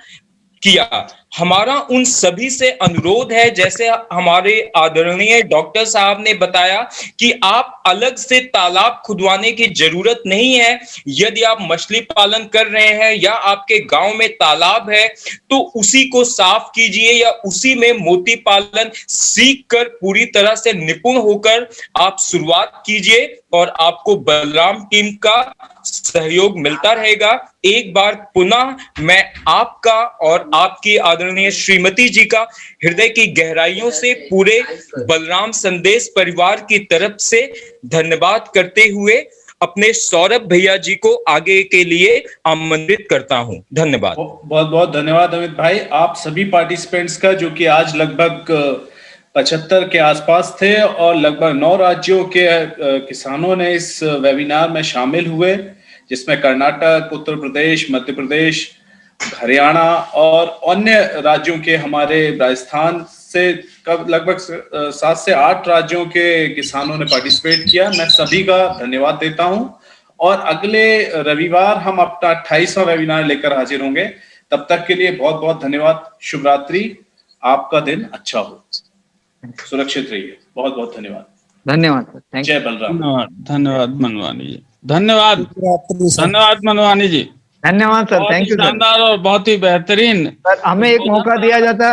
Speaker 10: किया। हमारा उन सभी से अनुरोध है, जैसे हमारे आदरणीय डॉक्टर साहब ने बताया, कि आप अलग से तालाब खुदवाने की जरूरत नहीं है। यदि आप मछली पालन कर रहे हैं या आपके गांव में तालाब है तो उसी को साफ कीजिए या उसी में मोती पालन सीखकर पूरी तरह से निपुण होकर आप शुरुआत कीजिए और आपको बलराम टीम का सहयोग मिलता रहेगा। एक बार पुनः मैं आपका और आपकी आदरणीय श्रीमती जी का हृदय की गहराइयों से पूरे बलराम संदेश परिवार की तरफ से धन्यवाद करते हुए अपने सौरभ भैया जी को आगे के लिए आमंत्रित करता हूं। धन्यवाद।
Speaker 1: बहुत बहुत धन्यवाद अमित भाई, आप सभी पार्टिसिपेंट्स का, जो कि आज लगभग 75 के आसपास थे और लगभग 9 राज्यों के किसानों ने इस वेबिनार में शामिल हुए, जिसमें कर्नाटक, उत्तर प्रदेश, मध्य प्रदेश, हरियाणा और अन्य राज्यों के, हमारे राजस्थान से लगभग 7 से 8 राज्यों के किसानों ने पार्टिसिपेट किया। मैं सभी का धन्यवाद देता हूं और अगले रविवार हम अपना 28वां वेबिनार लेकर हाजिर होंगे। तब तक के लिए बहुत बहुत धन्यवाद। शुभ रात्रि, आपका दिन अच्छा हो, सुरक्षित रहिए। बहुत बहुत धन्यवाद।
Speaker 4: धन्यवाद सर, थैंक
Speaker 1: जय बलराम।
Speaker 2: धन्यवाद मनवानी जी, धन्यवाद मनवानी जी,
Speaker 4: धन्यवाद सर,
Speaker 2: बहुत ही
Speaker 4: थैंक यू सर।
Speaker 2: शानदार और बहुत ही बेहतरीन।
Speaker 4: सर हमें एक मौका दिया जाता